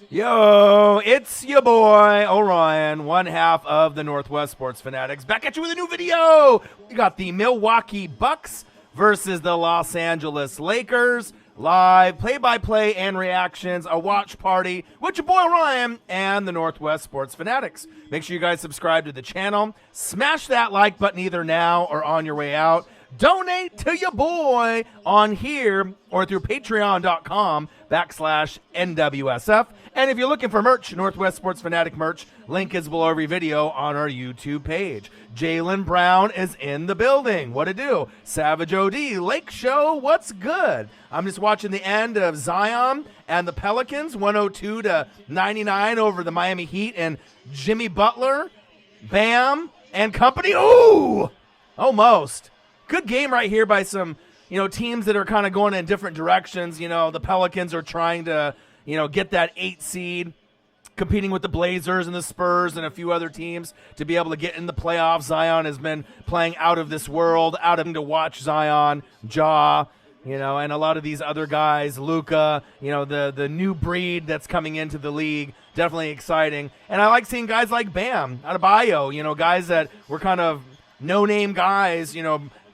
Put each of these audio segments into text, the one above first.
Yo, it's your boy, Orion, one half of the Northwest Sports Fanatics. Back at you with a new video. We got the Milwaukee Bucks versus the Los Angeles Lakers. Live play-by-play and reactions, a watch party with your boy Orion and the Northwest Sports Fanatics. Make sure you guys subscribe to the channel. Smash that like button either now or on your way out. Donate to your boy on here or through patreon.com/NWSF. And if you're looking for merch, Northwest Sports Fanatic merch, link is below every video on our YouTube page. Jaylen Brown is in the building. What to do? Savage OD, Lake Show, what's good? I'm just watching the end of Zion and the Pelicans, 102-99 over the Miami Heat, and Jimmy Butler, Bam, and company. Ooh, almost. Good game right here by some, teams that are kind of going in different directions. The Pelicans are trying to, get that 8 seed, competing with the Blazers and the Spurs and a few other teams to be able to get in the playoffs. Zion has been playing out of this world, out of him to watch Zion, Ja, and a lot of these other guys, Luka, the new breed that's coming into the league, definitely exciting. And I like seeing guys like Bam, Adebayo, guys that were kind of no-name guys,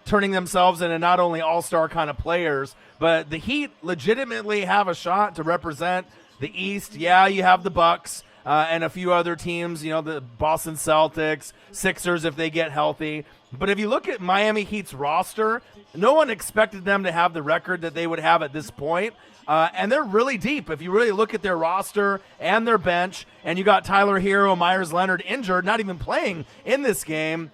turning themselves into not only all-star kind of players, but the Heat legitimately have a shot to represent the East. Yeah, you have the Bucks and a few other teams, the Boston Celtics, Sixers if they get healthy. But if you look at Miami Heat's roster, no one expected them to have the record that they would have at this point. And they're really deep. If you really look at their roster and their bench, and you got Tyler Hero, Myers Leonard injured, not even playing in this game,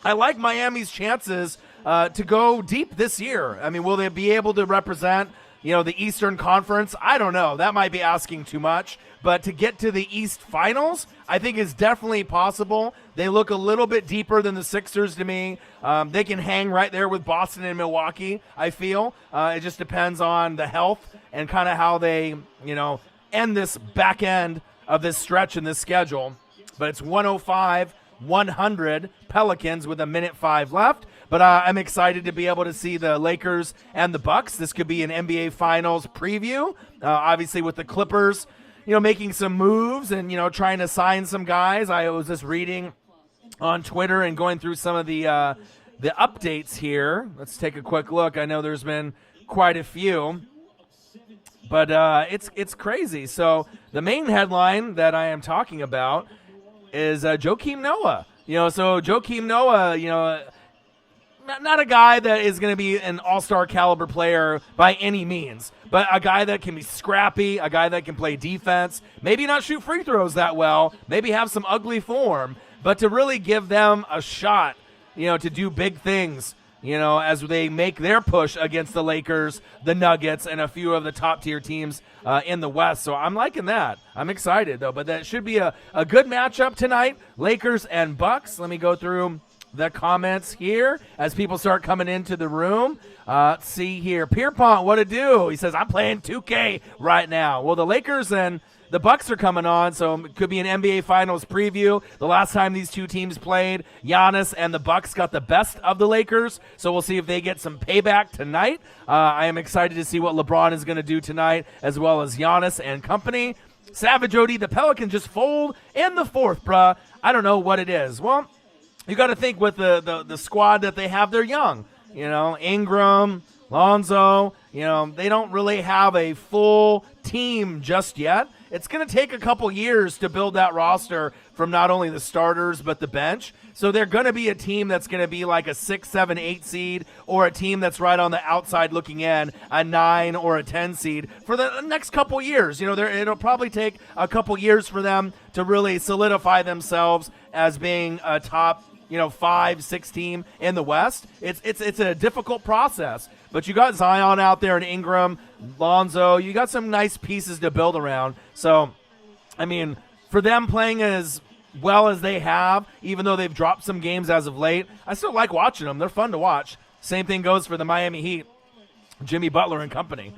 I like Miami's chances to go deep this year. I mean, will they be able to represent, the Eastern Conference? I don't know. That might be asking too much. But to get to the East Finals, I think is definitely possible. They look a little bit deeper than the Sixers to me. They can hang right there with Boston and Milwaukee, I feel. It just depends on the health and kind of how they, end this back end of this stretch in this schedule. But it's 105-100 Pelicans with 1:05 left. But I'm excited to be able to see the Lakers and the Bucks. This could be an NBA Finals preview, obviously with the Clippers, making some moves and, trying to sign some guys. I was just reading on Twitter and going through some of the updates here. Let's take a quick look. I know there's been quite a few, but it's crazy. So the main headline that I am talking about is Joakim Noah. So Joakim Noah, not a guy that is going to be an all-star caliber player by any means, but a guy that can be scrappy, a guy that can play defense, maybe not shoot free throws that well, maybe have some ugly form, but to really give them a shot, to do big things, as they make their push against the Lakers, the Nuggets, and a few of the top-tier teams in the West. So I'm liking that. I'm excited, though, but that should be a good matchup tonight, Lakers and Bucks. Let me go through the comments here as people start coming into the room. Let's see here. Pierpont, what to do? He says, I'm playing 2K right now. Well, the Lakers and the Bucks are coming on, so it could be an NBA Finals preview. The last time these two teams played, Giannis and the Bucks got the best of the Lakers, so we'll see if they get some payback tonight. I am excited to see what LeBron is going to do tonight, as well as Giannis and company. Savage OD, the Pelicans just fold in the fourth, bruh. I don't know what it is. Well, you got to think with the squad that they have, they're young. Ingram, Lonzo, they don't really have a full team just yet. It's going to take a couple years to build that roster from not only the starters but the bench. So they're going to be a team that's going to be like a 6, 7, 8 seed, or a team that's right on the outside looking in, a 9 or a 10 seed for the next couple years. It'll probably take a couple years for them to really solidify themselves as being a top 5, 6 team in the West. It's a difficult process, but you got Zion out there and Ingram, Lonzo. You got some nice pieces to build around. So, I mean, for them playing as well as they have, even though they've dropped some games as of late, I still like watching them. They're fun to watch. Same thing goes for the Miami Heat, Jimmy Butler and company.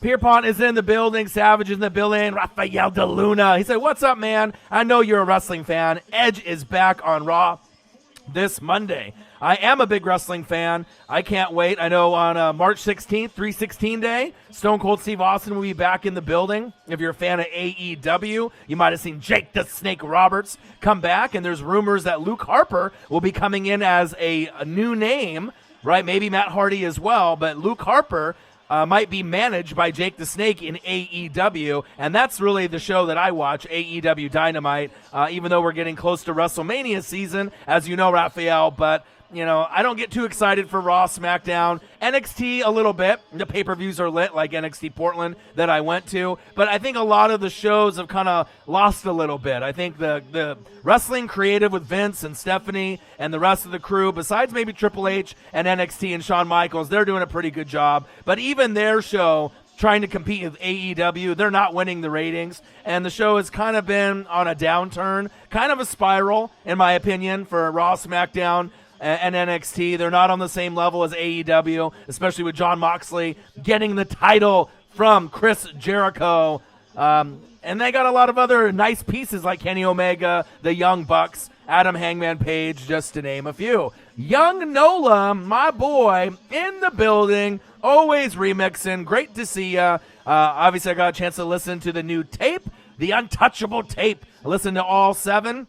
Pierpont is in the building. Savage is in the building. Rafael DeLuna. He said, what's up, man? I know you're a wrestling fan. Edge is back on Raw this Monday. I am a big wrestling fan. I can't wait. I know on March 16th, 316 Day, Stone Cold Steve Austin will be back in the building. If you're a fan of AEW, you might have seen Jake the Snake Roberts come back, and there's rumors that Luke Harper will be coming in as a new name, right? Maybe Matt Hardy as well, but Luke Harper might be managed by Jake the Snake in AEW, and that's really the show that I watch, AEW Dynamite, even though we're getting close to WrestleMania season, as you know, Raphael, but I don't get too excited for Raw, SmackDown, NXT a little bit. The pay-per-views are lit, like NXT Portland that I went to. But I think a lot of the shows have kind of lost a little bit. I think the wrestling creative with Vince and Stephanie and the rest of the crew, besides maybe Triple H and NXT and Shawn Michaels, they're doing a pretty good job. But even their show, trying to compete with AEW, they're not winning the ratings, and the show has kind of been on a downturn, kind of a spiral, in my opinion, for Raw, SmackDown, and NXT. They're not on the same level as AEW, especially with Jon Moxley getting the title from Chris Jericho. And they got a lot of other nice pieces like Kenny Omega, the Young Bucks, Adam Hangman Page, just to name a few. Young Nola, my boy, in the building, always remixing. Great to see ya. Obviously, I got a chance to listen to the new tape, the Untouchable tape. I listened to all 7.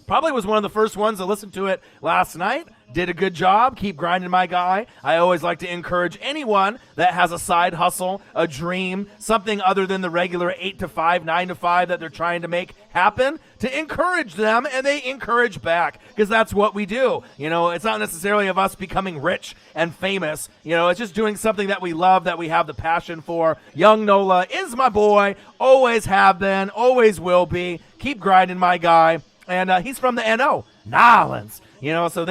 Probably was one of the first ones to listen to it last night. Did a good job. Keep grinding, my guy. I always like to encourage anyone that has a side hustle, a dream, something other than the regular 8 to 5, 9 to 5 that they're trying to make happen, to encourage them, and they encourage back, because that's what we do. It's not necessarily of us becoming rich and famous. It's just doing something that we love, that we have the passion for. Young Nola is my boy. Always have been. Always will be. Keep grinding, my guy. And he's from the NO, Nolans. So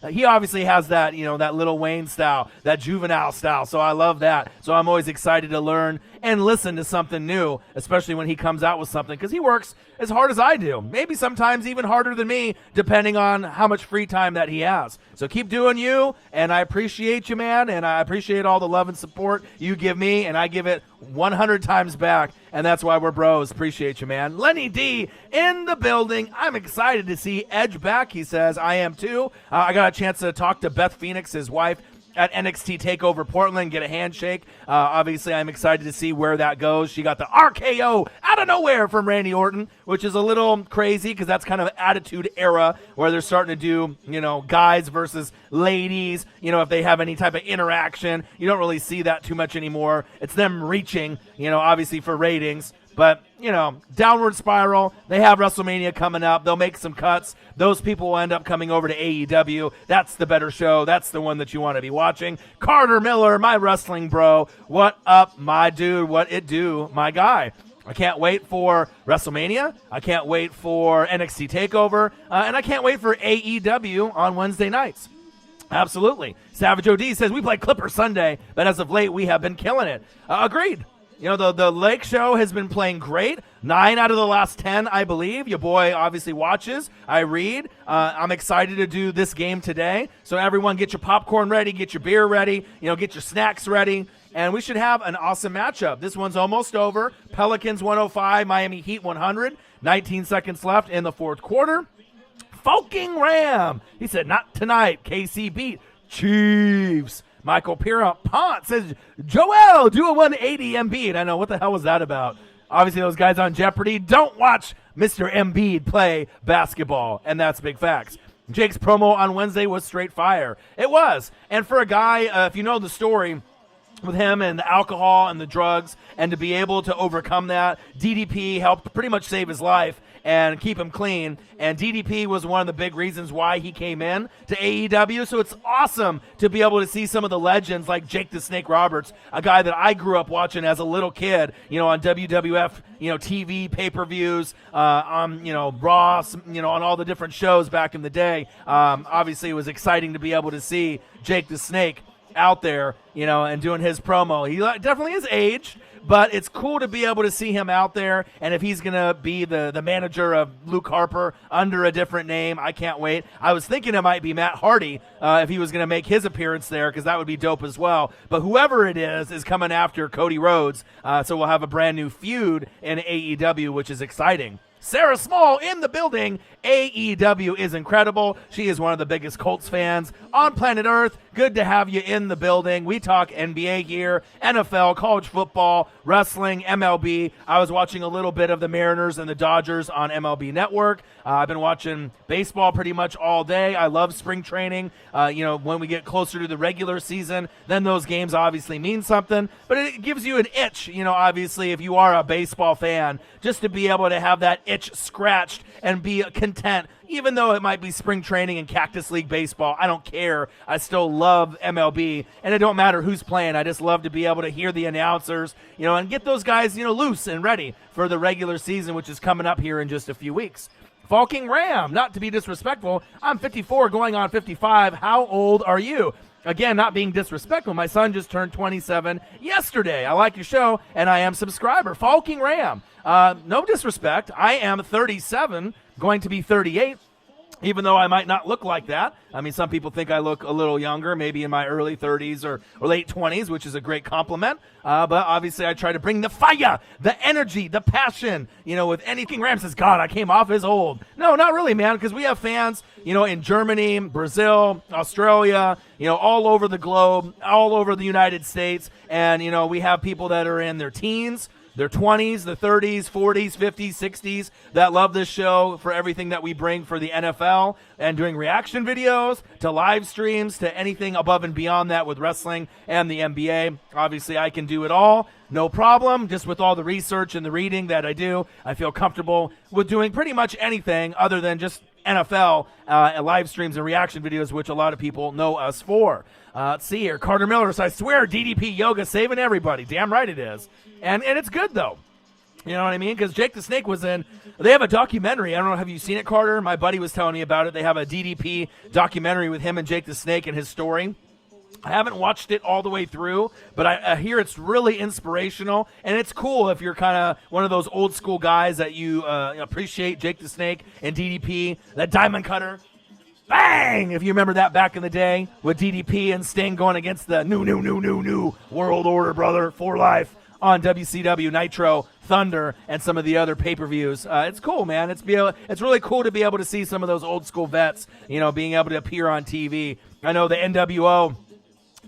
he obviously has that, that Lil Wayne style, that juvenile style. So I love that. So I'm always excited to learn and listen to something new, especially when he comes out with something, because he works as hard as I do. Maybe sometimes even harder than me, depending on how much free time that he has. So keep doing you, and I appreciate you, man, and I appreciate all the love and support you give me, and I give it 100 times back, and that's why we're bros. Appreciate you, man. Lenny D in the building. I'm excited to see Edge back, he says. I am too. I got a chance to talk to Beth Phoenix, his wife, at NXT TakeOver Portland, get a handshake. Obviously, I'm excited to see where that goes. She got the RKO out of nowhere from Randy Orton, which is a little crazy because that's kind of Attitude Era where they're starting to do, guys versus ladies. If they have any type of interaction, you don't really see that too much anymore. It's them reaching, obviously for ratings. But, downward spiral. They have WrestleMania coming up. They'll make some cuts. Those people will end up coming over to AEW. That's the better show. That's the one that you want to be watching. Carter Miller, my wrestling bro. What up, my dude? What it do, my guy? I can't wait for WrestleMania. I can't wait for NXT TakeOver. And I can't wait for AEW on Wednesday nights. Absolutely. Savage OD says, we play Clipper Sunday, but as of late, we have been killing it. Agreed. The Lake Show has been playing great. 9 out of the last 10, I believe. Your boy obviously watches. I read. I'm excited to do this game today. So everyone get your popcorn ready, get your beer ready, get your snacks ready. And we should have an awesome matchup. This one's almost over. Pelicans 105, Miami Heat 100. 19 seconds left in the fourth quarter. Fucking Ram. He said, not tonight. KC beat Chiefs. Michael Pierpont says, Joel, do a 180 Embiid. I know, what the hell was that about? Obviously, those guys on Jeopardy don't watch Mr. Embiid play basketball, and that's big facts. Jake's promo on Wednesday was straight fire. It was. And for a guy, if you know the story with him and the alcohol and the drugs, and to be able to overcome that, DDP helped pretty much save his life and keep him clean. And DDP was one of the big reasons why he came in to AEW. So it's awesome to be able to see some of the legends like Jake the Snake Roberts, a guy that I grew up watching as a little kid, on WWF, TV pay-per-views, on, Raw, on all the different shows back in the day. Obviously, it was exciting to be able to see Jake the Snake out there, and doing his promo. He definitely is aged, but it's cool to be able to see him out there. And if he's going to be the manager of Luke Harper under a different name, I can't wait. I was thinking it might be Matt Hardy if he was going to make his appearance there, because that would be dope as well. But whoever it is coming after Cody Rhodes, so we'll have a brand new feud in AEW, which is exciting. Sarah Small in the building. AEW is incredible. She is one of the biggest Colts fans on planet Earth. Good to have you in the building. We talk NBA here, NFL, college football, wrestling, MLB. I was watching a little bit of the Mariners and the Dodgers on MLB Network. I've been watching baseball pretty much all day. I love spring training. When we get closer to the regular season, then those games obviously mean something. But it gives you an itch, obviously, if you are a baseball fan, just to be able to have that itch scratched and be content. Even though it might be spring training and Cactus League baseball, I don't care. I still love MLB, and it don't matter who's playing. I just love to be able to hear the announcers, and get those guys, loose and ready for the regular season, which is coming up here in just a few weeks. Falking Ram, not to be disrespectful, I'm 54 going on 55. How old are you? Again, not being disrespectful, my son just turned 27 yesterday. I like your show, and I am subscriber. Falking Ram, no disrespect. I am 37, going to be 38, even though I might not look like that. I mean, some people think I look a little younger, maybe in my early 30s or late 20s, which is a great compliment. But obviously, I try to bring the fire, the energy, the passion, with anything. Ram says, God, I came off as old. No, not really, man, because we have fans, in Germany, Brazil, Australia, all over the globe, all over the United States. And, we have people that are in their teens, their 20s, the 30s, 40s, 50s, 60s that love this show for everything that we bring for the NFL and doing reaction videos to live streams to anything above and beyond that with wrestling and the NBA. Obviously, I can do it all. No problem. Just with all the research and the reading that I do, I feel comfortable with doing pretty much anything other than just NFL live streams and reaction videos, which a lot of people know us for. Let's see here. Carter Miller says, I swear DDP Yoga saving everybody. Damn right it is. And it's good, though. You know what I mean? Because Jake the Snake was in. They have a documentary. I don't know. Have you seen it, Carter? My buddy was telling me about it. They have a DDP documentary with him and Jake the Snake and his story. I haven't watched it all the way through, but I hear it's really inspirational, and it's cool if you're kind of one of those old school guys that you appreciate Jake the Snake and DDP, that diamond cutter. Bang! If you remember that back in the day with DDP and Sting going against the new World Order, brother, for life on WCW, Nitro, Thunder, and some of the other pay-per-views. It's cool, man. It's really cool to be able to see some of those old school vets, being able to appear on TV. I know the NWO,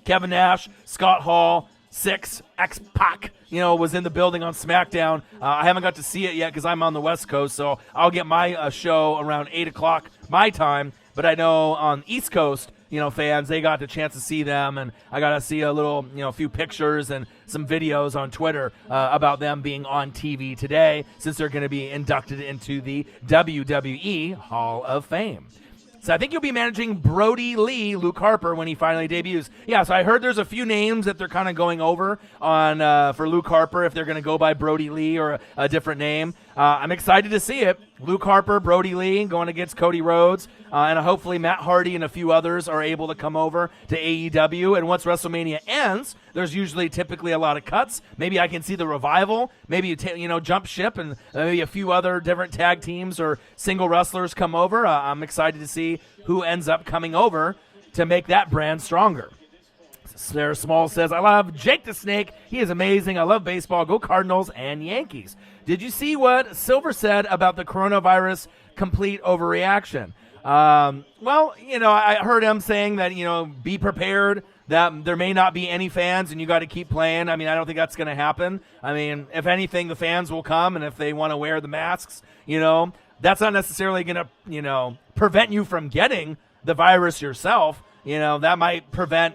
Kevin Nash, Scott Hall, Six, X-Pac, was in the building on SmackDown. I haven't got to see it yet because I'm on the West Coast, so I'll get my show around 8 o'clock my time. But I know on East Coast, fans, they got the chance to see them, and I got to see a few pictures and some videos on Twitter about them being on TV today, since they're going to be inducted into the WWE Hall of Fame. So I think you'll be managing Brody Lee, Luke Harper, when he finally debuts. Yeah, so I heard there's a few names that they're kind of going over on for Luke Harper, if they're going to go by Brody Lee or a different name. I'm excited to see it. Luke Harper, Brody Lee going against Cody Rhodes, and hopefully Matt Hardy and a few others are able to come over to AEW. And once WrestleMania ends, there's typically a lot of cuts. Maybe I can see the Revival, maybe jump ship, and maybe a few other different tag teams or single wrestlers come over. I'm excited to see who ends up coming over to make that brand stronger. Sarah Small says, I love Jake the Snake. He is amazing. I love baseball. Go Cardinals and Yankees. Did you see what Silver said about the coronavirus complete overreaction? I heard him saying that, be prepared that there may not be any fans and you got to keep playing. I mean, I don't think that's going to happen. I mean, if anything, the fans will come, and if they want to wear the masks, that's not necessarily going to, prevent you from getting the virus yourself. That might prevent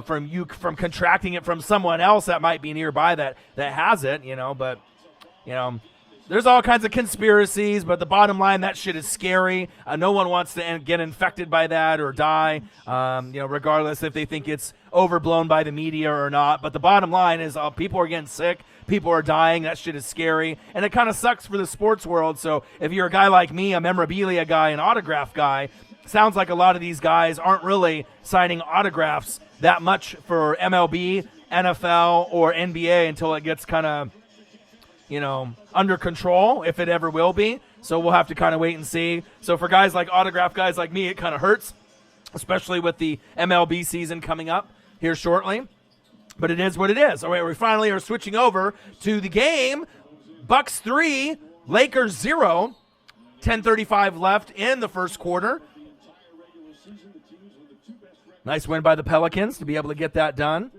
from contracting it from someone else that might be nearby that has it, but there's all kinds of conspiracies, but the bottom line, that shit is scary. No one wants to get infected by that or die, regardless if they think it's overblown by the media or not. But the bottom line is people are getting sick. People are dying. That shit is scary. And it kind of sucks for the sports world. So if you're a guy like me, a memorabilia guy, an autograph guy, sounds like a lot of these guys aren't really signing autographs that much for MLB, NFL, or NBA until it gets kind of under control, if it ever will be. So we'll have to kind of wait and see. So for autograph guys like me, it kind of hurts, especially with the MLB season coming up here shortly. But it is what it is. All right, we finally are switching over to the game. Bucks 3, Lakers 0, 10:35 left in the first quarter. Nice win by the Pelicans to be able to get that done.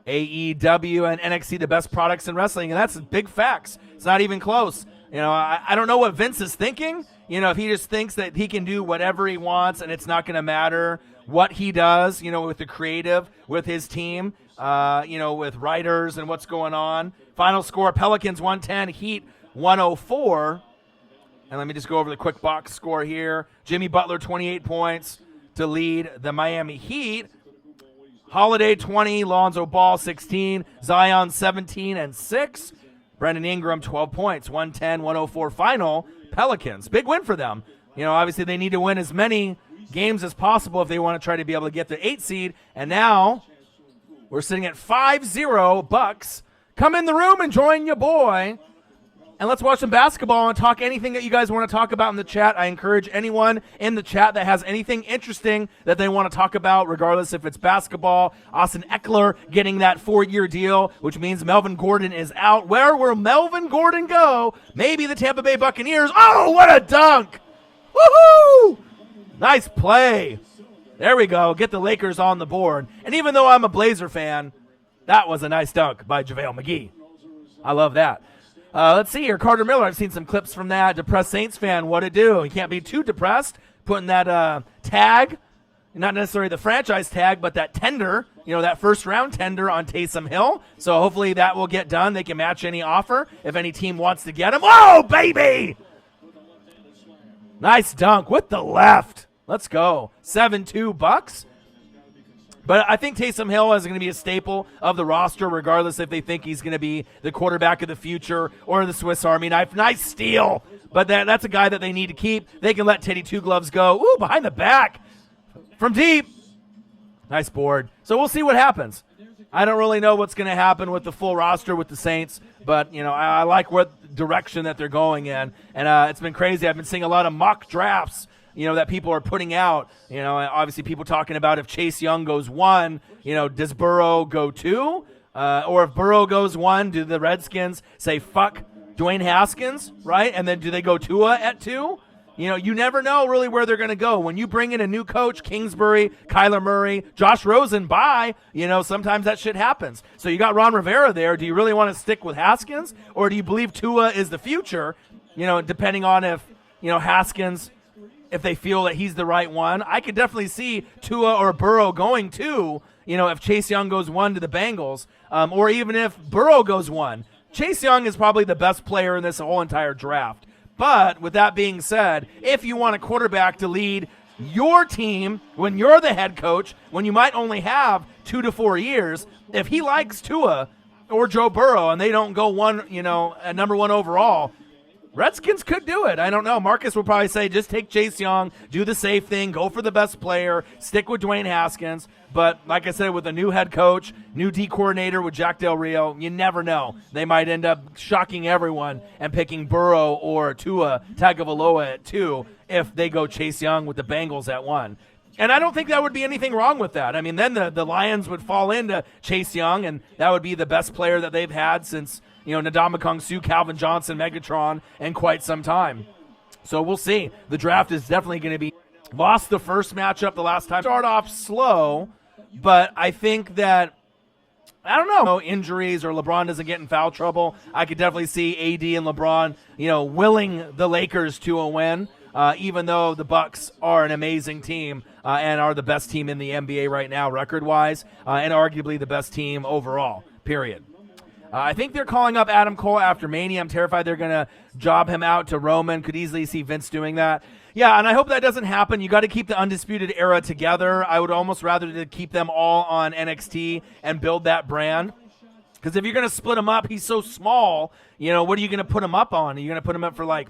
AEW and NXT, the best products in wrestling, and that's big facts. It's not even close. I don't know what Vince is thinking. If he just thinks that he can do whatever he wants and it's not going to matter what he does, with the creative, with his team, with writers and what's going on. Final score, Pelicans 110, Heat 104. And let me just go over the quick box score here. Jimmy Butler, 28 points to lead the Miami Heat. Holiday, 20. Lonzo Ball, 16. Zion, 17 and 6. Brandon Ingram, 12 points. 110-104 final. Pelicans. Big win for them. Obviously they need to win as many games as possible if they want to try to be able to get the 8 seed. And now we're sitting at 5-0 Bucks. Come in the room and join your boy. And let's watch some basketball and talk anything that you guys want to talk about in the chat. I encourage anyone in the chat that has anything interesting that they want to talk about, regardless if it's basketball. Austin Eckler getting that 4-year deal, which means Melvin Gordon is out. Where will Melvin Gordon go? Maybe the Tampa Bay Buccaneers. Oh, what a dunk! Woohoo! Nice play. There we go. Get the Lakers on the board. And even though I'm a Blazer fan, that was a nice dunk by JaVale McGee. I love that. Let's see here. Carter Miller, I've seen some clips from that. Depressed Saints fan, what to do? You can't be too depressed. Putting that tag, not necessarily the franchise tag, but that tender, that first-round tender on Taysom Hill. So hopefully that will get done. They can match any offer if any team wants to get him. Oh, baby! Nice dunk with the left. Let's go. 7-2 Bucks. But I think Taysom Hill is going to be a staple of the roster, regardless if they think he's going to be the quarterback of the future or the Swiss Army knife. Nice steal. But that's a guy that they need to keep. They can let Teddy Two Gloves go. Ooh, behind the back. From deep. Nice board. So we'll see what happens. I don't really know what's going to happen with the full roster with the Saints, but, I like what direction that they're going in. And it's been crazy. I've been seeing a lot of mock drafts that people are putting out. Obviously people talking about if Chase Young goes 1, does Burrow go 2? Or if Burrow goes 1, do the Redskins say, fuck Dwayne Haskins, right? And then do they go Tua at 2? You never know really where they're going to go. When you bring in a new coach, Kingsbury, Kyler Murray, Josh Rosen, sometimes that shit happens. So you got Ron Rivera there. Do you really want to stick with Haskins? Or do you believe Tua is the future, depending on if, Haskins, if they feel that he's the right one? I could definitely see Tua or Burrow going 2, if Chase Young goes 1 to the Bengals, or even if Burrow goes 1. Chase Young is probably the best player in this whole entire draft. But with that being said, if you want a quarterback to lead your team when you're the head coach, when you might only have 2 to 4 years, if he likes Tua or Joe Burrow and they don't go at number 1 overall, Redskins could do it. I don't know. Marcus would probably say just take Chase Young, do the safe thing, go for the best player, stick with Dwayne Haskins. But like I said, with a new head coach, new D coordinator with Jack Del Rio, you never know. They might end up shocking everyone and picking Burrow or Tua Tagovailoa at 2 if they go Chase Young with the Bengals at 1. And I don't think that would be anything wrong with that. I mean, then the Lions would fall into Chase Young, and that would be the best player that they've had since Ndamukong Suh, Calvin Johnson, Megatron, in quite some time. So we'll see. The draft is definitely going to be lost the first matchup the last time. Start off slow, but I think that, I don't know, no injuries or LeBron doesn't get in foul trouble. I could definitely see AD and LeBron, willing the Lakers to a win, even though the Bucks are an amazing team and are the best team in the NBA right now record-wise, and arguably the best team overall, period. I think they're calling up Adam Cole after Mania. I'm terrified they're going to job him out to Roman. Could easily see Vince doing that. Yeah, and I hope that doesn't happen. You got to keep the Undisputed Era together. I would almost rather to keep them all on NXT and build that brand. Because if you're going to split him up, he's so small. What are you going to put him up on? Are you going to put him up for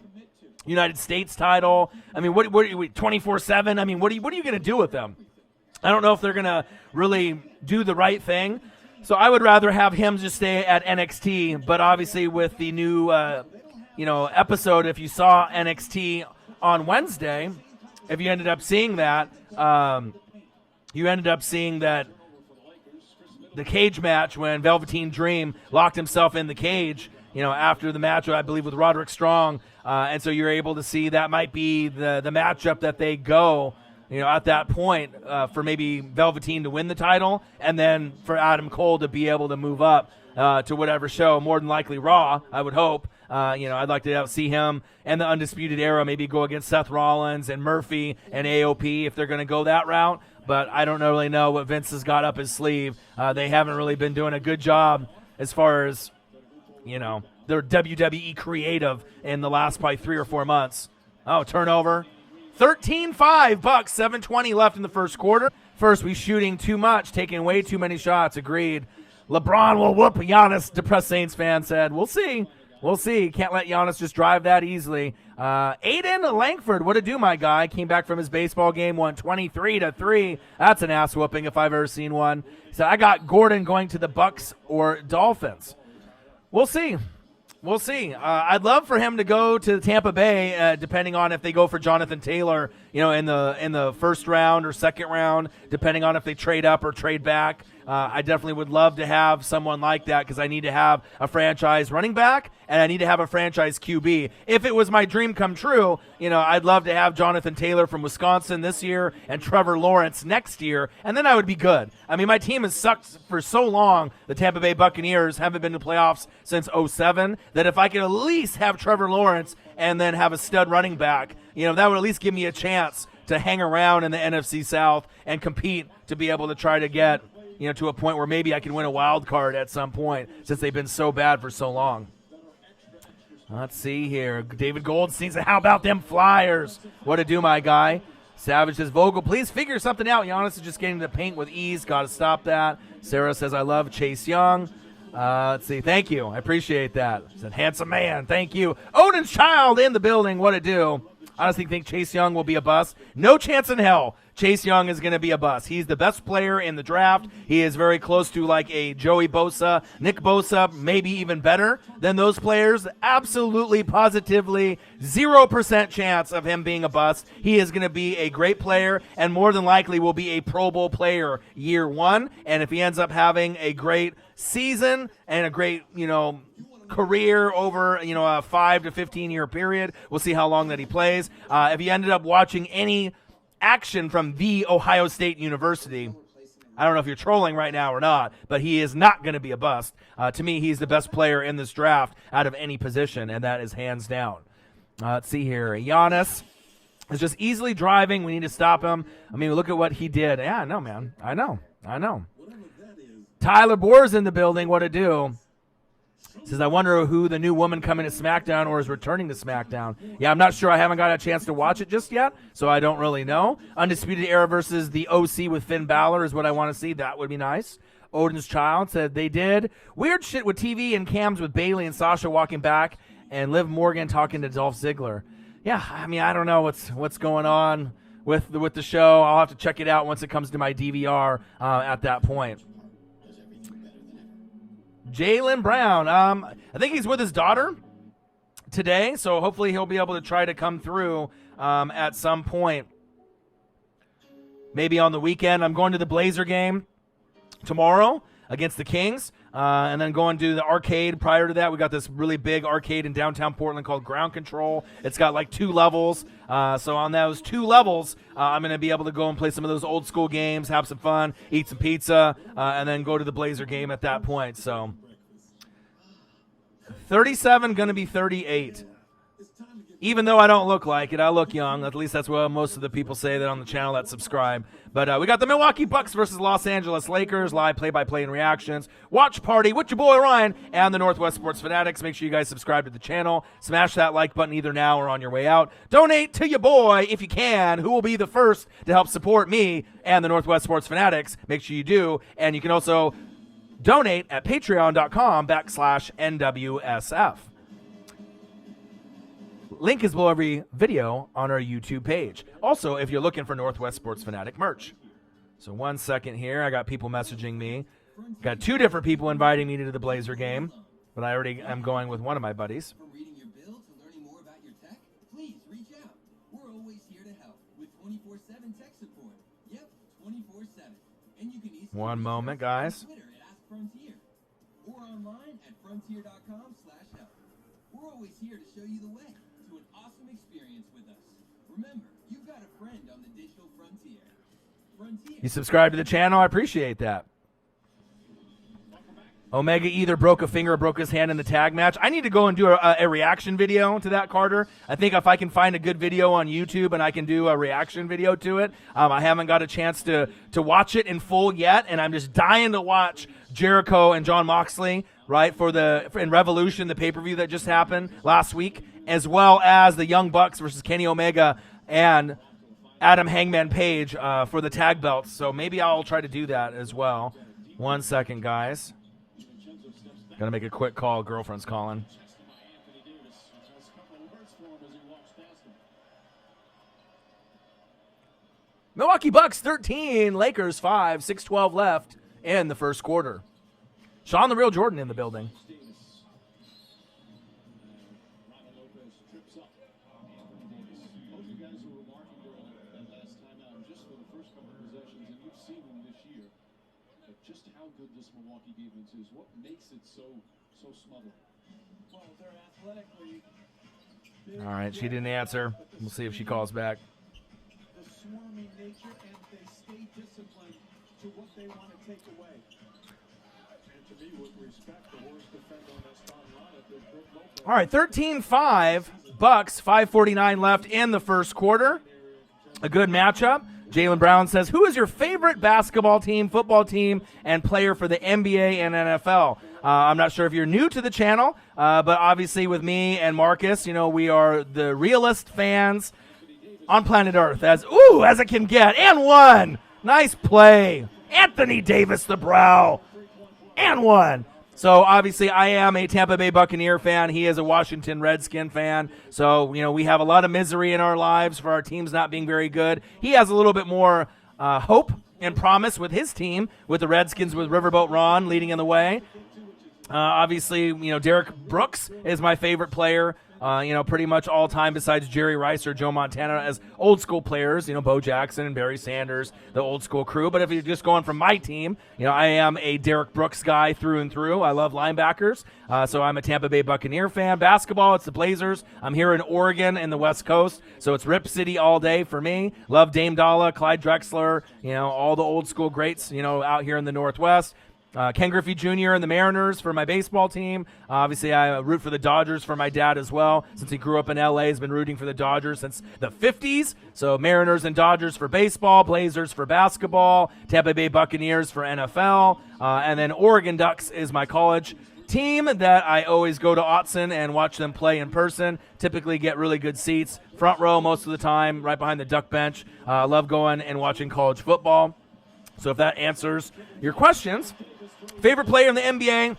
United States title? I mean, what 24/7? I mean, what are you going to do with them? I don't know if they're going to really do the right thing. So I would rather have him just stay at NXT, but obviously with the new, episode, if you saw NXT on Wednesday, if you ended up seeing that, the cage match when Velveteen Dream locked himself in the cage after the match, I believe, with Roderick Strong. And so you're able to see that might be the matchup that they go, at that point for maybe Velveteen to win the title and then for Adam Cole to be able to move up to whatever show, more than likely Raw, I would hope. I'd like to see him and the Undisputed Era maybe go against Seth Rollins and Murphy and AOP if they're going to go that route. But I don't really know what Vince has got up his sleeve. They haven't really been doing a good job as far as, their WWE creative in the last probably 3 or 4 months. Oh, turnover. 13-5 Bucks, 7:20 left in the first quarter. First, we shooting too much, taking way too many shots. Agreed. LeBron will whoop Giannis, depressed Saints fan said. We'll see. We'll see. Can't let Giannis just drive that easily. Aiden Langford, what a do, my guy. Came back from his baseball game, won 23-3. That's an ass whooping if I've ever seen one. So I got Gordon going to the Bucks or Dolphins. We'll see. We'll see. I'd love for him to go to Tampa Bay, depending on if they go for Jonathan Taylor, in the first round or second round, depending on if they trade up or trade back. I definitely would love to have someone like that because I need to have a franchise running back and I need to have a franchise QB. If it was my dream come true, I'd love to have Jonathan Taylor from Wisconsin this year and Trevor Lawrence next year, and then I would be good. I mean, my team has sucked for so long. The Tampa Bay Buccaneers haven't been to playoffs since 2007, that if I could at least have Trevor Lawrence and then have a stud running back, that would at least give me a chance to hang around in the NFC South and compete to be able to try to get to a point where maybe I can win a wild card at some point since they've been so bad for so long. Let's see here. David Goldstein said, how about them Flyers? What a do, my guy. Savage says, Vogel, please figure something out. Giannis is just getting the paint with ease. Got to stop that. Sarah says, I love Chase Young. Let's see. Thank you. I appreciate that. Said, handsome man. Thank you. Odin's Child in the building. What a do. I honestly think Chase Young will be a bust. No chance in hell Chase Young is going to be a bust. He's the best player in the draft. He is very close to like a Joey Bosa, Nick Bosa, maybe even better than those players. Absolutely, positively, 0% chance of him being a bust. He is going to be a great player and more than likely will be a Pro Bowl player year one. And if he ends up having a great season and a great, career over, a 5 to 15 year period, we'll see how long that he plays. If he ended up watching any action from the Ohio State University, I don't know if you're trolling right now or not, but he is not going to be a bust. To me, he's the best player in this draft out of any position, and that is hands down. Let's see here. Giannis is just easily driving. We need to stop him. I mean, look at what he did. Yeah, I know, man. I know. Tyler Boer's in the building. What a do. Says, I wonder who the new woman coming to SmackDown or is returning to SmackDown. Yeah, I'm not sure. I haven't got a chance to watch it just yet, so I don't really know. Undisputed Era versus the OC with Finn Balor is what I want to see. That would be nice. Odin's Child said they did weird shit with TV and cams with Bayley and Sasha walking back and Liv Morgan talking to Dolph Ziggler. Yeah, I mean, I don't know what's going on with the show. I'll have to check it out once it comes to my DVR at that point. Jaylen Brown, I think he's with his daughter today, so hopefully he'll be able to try to come through at some point. Maybe on the weekend. I'm going to the Blazer game tomorrow against the Kings, and then going to the arcade prior to that. We got this really big arcade in downtown Portland called Ground Control. It's got like 2 levels, so on those 2 levels, I'm going to be able to go and play some of those old school games, have some fun, eat some pizza, and then go to the Blazer game at that point. So 37 going to be 38. Even though I don't look like it, I look young. At least that's what most of the people say that on the channel that subscribe. But we got the Milwaukee Bucks versus Los Angeles Lakers, live play-by-play and reactions. Watch party with your boy Ryan and the Northwest Sports Fanatics. Make sure you guys subscribe to the channel. Smash that like button either now or on your way out. Donate to your boy if you can, who will be the first to help support me and the Northwest Sports Fanatics. Make sure you do. And you can also donate at patreon.com/NWSF. Link is below every video on our YouTube page. Also, if you're looking for Northwest Sports Fanatic merch. So 1 second here. I got people messaging me. Got 2 different people inviting me to the Blazer game, but I already am going with one of my buddies. From reading your bill to learning more about your tech, please reach out. We're always here to help with 24/7 tech support. Yep, 24/7. And you can easily One moment, guys. Twitter at AskFrontier or online at frontier.com/help. always here to show you the way to an awesome experience with us. Remember, you've got a friend on the digital frontier. You subscribe to the channel. I appreciate that. Omega either broke a finger or broke his hand in the tag match. I need to go and do a reaction video to that, Carter. I think if I can find a good video on YouTube and I can do a reaction video to it. I haven't got a chance to watch it in full yet, and I'm just dying to watch Jericho and Jon Moxley, right, in Revolution, the pay-per-view that just happened last week, as well as the Young Bucks versus Kenny Omega and Adam Hangman Page for the tag belts. So maybe I'll try to do that as well. 1 second, guys. Gonna make a quick call. Girlfriend's calling. Milwaukee Bucks 13, Lakers 5, 6:12 left in the first quarter. Sean the Real Jordan in the building. Just how good this Milwaukee defense is. What makes it so smothering? Well, they're athletically. All right, she didn't answer. We'll see if she calls back. The swarming nature, and they stay disciplined to what they want to take away. And to me, with respect, the worst defender on this front line is Brook Lopez. All right, 13-5, Bucks, 5:49 left in the first quarter. A good matchup. Jaylen Brown says, who is your favorite basketball team, football team, and player for the NBA and NFL? I'm not sure if you're new to the channel, but obviously with me and Marcus, we are the realest fans on planet Earth, as it can get. And one. Nice play. Anthony Davis, the brow. And one. So, obviously, I am a Tampa Bay Buccaneer fan. He is a Washington Redskin fan. So, we have a lot of misery in our lives for our teams not being very good. He has a little bit more hope and promise with his team, with the Redskins, with Riverboat Ron leading in the way. Obviously, Derek Brooks is my favorite player. Pretty much all time besides Jerry Rice or Joe Montana as old school players, Bo Jackson and Barry Sanders, the old school crew. But if you're just going from my team, I am a Derek Brooks guy through and through. I love linebackers. So I'm a Tampa Bay Buccaneer fan. Basketball, it's the Blazers. I'm here in Oregon in the West Coast. So it's Rip City all day for me. Love Dame Dalla, Clyde Drexler, all the old school greats, out here in the Northwest. Ken Griffey Jr. and the Mariners for my baseball team. Obviously, I root for the Dodgers for my dad as well. Since he grew up in L.A., he's been rooting for the Dodgers since the 50s. So Mariners and Dodgers for baseball, Blazers for basketball, Tampa Bay Buccaneers for NFL, and then Oregon Ducks is my college team that I always go to Autzen and watch them play in person. Typically get really good seats, front row most of the time, right behind the duck bench. Love going and watching college football. So if that answers your questions. Favorite player in the NBA,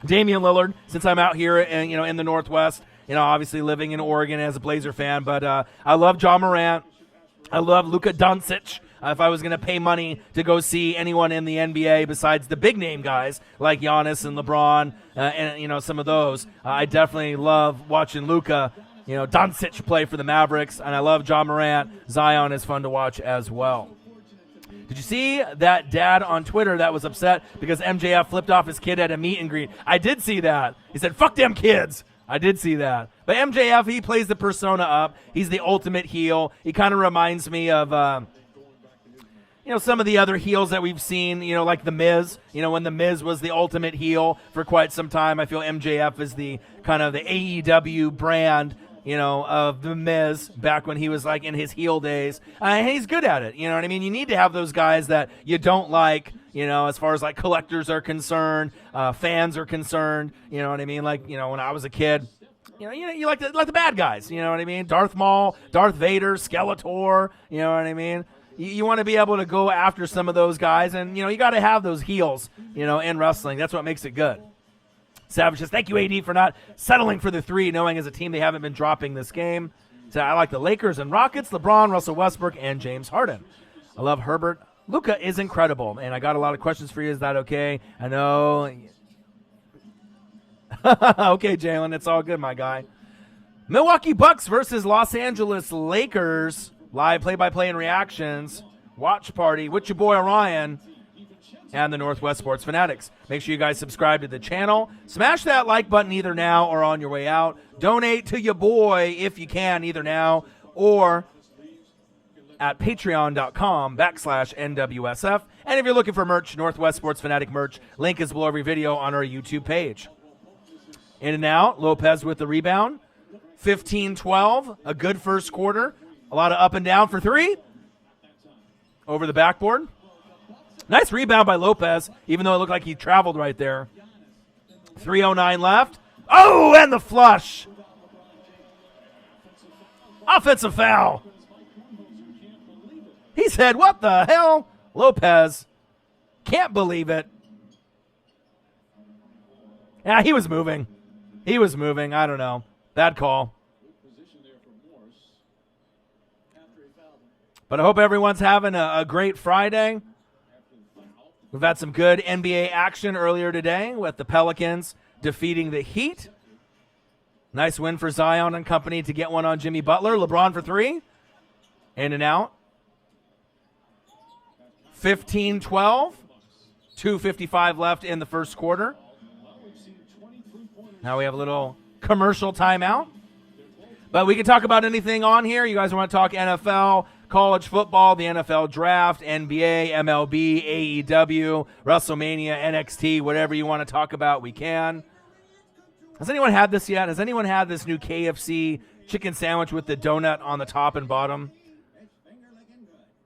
Damian Lillard, since I'm out here and in the Northwest, obviously living in Oregon as a Blazer fan, but I love Ja Morant. I love Luka Doncic. If I was going to pay money to go see anyone in the NBA besides the big name guys like Giannis and LeBron and some of those, I definitely love watching Luka, Doncic play for the Mavericks, and I love Ja Morant. Zion is fun to watch as well. Did you see that dad on Twitter that was upset because MJF flipped off his kid at a meet and greet? I did see that. He said, fuck them kids. I did see that. But MJF, he plays the persona up. He's the ultimate heel. He kind of reminds me of, some of the other heels that we've seen, like The Miz. When The Miz was the ultimate heel for quite some time, I feel MJF is the kind of the AEW brand of The Miz back when he was like in his heel days. And he's good at it. You know what I mean? You need to have those guys that you don't like, as far as like collectors are concerned, fans are concerned. You know what I mean? Like, when I was a kid, you like the bad guys. You know what I mean? Darth Maul, Darth Vader, Skeletor. You know what I mean? You want to be able to go after some of those guys, and you got to have those heels, in wrestling. That's what makes it good. Savage says, thank you, AD, for not settling for the 3, knowing as a team they haven't been dropping this game. So I like the Lakers and Rockets, LeBron, Russell Westbrook, and James Harden. I love Herbert. Luka is incredible, and I got a lot of questions for you. Is that okay? I know. Okay, Jalen, it's all good, my guy. Milwaukee Bucks versus Los Angeles Lakers. Live play-by-play and reactions. Watch party with your boy Orion. and the Northwest Sports Fanatics. Make sure you guys subscribe to the channel. Smash that like button either now or on your way out. Donate to your boy if you can, either now or at patreon.com/NWSF. And if you're looking for merch, Northwest Sports Fanatic merch, link is below every video on our YouTube page. In and out, Lopez with the rebound. 15-12, a good first quarter. A lot of up and down for three. Over the backboard. Nice rebound by Lopez, even though it looked like he traveled right there. 3:09 left. Oh, and the flush. Offensive foul. He said, what the hell? Lopez can't believe it. Yeah, he was moving. He was moving. I don't know. Bad call. But I hope everyone's having a great Friday. We've had some good NBA action earlier today with the Pelicans defeating the Heat. Nice win for Zion and company to get one on Jimmy Butler. LeBron for three. In and out. 15-12. 2:55 left in the first quarter. Now we have a little commercial timeout. But we can talk about anything on here. You guys want to talk NFL, college football, the NFL draft, NBA, MLB, AEW, WrestleMania, NXT, whatever you want to talk about, we can. Has anyone had this yet? Has anyone had this new KFC chicken sandwich with the donut on the top and bottom?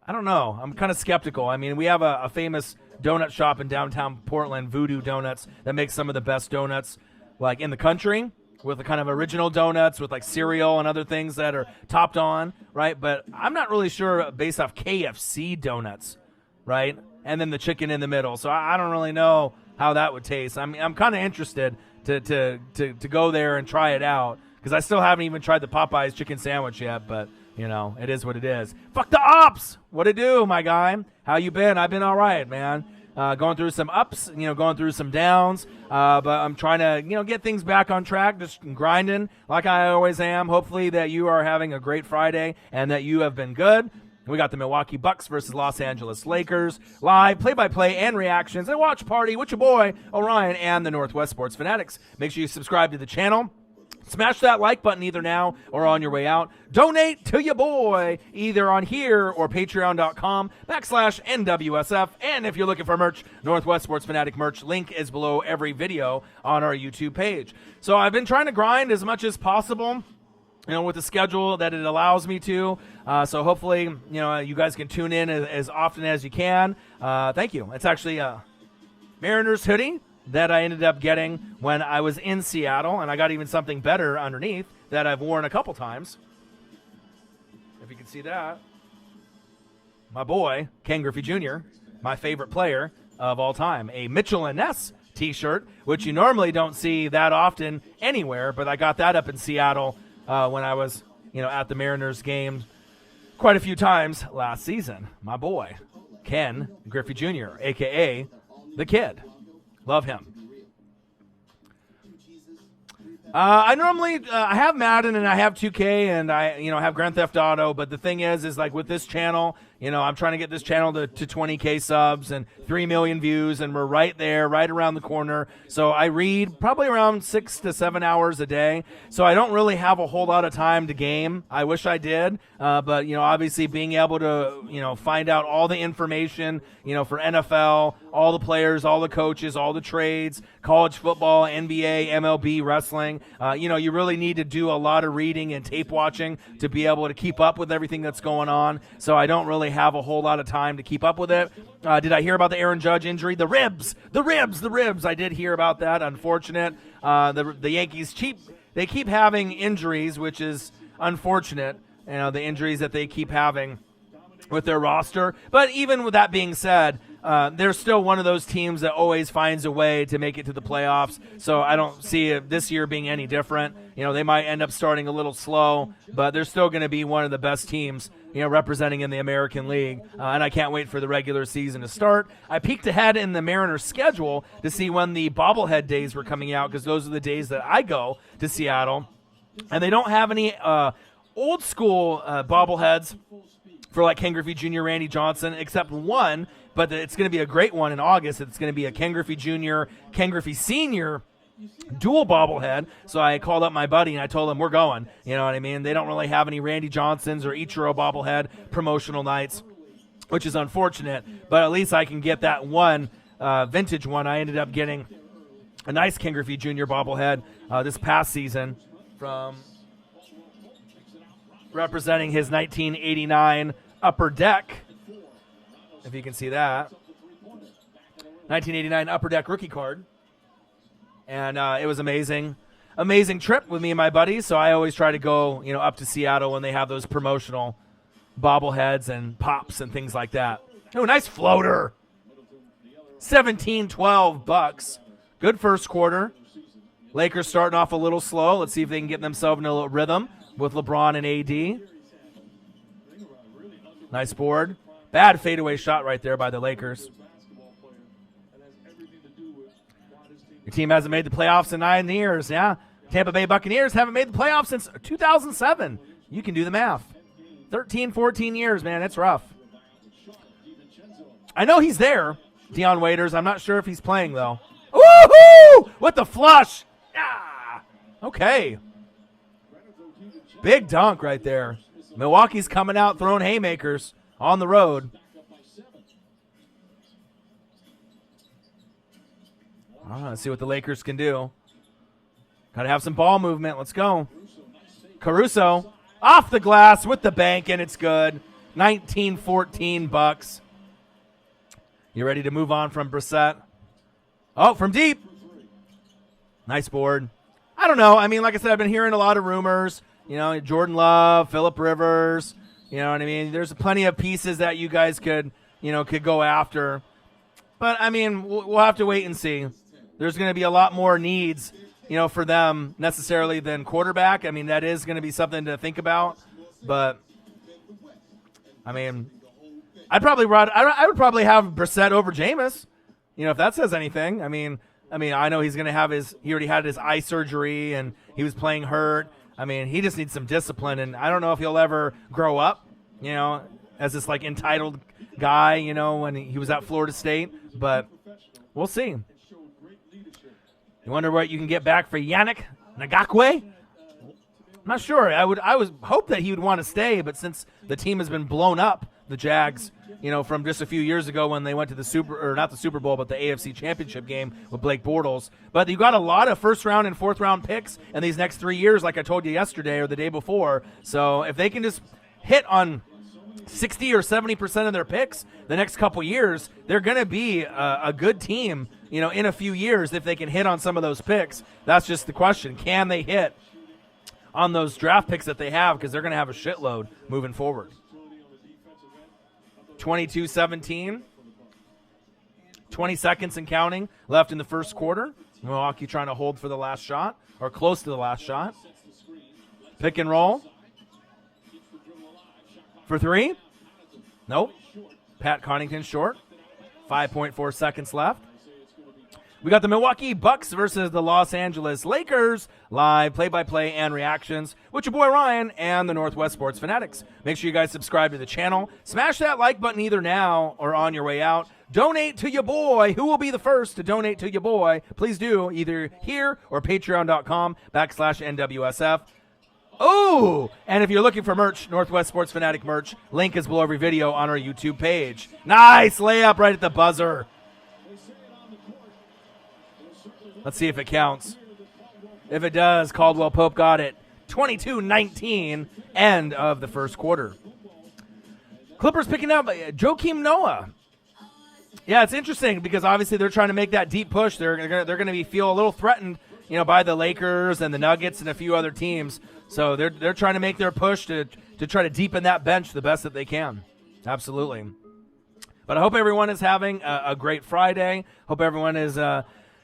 I don't know. I'm kind of skeptical. I mean, we have a famous donut shop in downtown Portland, Voodoo Donuts, that makes some of the best donuts like in the country, with the kind of original donuts with like cereal and other things that are topped on, right? But I'm not really sure based off KFC donuts, right? And then the chicken in the middle. So I don't really know how that would taste. I mean, I'm kind of interested to go there and try it out because I still haven't even tried the Popeyes chicken sandwich yet, but you know, it is what it is. Fuck the ops! What it do, my guy? How you been? I've been all right, man. Going through some ups, going through some downs, but I'm trying to, get things back on track, just grinding like I always am. Hopefully that you are having a great Friday and that you have been good. We got the Milwaukee Bucks versus Los Angeles Lakers, live, play-by-play, and reactions, and watch party with your boy, Orion, and the Northwest Sports Fanatics. Make sure you subscribe to the channel. Smash that like button either now or on your way out. Donate to your boy either on here or patreon.com/NWSF. And if you're looking for merch, Northwest Sports Fanatic merch, link is below every video on our YouTube page. So I've been trying to grind as much as possible, with the schedule that it allows me to. So hopefully, you guys can tune in as often as you can. Thank you. It's actually a Mariners hoodie that I ended up getting when I was in Seattle, and I got even something better underneath that I've worn a couple times. If you can see that. My boy, Ken Griffey Jr., my favorite player of all time. A Mitchell and Ness t-shirt, which you normally don't see that often anywhere, but I got that up in Seattle when I was, at the Mariners game quite a few times last season. My boy, Ken Griffey Jr., a.k.a. The Kid. Love him. I normally I have Madden and I have 2K and I have Grand Theft Auto, but the thing is like with this channel, I'm trying to get this channel to 20K subs and 3 million views, and we're right there, right around the corner. So I read probably around 6 to 7 hours a day. So I don't really have a whole lot of time to game. I wish I did, but obviously being able to find out all the information for NFL, all the players, all the coaches, all the trades, college football, NBA, MLB, wrestling. You really need to do a lot of reading and tape watching to be able to keep up with everything that's going on. So I don't really have a whole lot of time to keep up with it. Did I hear about the Aaron Judge injury? The ribs. I did hear about that. Unfortunate. The Yankees keep having injuries, which is unfortunate. The injuries that they keep having with their roster. But even with that being said, they're still one of those teams that always finds a way to make it to the playoffs. So I don't see it this year being any different. They might end up starting a little slow, but they're still going to be one of the best teams, representing in the American League. And I can't wait for the regular season to start. I peeked ahead in the Mariners schedule to see when the bobblehead days were coming out, because those are the days that I go to Seattle. And they don't have any old school bobbleheads for like Ken Griffey Jr., Randy Johnson, except one, but it's going to be a great one in August. It's going to be a Ken Griffey Jr., Ken Griffey Sr. dual bobblehead. So I called up my buddy and I told him we're going. You know what I mean? They don't really have any Randy Johnsons or Ichiro bobblehead promotional nights, which is unfortunate, but at least I can get that one vintage one. I ended up getting a nice Ken Griffey Jr. bobblehead this past season from representing his 1989 Upper Deck, if you can see that. 1989 Upper Deck rookie card. And it was amazing. Amazing trip with me and my buddies, so I always try to go, up to Seattle when they have those promotional bobbleheads and pops and things like that. Oh, nice floater. $17-12. Good first quarter. Lakers starting off a little slow. Let's see if they can get themselves in a little rhythm with LeBron and AD. Nice board. Bad fadeaway shot right there by the Lakers. Your team hasn't made the playoffs in 9 years, yeah? Tampa Bay Buccaneers haven't made the playoffs since 2007. You can do the math. 13, 14 years, man. It's rough. I know he's there, Deion Waiters. I'm not sure if he's playing, though. Woohoo! With the flush. Yeah. Okay. Big dunk right there. Milwaukee's coming out throwing haymakers on the road. Let's see what the Lakers can do. Got to have some ball movement. Let's go. Caruso off the glass with the bank, and it's good. 19-14 Bucks. You ready to move on from Brissett? Oh, from deep. Nice board. I don't know. I mean, like I said, I've been hearing a lot of rumors. Jordan Love, Phillip Rivers. You know what I mean? There's plenty of pieces that you guys could go after. But, I mean, we'll have to wait and see. There's going to be a lot more needs, for them necessarily than quarterback. I mean, that is going to be something to think about. But, I mean, I would probably have Brissett over Jameis, if that says anything. I mean, I know he's going to have he already had his eye surgery and he was playing hurt. I mean, he just needs some discipline, and I don't know if he'll ever grow up, as this like entitled guy, when he was at Florida State, but we'll see. You wonder what you can get back for Yannick Ngakoue? I'm not sure. I would hope that he would want to stay, but since the team has been blown up, the Jags, from just a few years ago when they went to not the Super Bowl, but the AFC Championship game with Blake Bortles. But you got a lot of first-round and fourth-round picks in these next 3 years, like I told you yesterday or the day before. So if they can just hit on 60 or 70% of their picks the next couple years, they're going to be a good team, in a few years if they can hit on some of those picks. That's just the question. Can they hit on those draft picks that they have? Because they're going to have a shitload moving forward. 22-17. 20 seconds and counting left in the first quarter. Milwaukee trying to hold for the last shot, or close to the last shot. Pick and roll. For three? Nope. Pat Connaughton short. 5.4 seconds left. We got the Milwaukee Bucks versus the Los Angeles Lakers. Live play-by-play and reactions with your boy Ryan and the Northwest Sports Fanatics. Make sure you guys subscribe to the channel. Smash that like button either now or on your way out. Donate to your boy. Who will be the first to donate to your boy? Please do, either here or patreon.com/NWSF. Oh, and if you're looking for merch, Northwest Sports Fanatic merch, link is below every video on our YouTube page. Nice layup right at the buzzer. Let's see if it counts. If it does, Caldwell Pope got it. 22-19, end of the first quarter. Clippers picking up Joakim Noah. Yeah, it's interesting because obviously they're trying to make that deep push. They're going to feel a little threatened, by the Lakers and the Nuggets and a few other teams. So they're trying to make their push to try to deepen that bench the best that they can. Absolutely. But I hope everyone is having a great Friday. Hope everyone is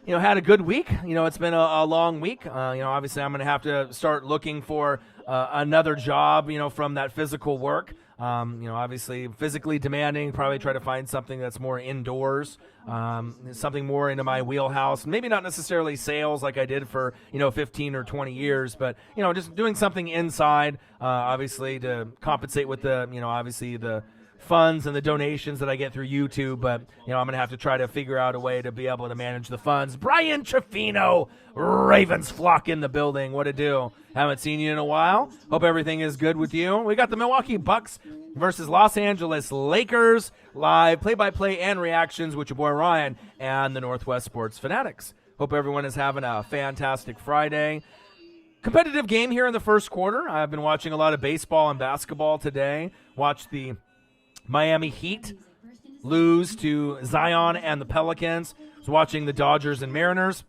had a good week. It's been a long week. Obviously I'm going to have to start looking for another job, from that physical work. Obviously physically demanding, probably try to find something that's more indoors, something more into my wheelhouse. Maybe not necessarily sales like I did for, 15 or 20 years, but, just doing something inside, obviously to compensate with the, obviously the funds and the donations that I get through YouTube, but I'm gonna have to try to figure out a way to be able to manage the funds. Brian Trefino, Ravens flock in the building. What to do? Haven't seen you in a while. Hope everything is good with you. We got the Milwaukee Bucks versus Los Angeles Lakers live play-by-play and reactions with your boy Ryan and the Northwest Sports Fanatics. Hope everyone is having a fantastic Friday. Competitive game here in the first quarter. I've been watching a lot of baseball and basketball today. Watched the Miami Heat lose to Zion and the Pelicans. Was watching the Dodgers and Mariners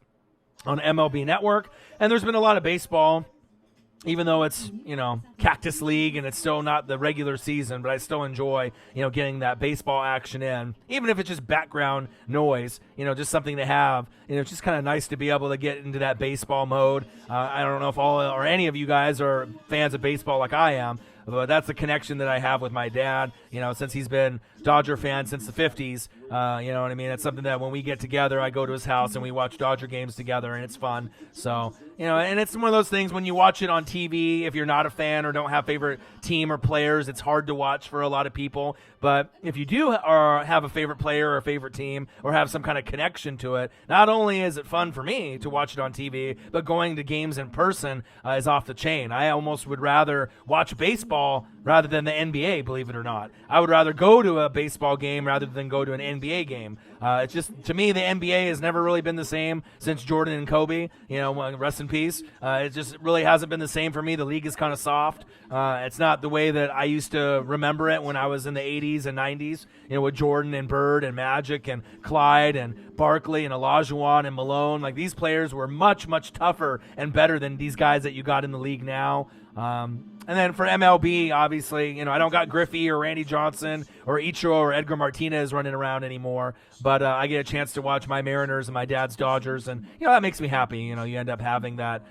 on MLB Network. And there's been a lot of baseball, even though it's, Cactus League and it's still not the regular season, but I still enjoy, getting that baseball action in, even if it's just background noise, just something to have. It's just kind of nice to be able to get into that baseball mode. I don't know if all or any of you guys are fans of baseball like I am, but that's a connection that I have with my dad, since he's been Dodger fan since the 50s. You know what I mean? It's something that when we get together, I go to his house and we watch Dodger games together, and it's fun. So, and it's one of those things when you watch it on TV, if you're not a fan or don't have favorite team or players, it's hard to watch for a lot of people. But if you do have a favorite player or a favorite team or have some kind of connection to it, not only is it fun for me to watch it on TV, but going to games in person is off the chain. I almost would rather watch baseball rather than the NBA, believe it or not. I would rather go to a baseball game rather than go to an NBA game. It's just, to me, the NBA has never really been the same since Jordan and Kobe, rest in peace. It just really hasn't been the same for me. The league is kind of soft. It's not the way that I used to remember it when I was in the 80s and 90s, with Jordan and Bird and Magic and Clyde and Barkley and Olajuwon and Malone. Like, these players were much, much tougher and better than these guys that you got in the league now. And then for MLB, obviously, I don't got Griffey or Randy Johnson or Ichiro or Edgar Martinez running around anymore. But I get a chance to watch my Mariners and my dad's Dodgers, and that makes me happy. You end up having that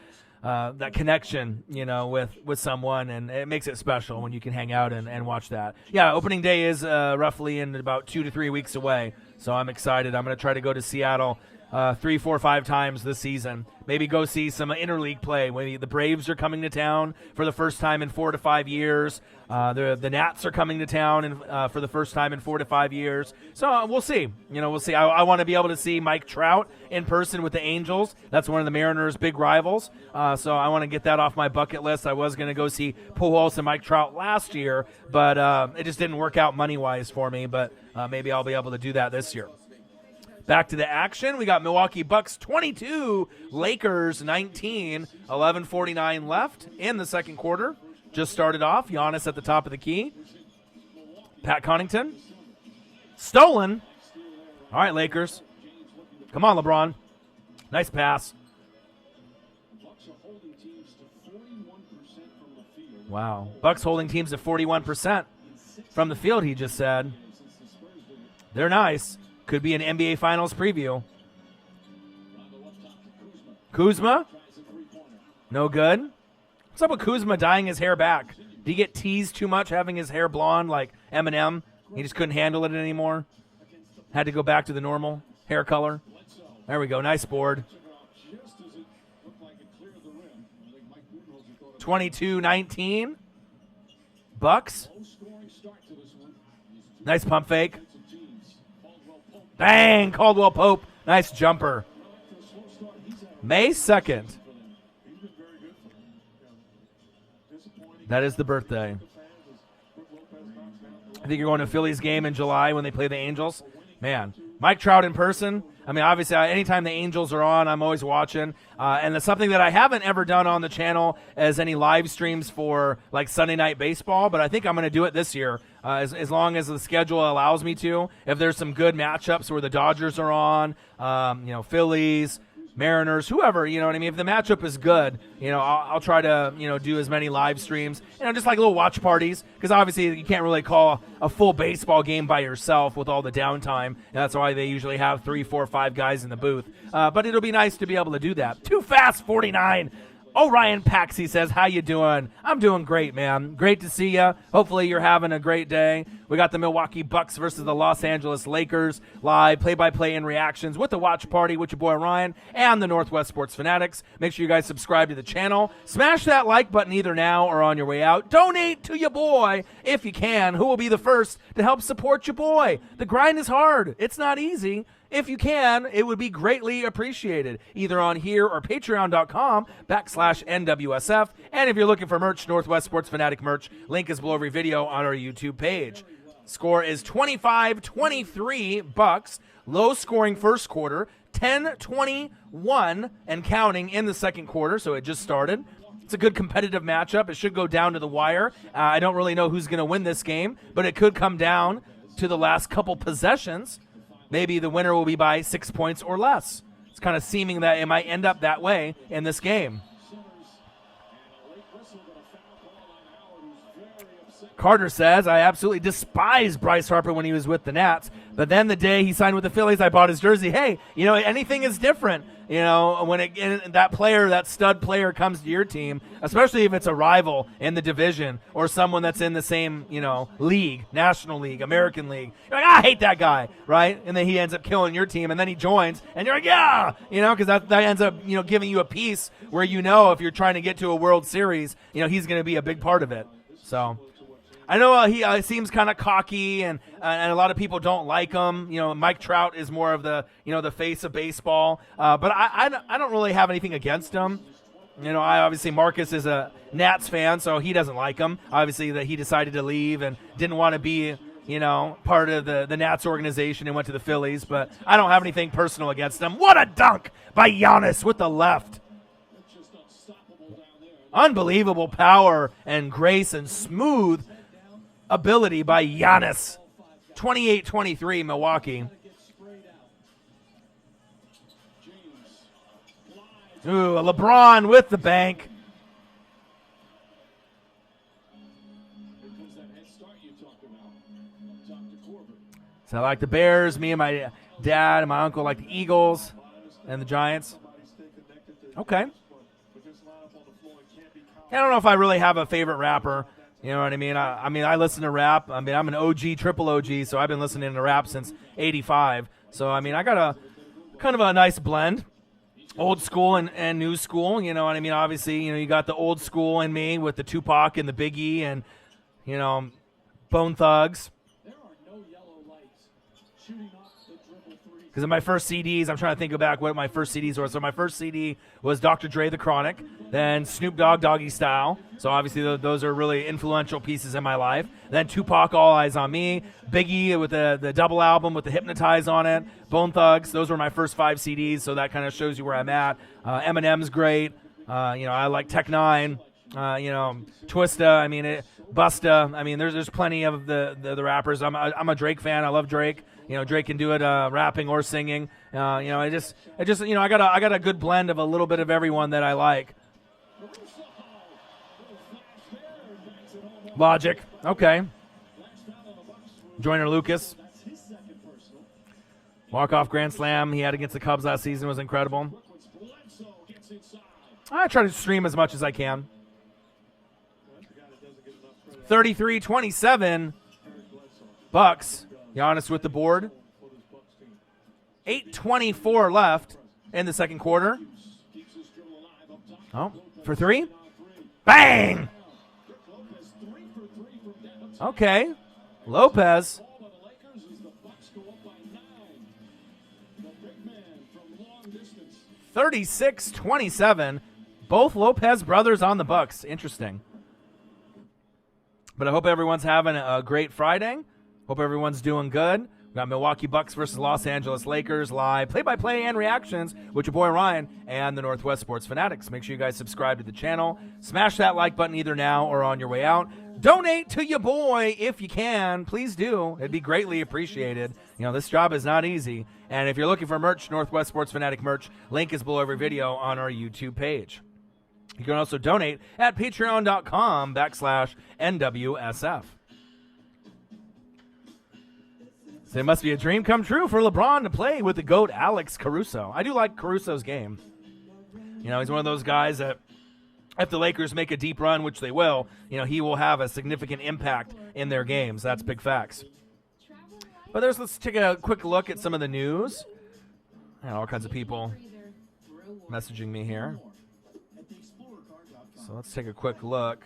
connection, with someone, and it makes it special when you can hang out and watch that. Yeah, opening day is roughly in about 2 to 3 weeks away, so I'm excited. I'm going to try to go to Seattle 3, 4, 5 times this season. Maybe go see some interleague play. Maybe the Braves are coming to town for the first time in 4 to 5 years. The Nats are coming to town for the first time in 4 to 5 years. So we'll see. We'll see. I want to be able to see Mike Trout in person with the Angels. That's one of the Mariners' big rivals. So I want to get that off my bucket list. I was going to go see Pujols and Mike Trout last year, but it just didn't work out money-wise for me. But maybe I'll be able to do that this year. Back to the action. We got Milwaukee Bucks 22, Lakers 19, 11:49 left in the second quarter. Just started off. Giannis at the top of the key. Pat Connaughton. Stolen. All right, Lakers. Come on, LeBron. Nice pass. Wow. Bucks holding teams at 41% from the field, he just said. They're nice. Could be an NBA Finals preview. Kuzma. No good. What's up with Kuzma dyeing his hair back? Did he get teased too much having his hair blonde like Eminem? He just couldn't handle it anymore. Had to go back to the normal hair color. There we go. Nice board. 22-19. Bucks. Nice pump fake. Bang! Caldwell Pope. Nice jumper. May 2nd. That is the birthday. I think you're going to a Phillies game in July when they play the Angels. Man, Mike Trout in person. I mean, obviously, anytime the Angels are on, I'm always watching. And it's something that I haven't ever done on the channel as any live streams for, like, Sunday Night Baseball, but I think I'm going to do it this year as long as the schedule allows me to. If there's some good matchups where the Dodgers are on, Phillies, Mariners, whoever, you know what I mean? If the matchup is good, I'll try to, do as many live streams, just like little watch parties, because obviously you can't really call a full baseball game by yourself with all the downtime, and that's why they usually have 3, 4, 5 guys in the booth. But it'll be nice to be able to do that. Too fast, 49. Ryan Paxi says, how you doing? I'm doing great, man. Great to see you. Hopefully you're having a great day. We got the Milwaukee Bucks versus the Los Angeles Lakers live, play-by-play and reactions with the watch party with your boy Ryan and the Northwest Sports Fanatics. Make sure you guys subscribe to the channel. Smash that like button either now or on your way out. Donate to your boy if you can. Who will be the first to help support your boy? The grind is hard. It's not easy. If you can, it would be greatly appreciated, either on here or patreon.com/NWSF. And if you're looking for merch, Northwest Sports Fanatic merch, link is below every video on our YouTube page. Score is 25-23 Bucks. Low scoring first quarter, 10-21 and counting in the second quarter, so it just started. It's a good competitive matchup. It should go down to the wire. I don't really know who's going to win this game, but it could come down to the last couple possessions. Maybe the winner will be by 6 points or less. It's kind of seeming that it might end up that way in this game. Carter says, I absolutely despise Bryce Harper when he was with the Nats, but then the day he signed with the Phillies, I bought his jersey. Hey, anything is different. When that stud player comes to your team, especially if it's a rival in the division or someone that's in the same, league, National League, American League. You're like, I hate that guy, right? And then he ends up killing your team, and then he joins, and you're like, yeah, because that ends up, giving you a piece where if you're trying to get to a World Series, he's going to be a big part of it. So I know he seems kind of cocky, and a lot of people don't like him. Mike Trout is more of the the face of baseball, but I don't really have anything against him. Obviously Marcus is a Nats fan, so he doesn't like him. Obviously that he decided to leave and didn't want to be part of the Nats organization and went to the Phillies, but I don't have anything personal against him. What a dunk by Giannis with the left. Unbelievable power and grace and smooth ability by Giannis. 28-23 Milwaukee. Ooh, a LeBron with the bank. So I like the Bears. Me and my dad and my uncle like the Eagles and the Giants. Okay. I don't know if I really have a favorite rapper. You know what I mean? I listen to rap. I'm an OG, triple OG, so I've been listening to rap since '85. So I got a kind of a nice blend, old school and new school. You know what I mean? Obviously, you got the old school in me with the Tupac and the Biggie and Bone Thugs. Because in my first CDs, I'm trying to think back what my first CDs were. So my first CD was Dr. Dre, The Chronic, then Snoop Dogg, Doggy Style. So obviously those are really influential pieces in my life. Then Tupac, All Eyes on Me, Biggie with the double album with the Hypnotize on it, Bone Thugs. Those were my first 5 CDs, so that kind of shows you where I'm at. Eminem's great. I like Tech Nine. Twista. Busta. There's plenty of the rappers. I'm a Drake fan. I love Drake. Drake can do it rapping or singing. I got a good blend of a little bit of everyone that I like. Logic. Okay. Joyner Lucas. Walk-off grand slam he had against the Cubs last season was incredible. I try to stream as much as I can. 33-27 Bucks. Giannis with the board. 8:24 left in the second quarter. Oh, for 3? Bang! Okay. Lopez. 36-27. Both Lopez brothers on the Bucks. Interesting. But I hope everyone's having a great Friday. Hope everyone's doing good. We got Milwaukee Bucks versus Los Angeles Lakers live, play-by-play and reactions with your boy Ryan and the Northwest Sports Fanatics. Make sure you guys subscribe to the channel. Smash that like button either now or on your way out. Donate to your boy if you can. Please do. It'd be greatly appreciated. This job is not easy. And if you're looking for merch, Northwest Sports Fanatic merch, link is below every video on our YouTube page. You can also donate at patreon.com/NWSF. So it must be a dream come true for LeBron to play with the GOAT Alex Caruso. I do like Caruso's game. He's one of those guys that if the Lakers make a deep run, which they will, he will have a significant impact in their games. That's big facts. But let's take a quick look at some of the news. And all kinds of people messaging me here. So let's take a quick look.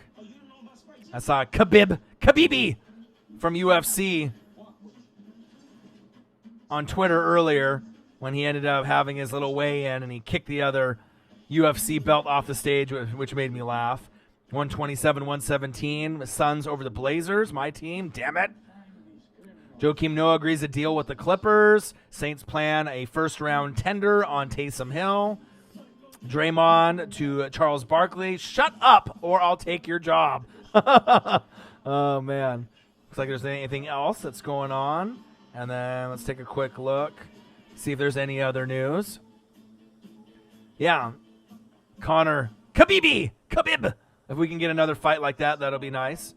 I saw Khabibi from UFC on Twitter earlier when he ended up having his little weigh-in and he kicked the other UFC belt off the stage, which made me laugh. 127-117, Suns over the Blazers, my team, damn it. Joakim Noah agrees to deal with the Clippers. Saints plan a first-round tender on Taysom Hill. Draymond to Charles Barkley, shut up or I'll take your job. Oh, man. Looks like there's anything else that's going on. And then let's take a quick look, see if there's any other news. Yeah. Khabib. If we can get another fight like that, that'll be nice.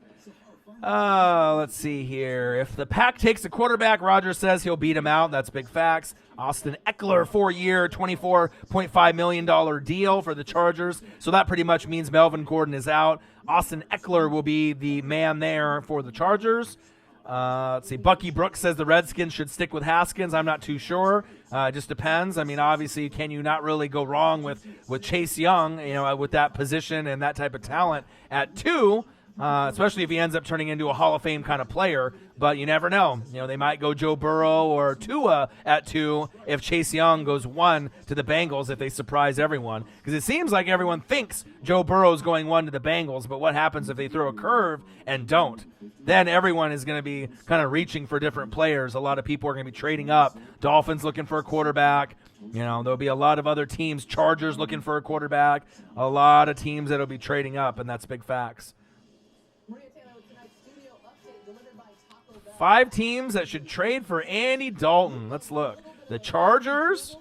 Let's see here. If the Pack takes a quarterback, Rodgers says he'll beat him out. That's big facts. Austin Eckler, 4-year, $24.5 million deal for the Chargers. So that pretty much means Melvin Gordon is out. Austin Eckler will be the man there for the Chargers. Let's see. Bucky Brooks says the Redskins should stick with Haskins. I'm not too sure. It just depends. I mean, obviously, can you not really go wrong with Chase Young, with that position and that type of talent at 2? Especially if he ends up turning into a Hall of Fame kind of player. But you never know. They might go Joe Burrow or Tua at 2 if Chase Young goes 1 to the Bengals if they surprise everyone. Because it seems like everyone thinks Joe Burrow's going 1 to the Bengals, but what happens if they throw a curve and don't? Then everyone is going to be kind of reaching for different players. A lot of people are going to be trading up. Dolphins looking for a quarterback. There'll be a lot of other teams. Chargers looking for a quarterback. A lot of teams that'll be trading up, and that's big facts. 5 teams that should trade for Andy Dalton. Let's look. The Chargers,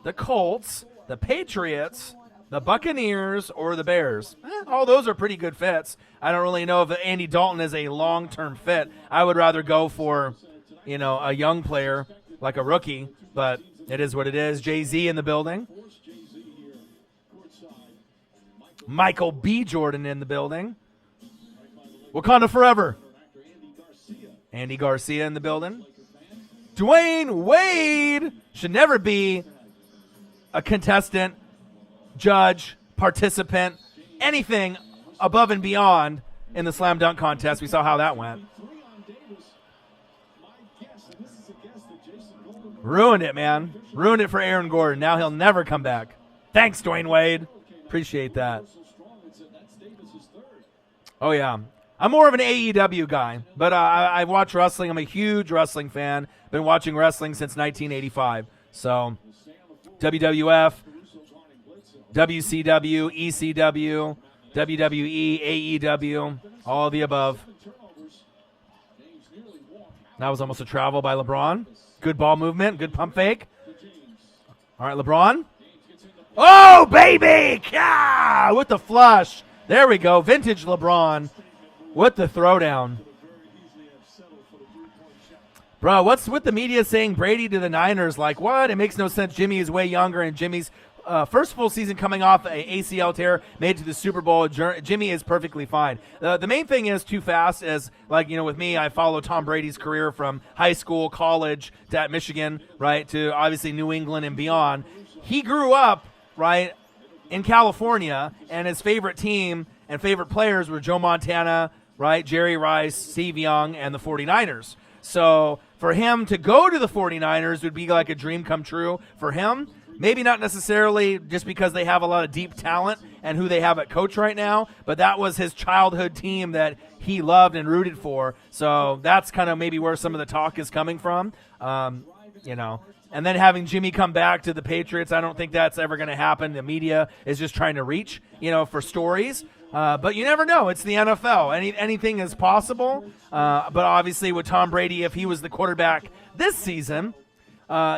the Colts, the Patriots, the Buccaneers, or the Bears. All those are pretty good fits. I don't really know if Andy Dalton is a long-term fit. I would rather go for, a young player like a rookie, but it is what it is. Jay-Z in the building. Michael B. Jordan in the building. Wakanda forever. Andy Garcia in the building. Dwayne Wade should never be a contestant, judge, participant, anything above and beyond in the slam dunk contest. We saw how that went. Ruined it, man. Ruined it for Aaron Gordon. Now he'll never come back. Thanks, Dwayne Wade. Appreciate that. Oh, yeah. I'm more of an AEW guy, but I watch wrestling. I'm a huge wrestling fan. Been watching wrestling since 1985. So WWF, WCW, ECW, WWE, AEW, all of the above. That was almost a travel by LeBron. Good ball movement, good pump fake. All right, LeBron. Oh, baby! Yeah! With the flush. There we go. Vintage LeBron. What the throwdown. Bro, what's with the media saying Brady to the Niners? Like, what? It makes no sense. Jimmy is way younger, and Jimmy's first full season coming off a ACL tear, made it to the Super Bowl. Jimmy is perfectly fine. The main thing is too fast, as, with me, I follow Tom Brady's career from high school, college, to at Michigan, right, to obviously New England and beyond. He grew up, right, in California, and his favorite team and favorite players were Joe Montana, right, Jerry Rice, Steve Young, and the 49ers. So for him to go to the 49ers would be like a dream come true for him. Maybe not necessarily just because they have a lot of deep talent and who they have at coach right now, but that was his childhood team that he loved and rooted for. So that's kind of maybe where some of the talk is coming from, And then having Jimmy come back to the Patriots, I don't think that's ever going to happen. The media is just trying to reach, for stories. But you never know. It's the NFL. Anything is possible. But obviously with Tom Brady, if he was the quarterback this season, for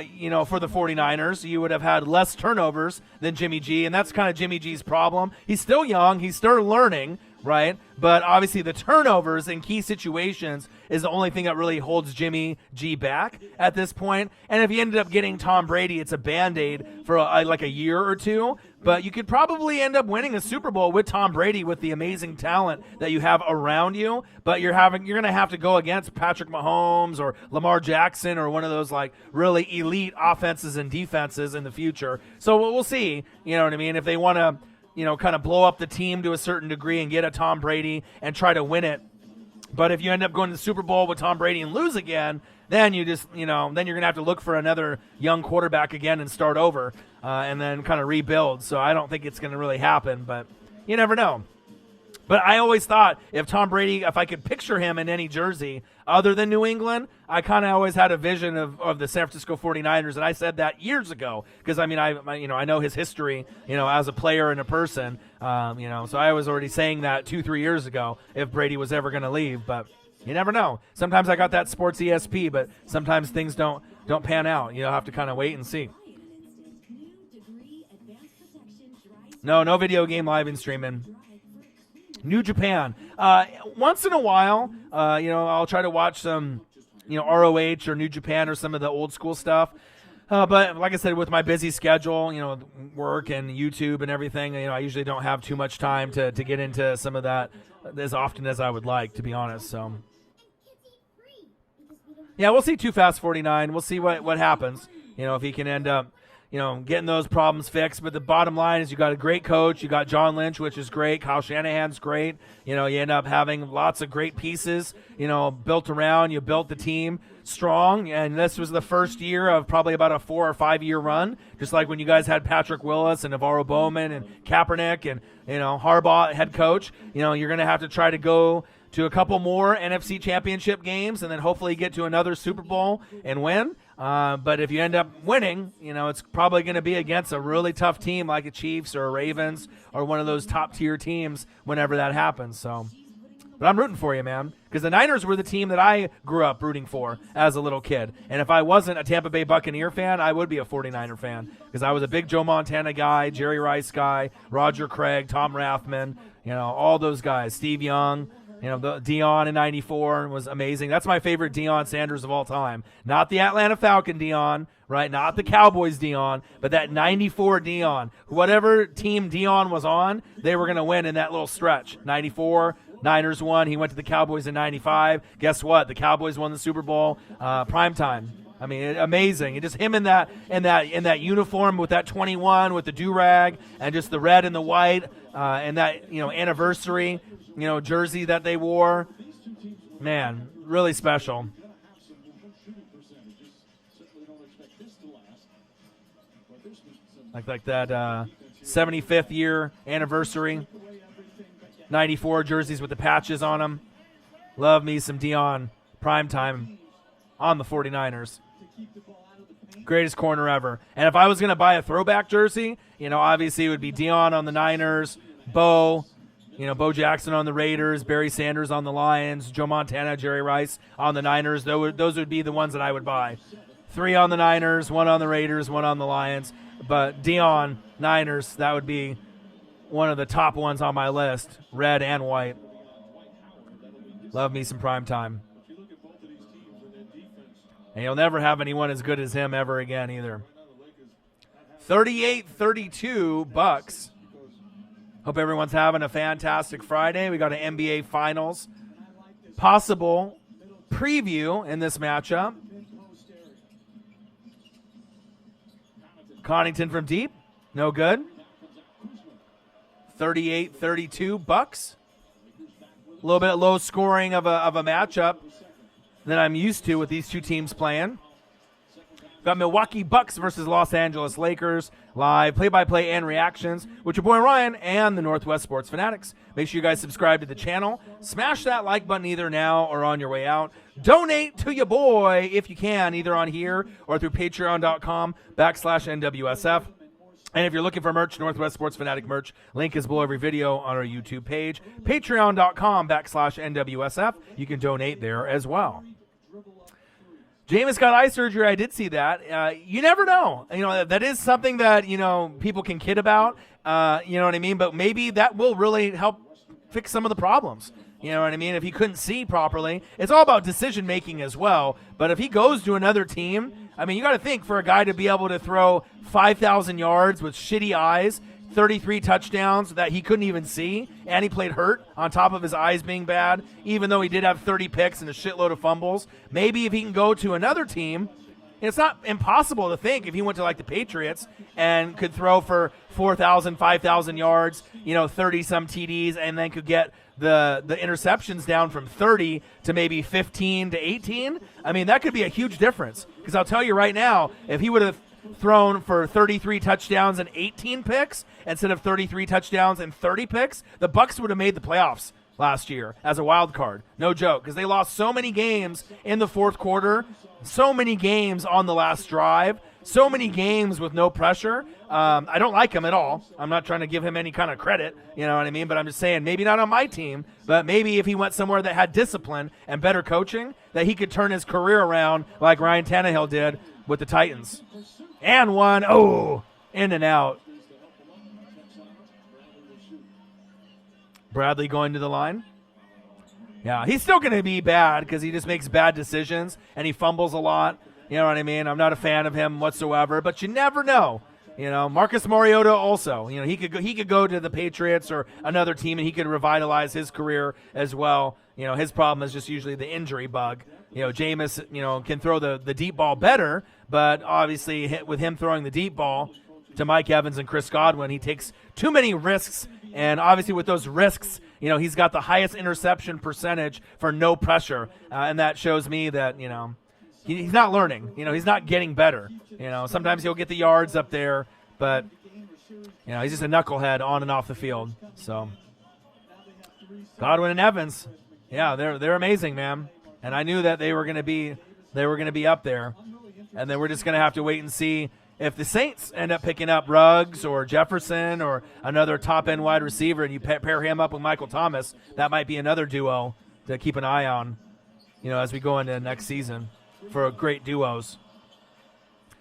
the 49ers, you would have had less turnovers than Jimmy G, and that's kind of Jimmy G's problem. He's still young. He's still learning, right? But obviously the turnovers in key situations is the only thing that really holds Jimmy G back at this point. And if you ended up getting Tom Brady, it's a Band-Aid for like a year or two. but you could probably end up winning a Super Bowl with Tom Brady with the amazing talent that you have around you. But you're going to have to go against Patrick Mahomes or Lamar Jackson or one of those like really elite offenses and defenses in the future. So we'll see. You know what I mean? If they want to, kind of blow up the team to a certain degree and get a Tom Brady and try to win it. But if you end up going to the Super Bowl with Tom Brady and lose again, then you just, then you're going to have to look for another young quarterback again and start over and then kind of rebuild. So I don't think it's going to really happen, but you never know. But I always thought if Tom Brady, if I could picture him in any jersey other than New England, I kind of always had a vision of the San Francisco 49ers, and I said that years ago because, I know his history, as a player and a person, so I was already saying that 2-3 years ago if Brady was ever going to leave, but you never know. Sometimes I got that sports ESP, but sometimes things don't pan out. You'll have to kind of wait and see. No video game live and streaming. New Japan. Once in a while, I'll try to watch some, ROH or New Japan or some of the old school stuff. But like I said, with my busy schedule, work and YouTube and everything, I usually don't have too much time to get into some of that as often as I would like, to be honest. So, yeah, we'll see Too Fast 49. We'll see what happens. If he can end up, getting those problems fixed. But the bottom line is you got a great coach. You got John Lynch, which is great. Kyle Shanahan's great. You end up having lots of great pieces, built around. You built the team strong. And this was the first year of probably about a 4 or 5 year run, just like when you guys had Patrick Willis and Navarro Bowman and Kaepernick and, Harbaugh, head coach. You're going to have to try to go to a couple more NFC championship games and then hopefully get to another Super Bowl and win. But if you end up winning, it's probably going to be against a really tough team like a Chiefs or a Ravens or one of those top-tier teams whenever that happens. So, but I'm rooting for you, man, because the Niners were the team that I grew up rooting for as a little kid. And if I wasn't a Tampa Bay Buccaneer fan, I would be a 49er fan because I was a big Joe Montana guy, Jerry Rice guy, Roger Craig, Tom Rathman, all those guys, Steve Young. The Deion in '94 was amazing. That's my favorite Deion Sanders of all time. Not the Atlanta Falcon Deion, right? Not the Cowboys Deion, but that '94 Deion. Whatever team Deion was on, they were going to win in that little stretch. '94, Niners won. He went to the Cowboys in '95. Guess what? The Cowboys won the Super Bowl. Primetime. I mean, amazing. And just him in that uniform with that 21, with the do-rag, and just the red and the white, and that anniversary jersey that they wore. Man, really special. Like that 75th year anniversary. 94 jerseys with the patches on them. Love me some Deion primetime on the 49ers. Greatest corner ever. And if I was going to buy a throwback jersey, obviously it would be Deion on the Niners, Bo Jackson on the Raiders, Barry Sanders on the Lions, Joe Montana, Jerry Rice on the Niners. Those would be the ones that I would buy. 3 on the Niners, 1 on the Raiders, 1 on the Lions. But Deion, Niners, that would be one of the top ones on my list, red and white. Love me some primetime. And you'll never have anyone as good as him ever again either. 38-32 Bucks. Hope everyone's having a fantastic Friday. We got an NBA Finals possible preview in this matchup. Connaughton from deep. No good. 38-32 Bucks. A little bit low scoring of a matchup than I'm used to with these two teams playing. Got Milwaukee Bucks versus Los Angeles Lakers. Live play-by-play and reactions with your boy Ryan and the Northwest Sports Fanatics. Make sure you guys subscribe to the channel. Smash that like button either now or on your way out. Donate to your boy if you can, either on here or through patreon.com/NWSF. And if you're looking for merch, Northwest Sports Fanatic merch, link is below every video on our YouTube page. Patreon.com/NWSF. You can donate there as well. Jameis got eye surgery. I did see that. You never know. That is something that, people can kid about. You know what I mean? But maybe that will really help fix some of the problems. You know what I mean? If he couldn't see properly. It's all about decision-making as well. But if he goes to another team, you got to think for a guy to be able to throw 5,000 yards with shitty eyes, 33 touchdowns that he couldn't even see, and he played hurt on top of his eyes being bad, even though he did have 30 picks and a shitload of fumbles. Maybe if he can go to another team, it's not impossible to think if he went to like the Patriots and could throw for 4,000, 5,000 yards, 30-some TDs, and then could get the interceptions down from 30 to maybe 15 to 18. I mean, that could be a huge difference, because I'll tell you right now, if he would have thrown for 33 touchdowns and 18 picks instead of 33 touchdowns and 30 picks, the Bucs would have made the playoffs last year as a wild card. No joke, because they lost so many games in the fourth quarter, so many games on the last drive, so many games with no pressure. I don't like him at all. I'm not trying to give him any kind of credit, you know what I mean? But I'm just saying, maybe not on my team, but maybe if he went somewhere that had discipline and better coaching, that he could turn his career around like Ryan Tannehill did with the Titans. And one, in and out. Bradley going to the line. Yeah, he's still going to be bad because he just makes bad decisions and he fumbles a lot. You know what I mean? I'm not a fan of him whatsoever, but you never know. Marcus Mariota also. He could go to the Patriots or another team and he could revitalize his career as well. His problem is just usually the injury bug. Jameis, can throw the deep ball better, but obviously with him throwing the deep ball to Mike Evans and Chris Godwin, he takes too many risks, and obviously with those risks, he's got the highest interception percentage for no pressure, and that shows me that, he's not learning. He's not getting better. Sometimes he'll get the yards up there, but, he's just a knucklehead on and off the field. So, Godwin and Evans, yeah, they're amazing, man. And I knew that they were going to be up there. And then we're just going to have to wait and see if the Saints end up picking up Ruggs or Jefferson or another top-end wide receiver, and you pair him up with Michael Thomas. That might be another duo to keep an eye on, as we go into next season for great duos.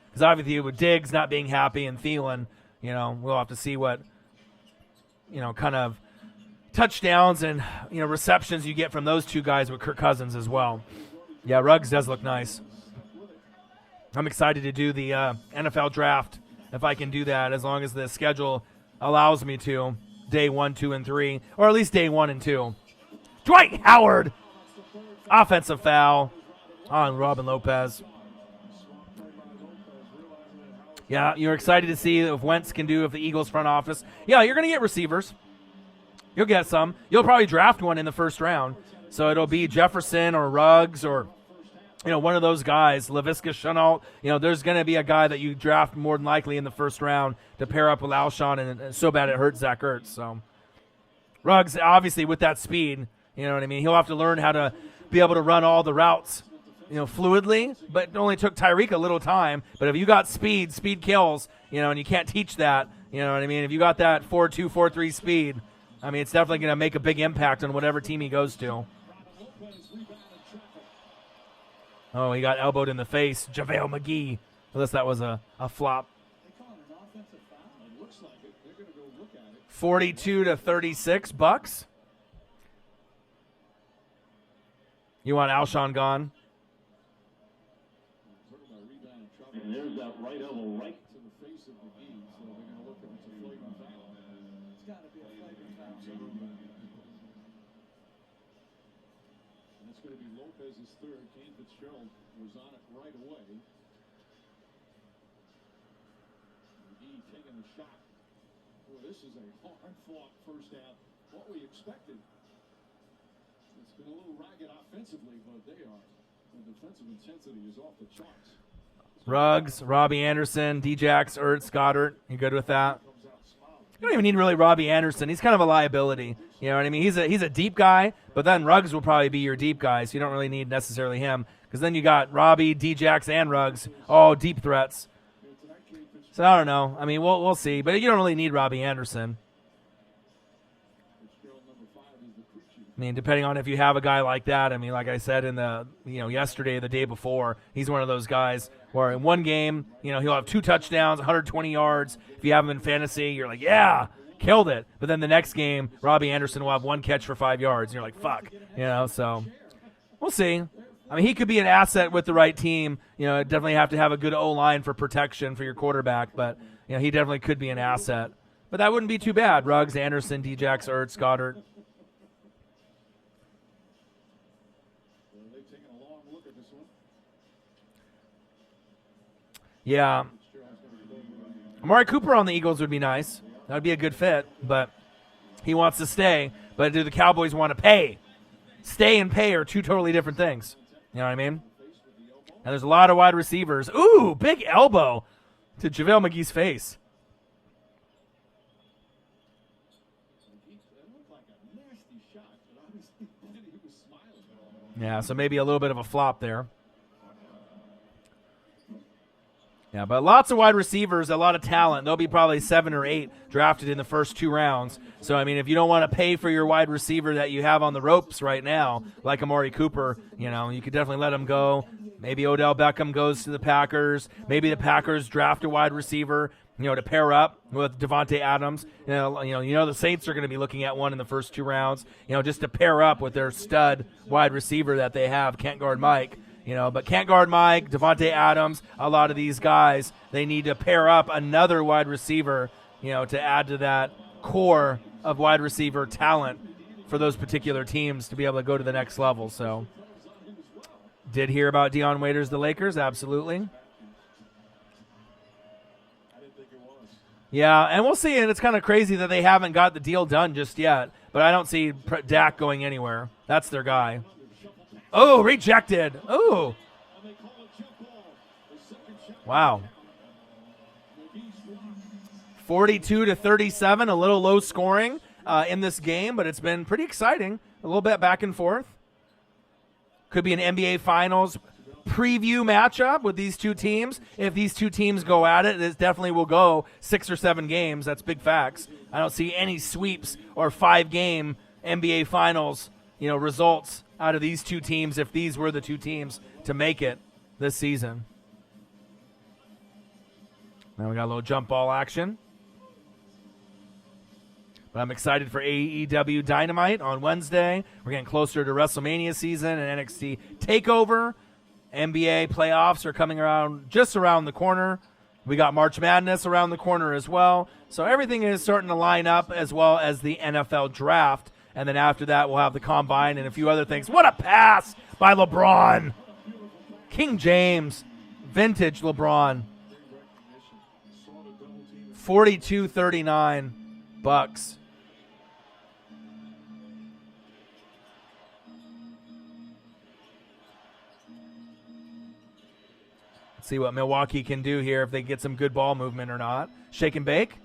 Because obviously with Diggs not being happy and Thielen, we'll have to see what, kind of touchdowns and receptions you get from those two guys with Kirk Cousins as well. Yeah, Ruggs does look nice. I'm excited to do the NFL draft if I can do that, as long as the schedule allows me to. Day 1, 2, and 3, or at least day 1 and 2. Dwight Howard, offensive foul on Robin Lopez. Yeah, you're excited to see if Wentz can do if the Eagles front office. Yeah, you're going to get receivers. You'll get some. You'll probably draft one in the first round. So it'll be Jefferson or Ruggs or, one of those guys, Laviska Shenault. There's going to be a guy that you draft more than likely in the first round to pair up with Alshon, and it's so bad it hurts Zach Ertz. So Ruggs, obviously, with that speed, you know what I mean? He'll have to learn how to be able to run all the routes, fluidly, but it only took Tyreek a little time. But if you got speed kills, and you can't teach that, you know what I mean? If you got that 4.2, 4.3 speed, I mean, it's definitely going to make a big impact on whatever team he goes to. Oh, he got elbowed in the face. JaVale McGee. Unless that was a flop. 42 to 36 Bucks. You want Alshon gone? And there's that right elbow right to the face of McGee, so they're going to look at it's a flagrant foul. It's got to be a flagrant foul. And it's going to be Lopez's third. Kane Fitzgerald was on it right away. McGee taking the shot. Boy, this is a hard-fought first half. What we expected. It's been a little ragged offensively, but the defensive intensity is off the charts. Ruggs, Robbie Anderson, Djax, Ertz, Goddard. You good with that? You don't even need really Robbie Anderson. He's kind of a liability. You know what I mean? He's a deep guy, but then Ruggs will probably be your deep guy, so you don't really need necessarily him, because then you got Robbie, Djax, and Ruggs, all deep threats. So I don't know. I mean, we'll see, but you don't really need Robbie Anderson. I mean, depending on if you have a guy like that. I mean, like I said in the yesterday, the day before, he's one of those guys where in one game, he'll have 2 touchdowns, 120 yards. If you have him in fantasy, you're like, yeah, killed it. But then the next game, Robbie Anderson will have 1 catch for 5 yards, and you're like, fuck, So we'll see. I mean, he could be an asset with the right team. Definitely have to have a good O-line for protection for your quarterback, but he definitely could be an asset. But that wouldn't be too bad. Ruggs, Anderson, Djax, Ertz, Goddard. They've taken a long look at this one. Yeah. Amari Cooper on the Eagles would be nice. That would be a good fit, but he wants to stay. But do the Cowboys want to pay? Stay and pay are two totally different things. You know what I mean? And there's a lot of wide receivers. Ooh, big elbow to JaVale McGee's face. Yeah, so maybe a little bit of a flop there. Yeah, but lots of wide receivers, a lot of talent. There'll be probably 7 or 8 drafted in the first 2 rounds. So, I mean, if you don't want to pay for your wide receiver that you have on the ropes right now, like Amari Cooper, you know, you could definitely let him go. Maybe Odell Beckham goes to the Packers. Maybe the Packers draft a wide receiver, you know, to pair up with Devontae Adams. You know the Saints are going to be looking at one in the first 2 rounds, you know, just to pair up with their stud wide receiver that they have, can't guard Mike. You know, but can't guard Mike, Devontae Adams, a lot of these guys, they need to pair up another wide receiver, you know, to add to that core of wide receiver talent for those particular teams to be able to go to the next level. So, did hear about Deion Waiters, the Lakers? Absolutely. Yeah, and we'll see, and it's kind of crazy that they haven't got the deal done just yet, but I don't see Dak going anywhere. That's their guy. Oh, rejected. Oh. Wow. 42-37, a little low scoring in this game, but it's been pretty exciting. A little bit back and forth. Could be an NBA Finals preview matchup with these two teams. If these two teams go at it, it definitely will go 6 or 7 games. That's big facts. I don't see any sweeps or 5-game NBA Finals, you know, results out of these two teams if these were the two teams to make it this season. Now we got a little jump ball action. But I'm excited for AEW Dynamite on Wednesday. We're getting closer to WrestleMania season and NXT TakeOver. NBA playoffs are coming around just around the corner. We got March Madness around the corner as well. So everything is starting to line up, as well as the NFL draft. And then after that, we'll have the Combine and a few other things. What a pass by LeBron. King James. Vintage LeBron. 42-39 Bucks. Let's see what Milwaukee can do here, if they get some good ball movement or not. Shake and bake.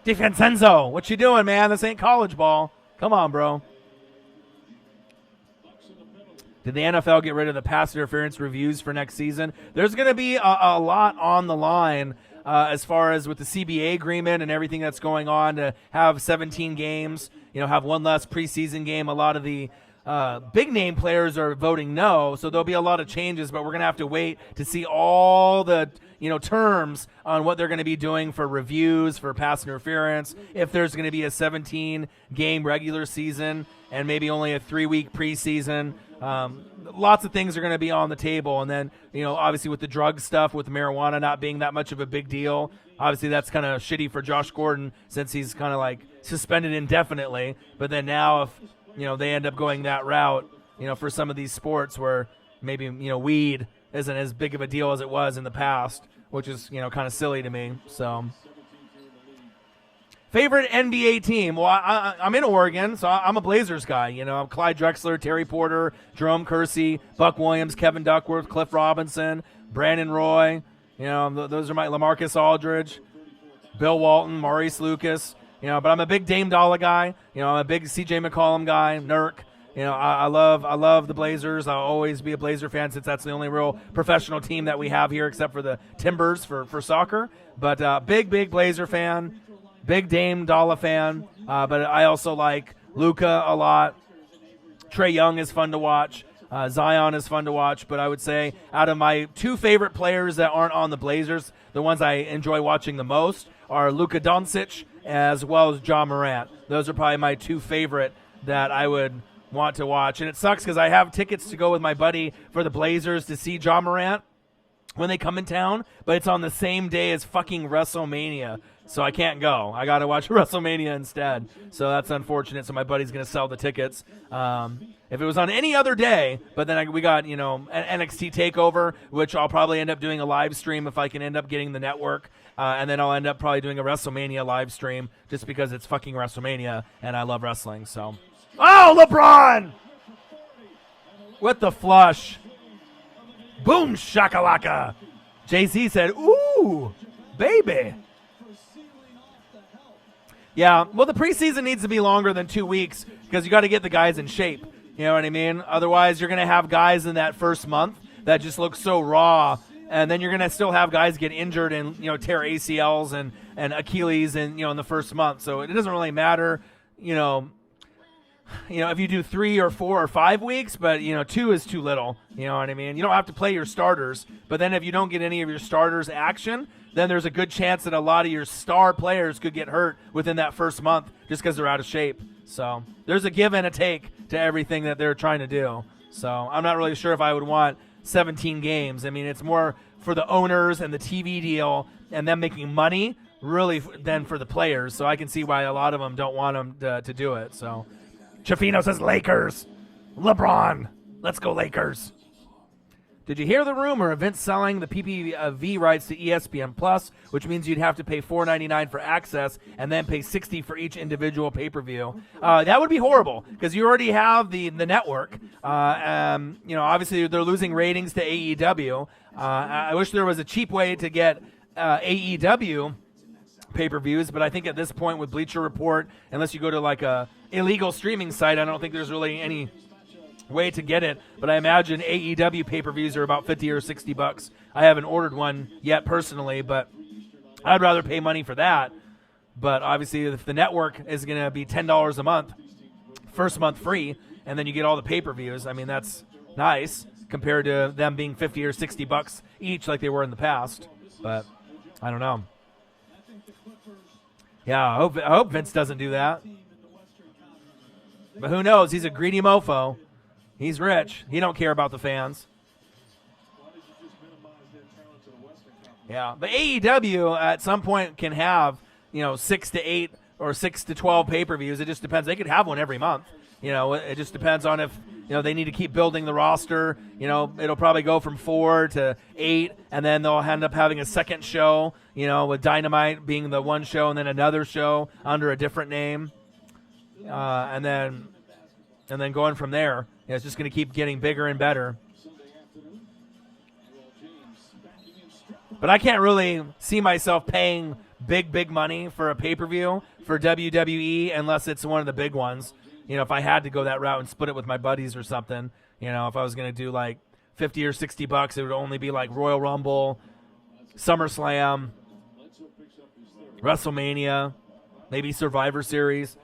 DiVincenzo, what you doing, man? This ain't college ball. Come on, bro. Did the NFL get rid of the pass interference reviews for next season? There's going to be a lot on the line as far as with the CBA agreement and everything that's going on to have 17 games, you know, have one less preseason game. A lot of the big name players are voting no, so there'll be a lot of changes, but we're going to have to wait to see all the, you know, terms on what they're going to be doing for reviews, for pass interference, if there's going to be a 17-game regular season and maybe only a 3-week preseason. Lots of things are going to be on the table. And then, you know, obviously with the drug stuff, with marijuana not being that much of a big deal, obviously that's kind of shitty for Josh Gordon since he's kind of like suspended indefinitely. But then now if, you know, they end up going that route, you know, for some of these sports where maybe, you know, weed isn't as big of a deal as it was in the past, which is, you know, kind of silly to me. So, favorite NBA team? Well, I'm in Oregon, so I'm a Blazers guy. You know, I'm Clyde Drexler, Terry Porter, Jerome Kersey, Buck Williams, Kevin Duckworth, Cliff Robinson, Brandon Roy. You know, those are my LaMarcus Aldridge, Bill Walton, Maurice Lucas. You know, but I'm a big Dame Dollar guy. You know, I'm a big CJ McCollum guy, Nurk. You know, I love the Blazers. I'll always be a Blazer fan since that's the only real professional team that we have here, except for the Timbers for soccer. But big Blazer fan, big Dame Dollar fan. But I also like Luka a lot. Trae Young is fun to watch. Zion is fun to watch. But I would say out of my 2 favorite players that aren't on the Blazers, the ones I enjoy watching the most are Luka Doncic as well as Ja Morant. Those are probably my 2 favorite that I would want to watch. And it sucks because I have tickets to go with my buddy for the Blazers to see Ja Morant when they come in town, but it's on the same day as fucking WrestleMania. So I can't go. I got to watch WrestleMania instead. So that's unfortunate. So my buddy's going to sell the tickets. If it was on any other day, but then we got, an NXT TakeOver, which I'll probably end up doing a live stream if I can end up getting the network. And then I'll end up probably doing a WrestleMania live stream just because it's fucking WrestleMania and I love wrestling. So, oh, LeBron with the flush. Boom, shakalaka. Jay-Z said, ooh, baby. Yeah, well, the preseason needs to be longer than 2 weeks because you got to get the guys in shape. You know what I mean? Otherwise, you're going to have guys in that first month that just look so raw, and then you're going to still have guys get injured and, tear ACLs and Achilles in the first month. So it doesn't really matter, if you do 3 or 4 or 5 weeks, but 2 is too little. You know what I mean? You don't have to play your starters, but then if you don't get any of your starters action, then there's a good chance that a lot of your star players could get hurt within that first month just because they're out of shape. So there's a give and a take to everything that they're trying to do. So I'm not really sure if I would want 17 games. I mean, it's more for the owners and the TV deal and them making money really than for the players. So I can see why a lot of them don't want them to do it. So Chafino says Lakers. LeBron. Let's go Lakers. Did you hear the rumor of Vince selling the PPV rights to ESPN Plus, which means you'd have to pay $4.99 for access and then pay $60 for each individual pay-per-view? That would be horrible because you already have the network. Obviously they're losing ratings to AEW. I wish there was a cheap way to get AEW pay-per-views, but I think at this point with Bleacher Report, unless you go to like a illegal streaming site, I don't think there's really any way to get it, but I imagine AEW pay-per-views are about $50 or $60. I haven't ordered one yet personally, but I'd rather pay money for that. But obviously, if the network is going to be $10 a month, first month free, and then you get all the pay-per-views, I mean, that's nice compared to them being $50 or $60 each like they were in the past. But I don't know. Yeah, I hope Vince doesn't do that. But who knows? He's a greedy mofo. He's rich. He don't care about the fans. Yeah, but AEW at some point can have 6 to 8 or 6 to 12 pay-per-views. It just depends. They could have one every month. It just depends on if they need to keep building the roster. It'll probably go from 4 to 8, and then they'll end up having a second show. With Dynamite being the one show, and then another show under a different name, and then going from there. It's just going to keep getting bigger and better. But I can't really see myself paying big money for a pay-per-view for WWE unless it's one of the big ones. If I had to go that route and split it with my buddies or something, if I was going to do like $50 or $60, it would only be like Royal Rumble, SummerSlam, WrestleMania, maybe Survivor Series,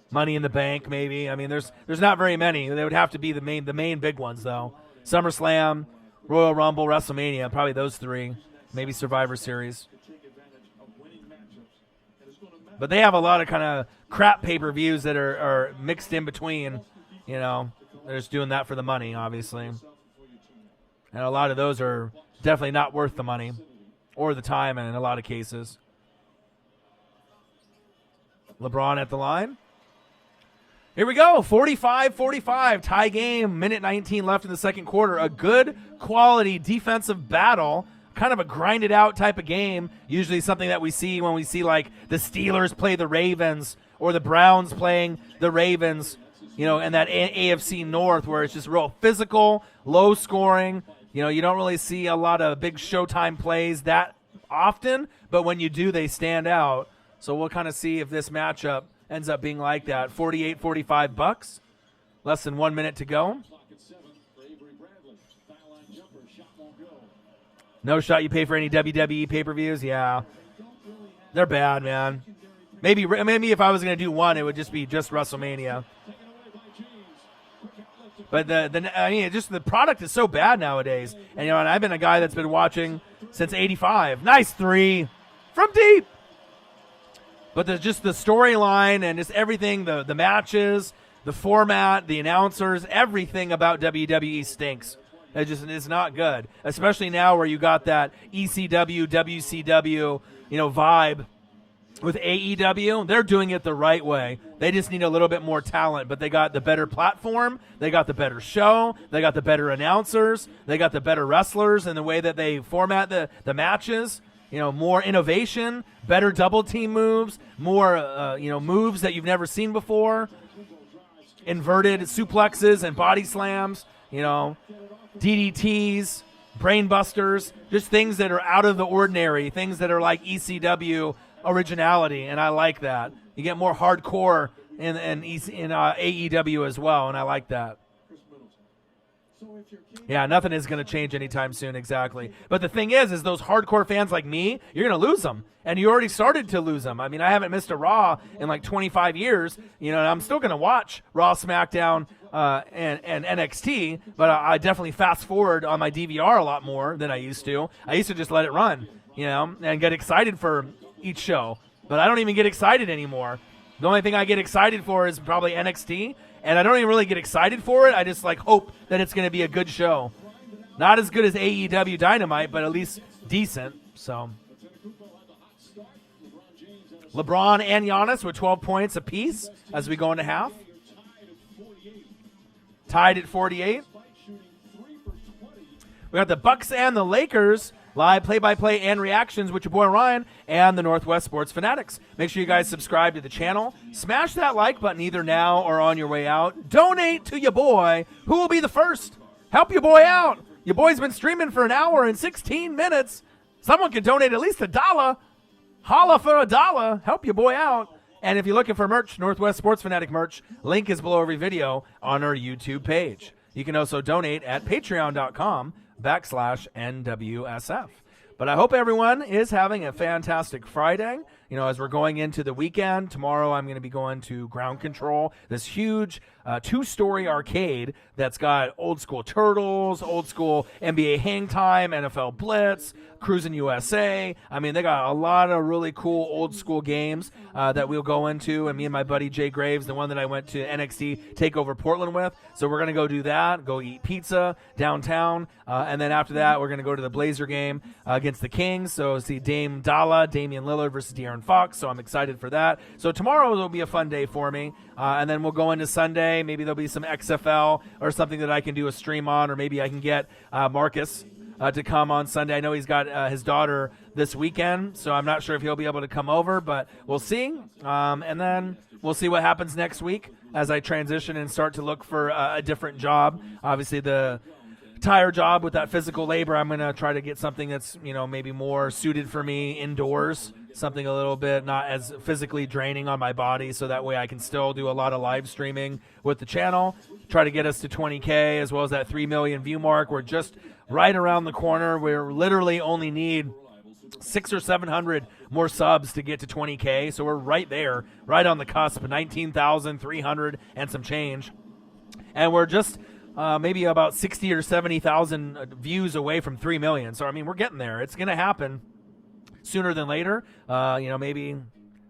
Money in the Bank, maybe. I mean, there's not very many. They would have to be the main big ones, though. SummerSlam, Royal Rumble, WrestleMania, probably those 3. Maybe Survivor Series. But they have a lot of kind of crap pay-per-views that are mixed in between. They're just doing that for the money, obviously. And a lot of those are definitely not worth the money or the time in a lot of cases. LeBron at the line. Here we go, 45-45, tie game, minute 19 left in the second quarter. A good quality defensive battle, kind of a grinded out type of game, usually something that we see when we see like the Steelers play the Ravens or the Browns playing the Ravens, in that AFC North where it's just real physical, low scoring. You don't really see a lot of big Showtime plays that often, but when you do, they stand out. So we'll kind of see if this matchup ends up being like that. 48-45, less than 1 minute to go. No shot you pay for any WWE pay-per-views? Yeah. They're bad, man. Maybe if I was going to do one, it would just be WrestleMania. But just the product is so bad nowadays. And and I've been a guy that's been watching since '85. Nice 3 from deep. But just the storyline and just everything, the matches, the format, the announcers, everything about WWE stinks. It just is not good, especially now where you got that ECW, WCW, vibe. With AEW, they're doing it the right way. They just need a little bit more talent, but they got the better platform, they got the better show, they got the better announcers, they got the better wrestlers and the way that they format the matches. More innovation, better double team moves, more moves that you've never seen before, inverted suplexes and body slams, DDTs, brain busters, just things that are out of the ordinary, things that are like ECW originality, and I like that. You get more hardcore in AEW as well, and I like that. Yeah, nothing is going to change anytime soon, exactly. But the thing is those hardcore fans like me, you're going to lose them, and you already started to lose them. I mean, I haven't missed a Raw in like 25 years, and I'm still going to watch Raw, SmackDown, and NXT, but I definitely fast forward on my DVR a lot more than I used to. I used to just let it run, and get excited for each show, but I don't even get excited anymore. The only thing I get excited for is probably NXT, and I don't even really get excited for it. I just hope that it's going to be a good show. Not as good as AEW Dynamite, but at least decent. So LeBron and Giannis with 12 points apiece as we go into half. Tied at 48. We got the Bucks and the Lakers. Live play-by-play and reactions with your boy Ryan and the Northwest Sports Fanatics. Make sure you guys subscribe to the channel. Smash that like button either now or on your way out. Donate to your boy. Who will be the first? Help your boy out. Your boy's been streaming for 1 hour and 16 minutes. Someone can donate at least $1. Holla for $1. Help your boy out. And if you're looking for merch, Northwest Sports Fanatic merch, link is below every video on our YouTube page. You can also donate at patreon.com/NWSF. But I hope everyone is having a fantastic Friday. As we're going into the weekend, tomorrow I'm going to be going to Ground Control, this huge 2-story arcade that's got old school Turtles, old school NBA Hang Time, NFL Blitz, Cruisin' USA. I mean, they got a lot of really cool old school games that we'll go into. And me and my buddy Jay Graves, the one that I went to NXT TakeOver Portland with. So we're going to go do that, go eat pizza downtown. And then after that, we're going to go to the Blazer game against the Kings. So see Damian Lillard versus De'Aaron Fox. So I'm excited for that. So tomorrow will be a fun day for me. And then we'll go into Sunday. Maybe there'll be some XFL or something that I can do a stream on, or maybe I can get Marcus to come on Sunday. I know he's got his daughter this weekend, so I'm not sure if he'll be able to come over, but we'll see. And then we'll see what happens next week as I transition and start to look for a different job. Obviously, the tire job with that physical labor, I'm going to try to get something that's, maybe more suited for me indoors, something a little bit not as physically draining on my body, so that way I can still do a lot of live streaming with the channel, try to get us to 20K as well as that 3 million view mark. We're just right around the corner. We literally only need 600 or 700 more subs to get to 20K, so we're right there, right on the cusp, 19,300 and some change. And we're just maybe about 60 or 70,000 views away from 3 million. So, I mean, we're getting there. It's going to happen sooner than later. Maybe,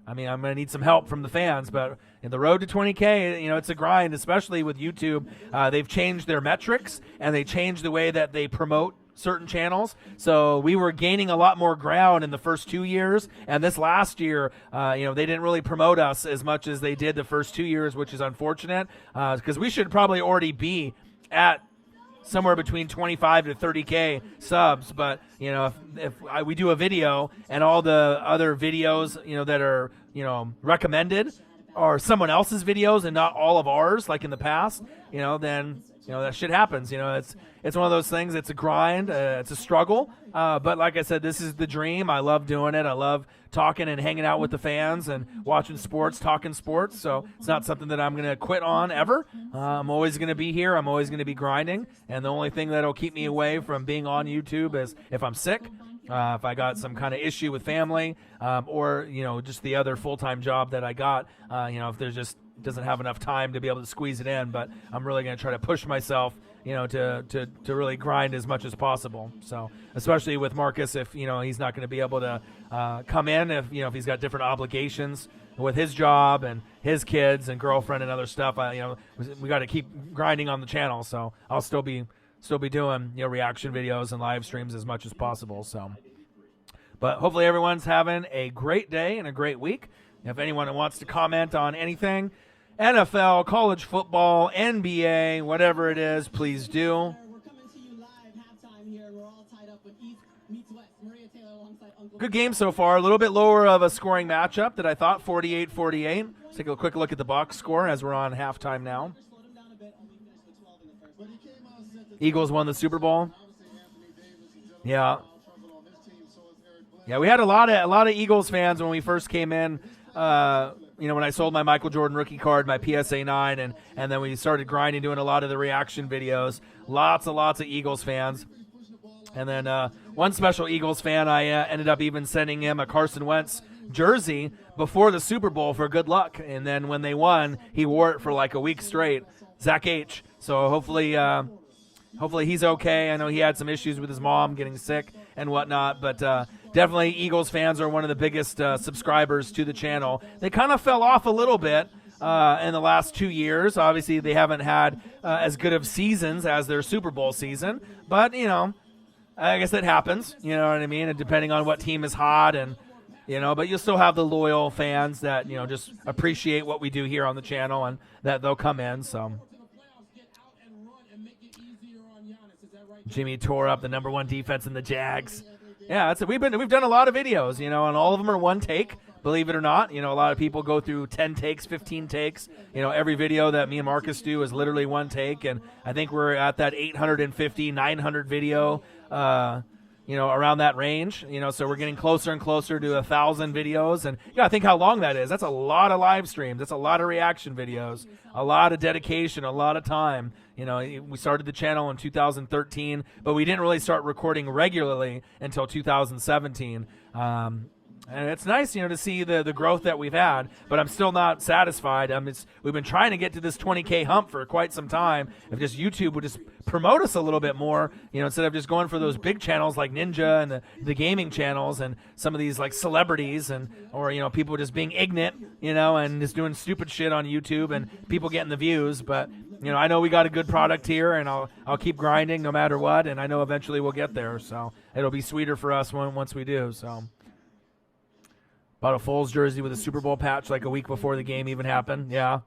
I'm going to need some help from the fans, but in the road to 20K, it's a grind, especially with YouTube. They've changed their metrics, and they changed the way that they promote certain channels. So we were gaining a lot more ground in the first 2 years, and this last year, they didn't really promote us as much as they did the first 2 years, which is unfortunate, because we should probably already be at somewhere between 25 to 30K subs. But, if we do a video and all the other videos, that are, recommended are someone else's videos and not all of ours, like in the past, then, that shit happens. It's one of those things. It's a grind. It's a struggle. But like I said, this is the dream. I love doing it. I love talking and hanging out with the fans and watching sports, talking sports. So it's not something that I'm going to quit on ever. I'm always going to be here. I'm always going to be grinding. And the only thing that'll keep me away from being on YouTube is if I'm sick, if I got some kind of issue with family, or, just the other full-time job that I got, if there's just doesn't have enough time to be able to squeeze it in. But I'm really going to try to push myself, to really grind as much as possible. So especially with Marcus, if, he's not going to be able to come in, if he's got different obligations with his job and his kids and girlfriend and other stuff, we got to keep grinding on the channel. So I'll still be still be doing reaction videos and live streams as much as possible. So, but hopefully everyone's having a great day and a great week. If anyone wants to comment on anything, NFL, college football, NBA, whatever it is, please do. We're coming to you live halftime here. We're all tied up with East meets West. Maria Taylor alongside Uncle. Good game so far. A little bit lower of a scoring matchup that I thought, 48-48. Let's take a quick look at the box score as we're on halftime now. Slowed him down a bit. Only finished with 12 in the first. But he came out and set the Eagles won the Super Bowl. obviously Anthony Davis and Jefferson Yeah. foul trouble on this team, so is Eric Bledsoe. Yeah, we had a lot of Eagles fans when we first came in. When I sold my Michael Jordan rookie card, my PSA 9, and then we started grinding, doing a lot of the reaction videos. Lots of Eagles fans. And then one special Eagles fan, I ended up even sending him a Carson Wentz jersey before the Super Bowl for good luck. And then when they won, he wore it for like a week straight. Zach H. So hopefully he's okay. I know he had some issues with his mom getting sick and whatnot, but definitely Eagles fans are one of the biggest subscribers to the channel. They kind of fell off a little bit in the last 2 years. Obviously, they haven't had as good of seasons as their Super Bowl season, but, I guess that happens, you know what I mean? And depending on what team is hot and, but you'll still have the loyal fans that, just appreciate what we do here on the channel and that they'll come in, so. Jimmy tore up the number 1 defense in the Jags. Yeah, we've done a lot of videos, and all of them are one take, believe it or not. A lot of people go through 10 takes, 15 takes. Every video that me and Marcus do is literally one take, and I think we're at that 850, 900 video, around that range. So we're getting closer and closer to 1,000 videos, and I think how long that is. That's a lot of live streams. That's a lot of reaction videos, a lot of dedication, a lot of time. We started the channel in 2013, but we didn't really start recording regularly until 2017. And it's nice, to see the growth that we've had, but I'm still not satisfied. We've been trying to get to this 20K hump for quite some time. If just YouTube would just promote us a little bit more, instead of just going for those big channels like Ninja and the gaming channels and some of these like celebrities or people just being ignorant, and just doing stupid shit on YouTube and people getting the views. But, I know we got a good product here, and I'll keep grinding no matter what, and I know eventually we'll get there. So it'll be sweeter for us once we do, so. Bought a Foles jersey with a Super Bowl patch like a week before the game even happened. Yeah.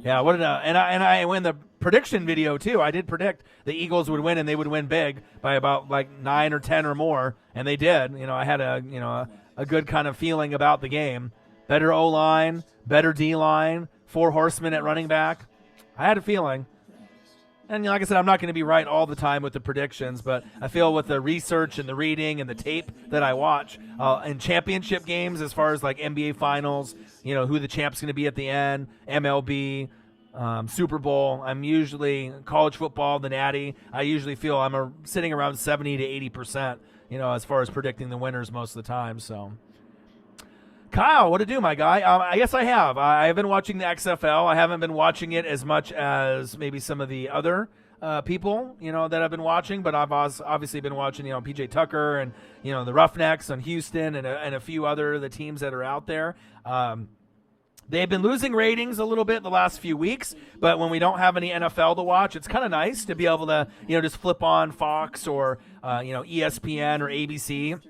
Yeah, and I win the prediction video too. I did predict the Eagles would win and they would win big by about like 9 or 10 or more, and they did. I had a good kind of feeling about the game. Better O-line, better D-line, 4 horsemen at running back. I had a feeling. And like I said, I'm not going to be right all the time with the predictions, but I feel with the research and the reading and the tape that I watch in championship games, as far as like NBA Finals, who the champ's going to be at the end, MLB, Super Bowl. I'm usually college football, the Natty. I usually feel I'm sitting around 70 to 80%, as far as predicting the winners most of the time. So, Kyle, what to do, my guy? I guess I have. I've been watching the XFL. I haven't been watching it as much as maybe some of the other people, that I've been watching. But I've obviously been watching, PJ Tucker and, the Roughnecks on Houston and a few other the teams that are out there. They've been losing ratings a little bit the last few weeks, but when we don't have any NFL to watch, it's kind of nice to be able to, just flip on Fox or, ESPN or ABC.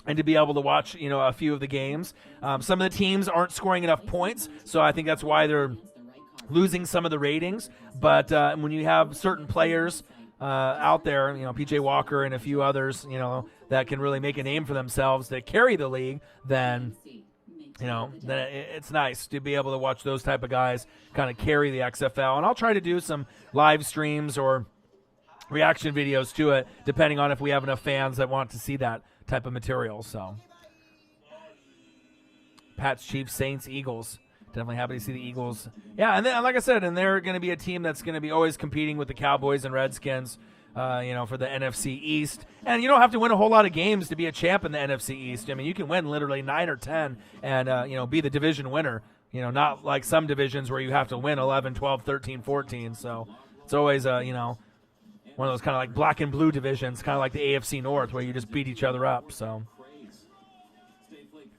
And to be able to watch, a few of the games. Some of the teams aren't scoring enough points, so I think that's why they're losing some of the ratings. But when you have certain players out there, PJ Walker and a few others, that can really make a name for themselves that carry the league, then it's nice to be able to watch those type of guys kind of carry the XFL. And I'll try to do some live streams or reaction videos to it, depending on if we have enough fans that want to see that type of material. So Pats, Chiefs, Saints, Eagles. Definitely happy to see the Eagles. Yeah, and then like I said, and they're going to be a team that's going to be always competing with the Cowboys and Redskins, for the NFC East. And you don't have to win a whole lot of games to be a champ in the NFC East. I mean, you can win literally 9 or 10 and be the division winner. Not like some divisions where you have to win 11, 12, 13, 14. So it's always one of those kind of like black and blue divisions, kind of like the AFC North, where you just beat each other up. So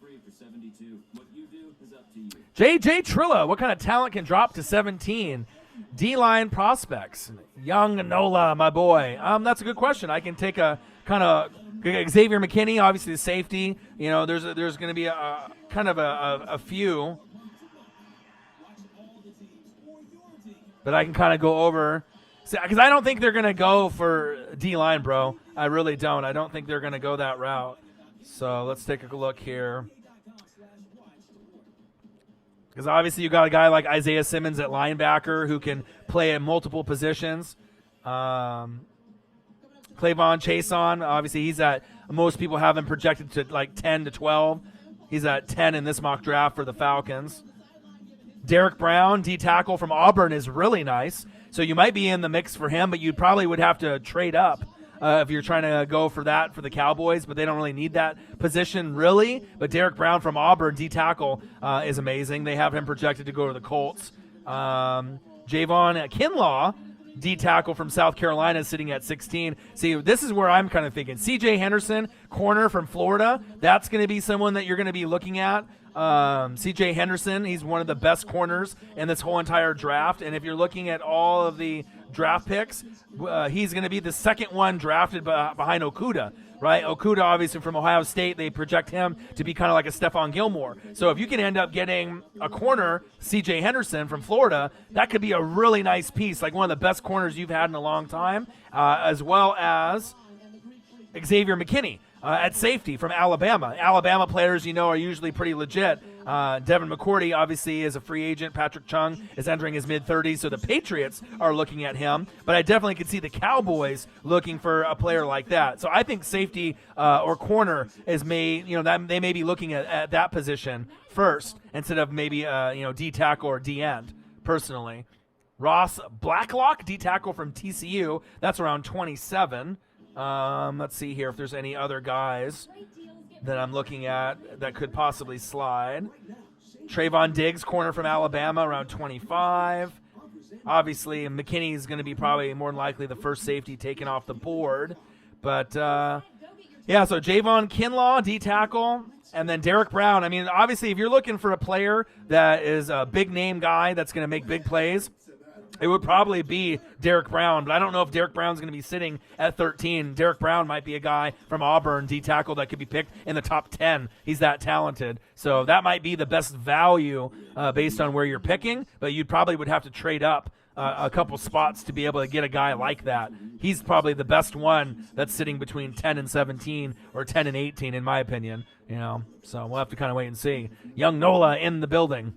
free for 72. What you do is up to you. J.J. Trilla, what kind of talent can drop to 17? D-line prospects. Young Nola, my boy. That's a good question. I can take a kind of Xavier McKinney, obviously the safety. You know, there's going to be a kind of a few. But I can kind of go over. Because I don't think they're going to go for D-line, bro. I really don't. I don't think they're going to go that route. So let's take a look here. Because obviously you got a guy like Isaiah Simmons at linebacker who can play at multiple positions. Clavon Chason, obviously he's at, most people have him projected to like 10 to 12. He's at 10 in this mock draft for the Falcons. Derek Brown, D-tackle from Auburn, is really nice. So you might be in the mix for him, but you probably would have to trade up if you're trying to go for that for the Cowboys, but they don't really need that position really. But Derek Brown from Auburn, D-tackle, is amazing. They have him projected to go to the Colts. Javon Kinlaw, D-tackle from South Carolina, is sitting at 16. See, this is where I'm kind of thinking. C.J. Henderson, corner from Florida, that's going to be someone that you're going to be looking at. C.J. Henderson, he's one of the best corners in this whole entire draft. And if you're looking at all of the draft picks, he's going to be the second one drafted behind Okudah, right? Okudah, obviously, from Ohio State. They project him to be kind of like a Stephon Gilmore. So if you can end up getting a corner, C.J. Henderson from Florida, that could be a really nice piece, like one of the best corners you've had in a long time, as well as Xavier McKinney. At safety from Alabama. Alabama players, you know, are usually pretty legit. Devin McCourty, obviously, is a free agent. Patrick Chung is entering his mid-30s, so the Patriots are looking at him. But I definitely could see the Cowboys looking for a player like that. So I think safety or corner is that they may be looking at that position first instead of maybe D-tackle or D-end, personally. Ross Blacklock, D-tackle from TCU. That's around 27. Let's see here if there's any other guys that I'm looking at that could possibly slide. Trayvon Diggs, corner from Alabama, around 25. Obviously, McKinney is going to be probably more than likely the first safety taken off the board. But, so Javon Kinlaw, D-tackle, and then Derek Brown. I mean, obviously, if you're looking for a player that is a big-name guy that's going to make big plays, it would probably be Derek Brown, but I don't know if Derek Brown's going to be sitting at 13. Derek Brown might be a guy from Auburn, D-tackle, that could be picked in the top 10. He's that talented. So that might be the best value based on where you're picking, but you probably would have to trade up a couple spots to be able to get a guy like that. He's probably the best one that's sitting between 10 and 17 or 10 and 18, in my opinion. So we'll have to kind of wait and see. Young Nola in the building.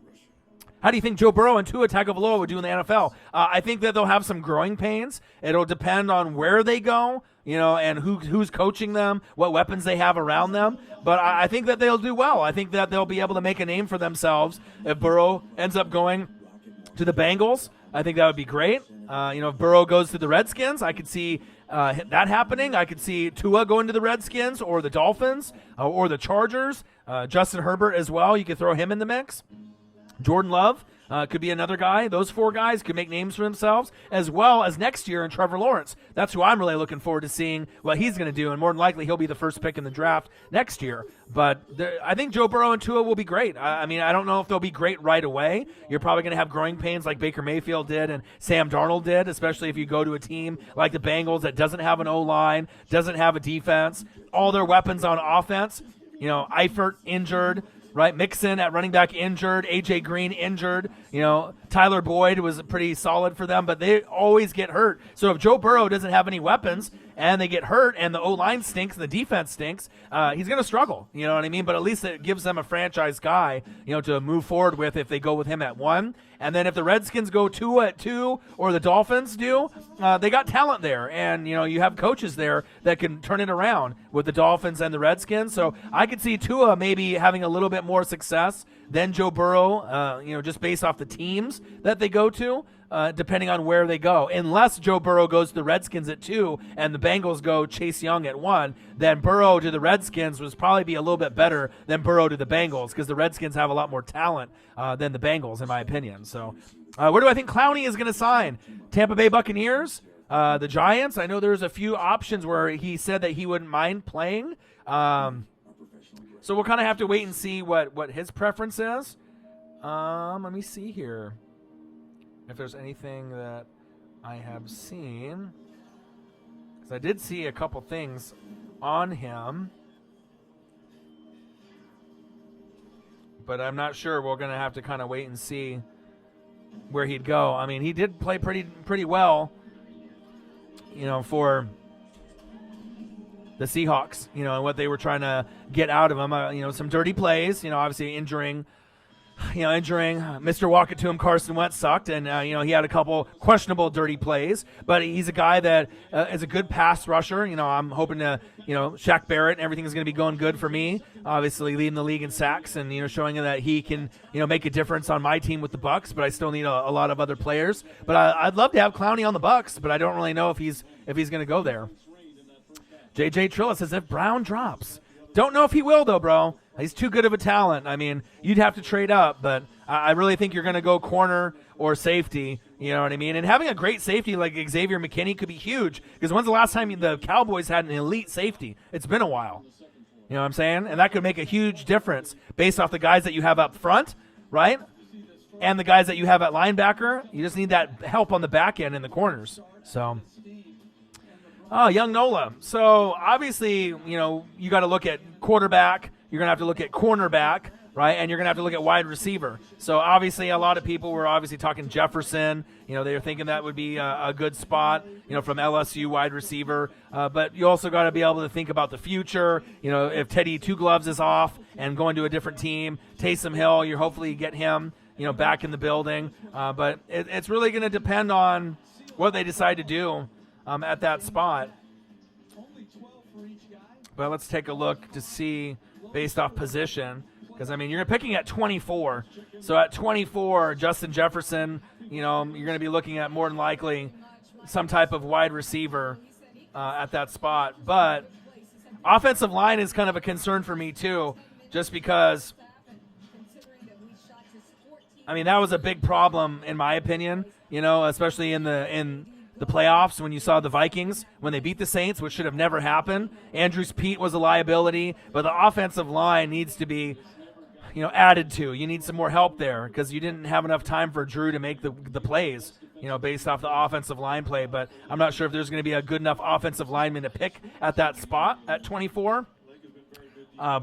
How do you think Joe Burrow and Tua Tagovailoa would do in the NFL? I think that they'll have some growing pains. It'll depend on where they go, and who's coaching them, what weapons they have around them. But I think that they'll do well. I think that they'll be able to make a name for themselves if Burrow ends up going to the Bengals. I think that would be great. If Burrow goes to the Redskins, I could see that happening. I could see Tua going to the Redskins or the Dolphins or the Chargers. Justin Herbert as well. You could throw him in the mix. Jordan Love could be another guy. Those four guys could make names for themselves, as well as next year in Trevor Lawrence. That's who I'm really looking forward to seeing what he's going to do, and more than likely he'll be the first pick in the draft next year. But I think Joe Burrow and Tua will be great. I don't know if they'll be great right away. You're probably going to have growing pains like Baker Mayfield did and Sam Darnold did, especially if you go to a team like the Bengals that doesn't have an O-line, doesn't have a defense, all their weapons on offense. Eifert injured. Right, Mixon at running back injured, A.J. Green injured. Tyler Boyd was pretty solid for them, but they always get hurt. So if Joe Burrow doesn't have any weapons and they get hurt and the O-line stinks and the defense stinks, he's going to struggle. You know what I mean? But at least it gives them a franchise guy, to move forward with if they go with him at 1. And then if the Redskins go Tua at 2 or the Dolphins do, they got talent there. And, you have coaches there that can turn it around with the Dolphins and the Redskins. So I could see Tua maybe having a little bit more success than Joe Burrow, just based off the teams that they go to, depending on where they go. Unless Joe Burrow goes to the Redskins at 2 and the Bengals go Chase Young at 1, then Burrow to the Redskins would probably be a little bit better than Burrow to the Bengals because the Redskins have a lot more talent than the Bengals, in my opinion. So where do I think Clowney is going to sign? Tampa Bay Buccaneers? The Giants? I know there's a few options where he said that he wouldn't mind playing. So we'll kind of have to wait and see what his preference is. Let me see here if there's anything that I have seen. Because I did see a couple things on him. But I'm not sure. We're going to have to kind of wait and see where he'd go. I mean, he did play pretty well, for the Seahawks, and what they were trying to get out of him. Some dirty plays, obviously injuring Mr. Walk It To Him, Carson Wentz sucked, and he had a couple questionable dirty plays, but he's a guy that is a good pass rusher. I'm hoping to, Shaq Barrett, everything is going to be going good for me. Obviously leading the league in sacks and showing him that he can make a difference on my team with the Bucks, but I still need a lot of other players. But I'd love to have Clowney on the Bucks, but I don't really know if he's going to go there. JJ Trilla says if Brown drops. Don't know if he will, though, bro. He's too good of a talent. I mean, you'd have to trade up, but I really think you're going to go corner or safety, you know what I mean? And having a great safety like Xavier McKinney could be huge, because when's the last time the Cowboys had an elite safety? It's been a while. You know what I'm saying? And that could make a huge difference based off the guys that you have up front, right? And the guys that you have at linebacker. You just need that help on the back end in the corners. So, young Nola. So, obviously, you got to look at quarterback. You're going to have to look at cornerback, right? And you're going to have to look at wide receiver. So, obviously, a lot of people were obviously talking Jefferson. They were thinking that would be a good spot, from LSU wide receiver. But you also got to be able to think about the future. If Teddy Two Gloves is off and going to a different team, Taysom Hill, you hopefully get him, back in the building. But it's really going to depend on what they decide to do at that spot. But let's take a look to see based off position, because you're picking at 24. So at 24, Justin Jefferson, you're going to be looking at more than likely some type of wide receiver at that spot. But offensive line is kind of a concern for me too, just because that was a big problem in my opinion, especially in the playoffs when you saw the Vikings when they beat the Saints, which should have never happened. Andrews Pete was a liability, but the offensive line needs to be added to. You need some more help there because you didn't have enough time for Drew to make the plays, based off the offensive line play. But I'm not sure if there's going to be a good enough offensive lineman to pick at that spot at 24.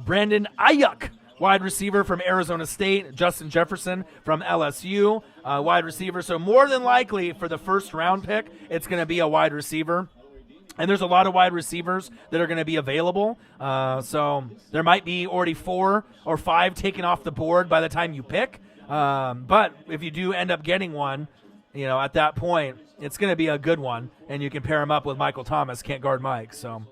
Brandon Ayuk, wide receiver from Arizona State. Justin Jefferson from LSU, wide receiver. So more than likely for the first round pick, it's going to be a wide receiver. And there's a lot of wide receivers that are going to be available. So there might be already 4 or 5 taken off the board by the time you pick. But if you do end up getting one, at that point, it's going to be a good one. And you can pair him up with Michael Thomas. Can't guard Mike. So,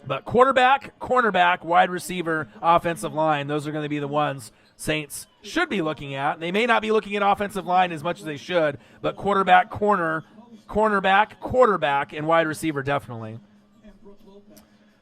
but quarterback, cornerback, wide receiver, offensive line, those are going to be the ones Saints should be looking at. They may not be looking at offensive line as much as they should, but quarterback, cornerback, quarterback, and wide receiver definitely.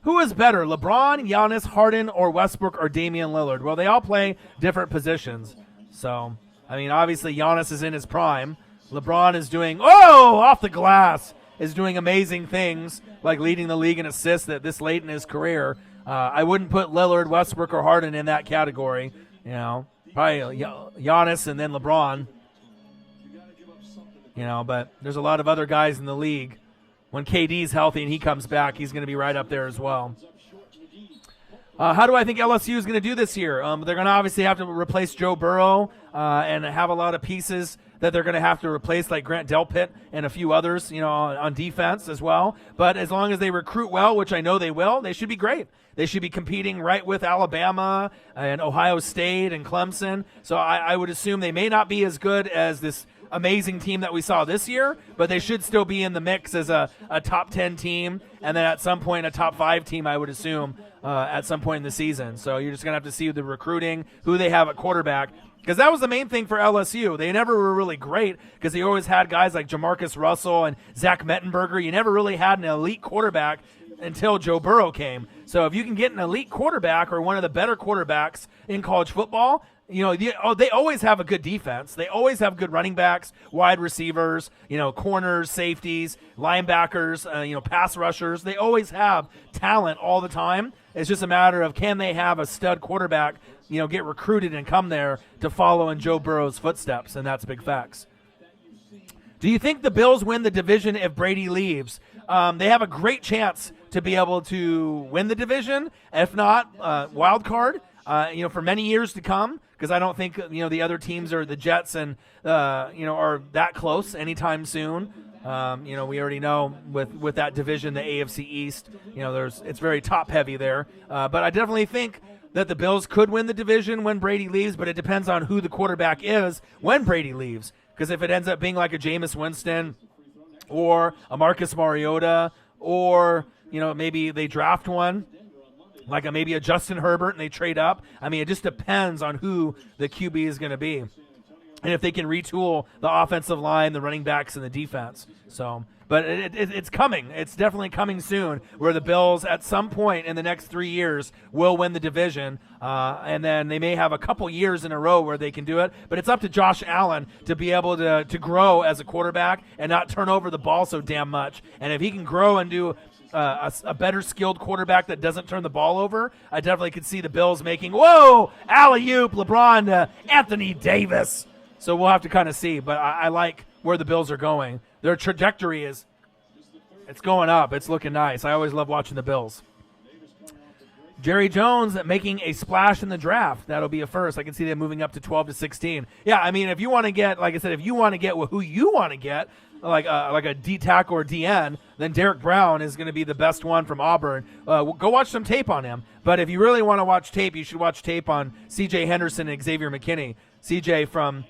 Who is better, LeBron, Giannis, Harden, or Westbrook, or Damian Lillard? Well, they all play different positions. So, obviously Giannis is in his prime. LeBron is doing, off the glass, is doing amazing things, like leading the league in assists at this late in his career. I wouldn't put Lillard, Westbrook, or Harden in that category. Probably Giannis and then LeBron. But there's a lot of other guys in the league. When KD's healthy and he comes back, he's going to be right up there as well. How do I think LSU is going to do this year? They're going to obviously have to replace Joe Burrow and have a lot of pieces that they're going to have to replace, like Grant Delpit and a few others, on defense as well. But as long as they recruit well, which I know they will, they should be great. They should be competing right with Alabama and Ohio State and Clemson. So I would assume they may not be as good as this amazing team that we saw this year, but they should still be in the mix as a top 10 team, and then at some point a top 5 team, I would assume, at some point in the season. So you're just going to have to see the recruiting, who they have at quarterback, because that was the main thing for LSU. They never were really great because they always had guys like Jamarcus Russell and Zach Mettenberger. You never really had an elite quarterback until Joe Burrow came. So if you can get an elite quarterback or one of the better quarterbacks in college football, they always have a good defense. They always have good running backs, wide receivers, corners, safeties, linebackers, pass rushers. They always have talent all the time. It's just a matter of can they have a stud quarterback, get recruited and come there to follow in Joe Burrow's footsteps, and that's big facts. Do you think the Bills win the division if Brady leaves? They have a great chance to be able to win the division. If not, wild card, for many years to come, because I don't think, the other teams or the Jets and, are that close anytime soon. We already know with that division, the AFC East, it's very top heavy there. But I definitely think that the Bills could win the division when Brady leaves, but it depends on who the quarterback is when Brady leaves. Because if it ends up being like a Jameis Winston or a Marcus Mariota or, maybe they draft one, like maybe a Justin Herbert and they trade up. I mean, it just depends on who the QB is going to be. And if they can retool the offensive line, the running backs, and the defense. But it's coming. It's definitely coming soon where the Bills at some point in the next 3 years will win the division. And then they may have a couple years in a row where they can do it. But it's up to Josh Allen to be able to grow as a quarterback and not turn over the ball so damn much. And if he can grow and do a better skilled quarterback that doesn't turn the ball over, I definitely could see the Bills making, alley-oop, LeBron to Anthony Davis. So we'll have to kind of see. But I like where the Bills are going. Their trajectory it's going up. It's looking nice. I always love watching the Bills. Jerry Jones making a splash in the draft. That'll be a first. I can see them moving up to 12-16. Yeah, I mean, if you want to get, like I said, if you want to get who you want to get, like a D tackle or DN, then Derek Brown is going to be the best one from Auburn. Go watch some tape on him. But if you really want to watch tape, you should watch tape on C.J. Henderson and Xavier McKinney. C.J. from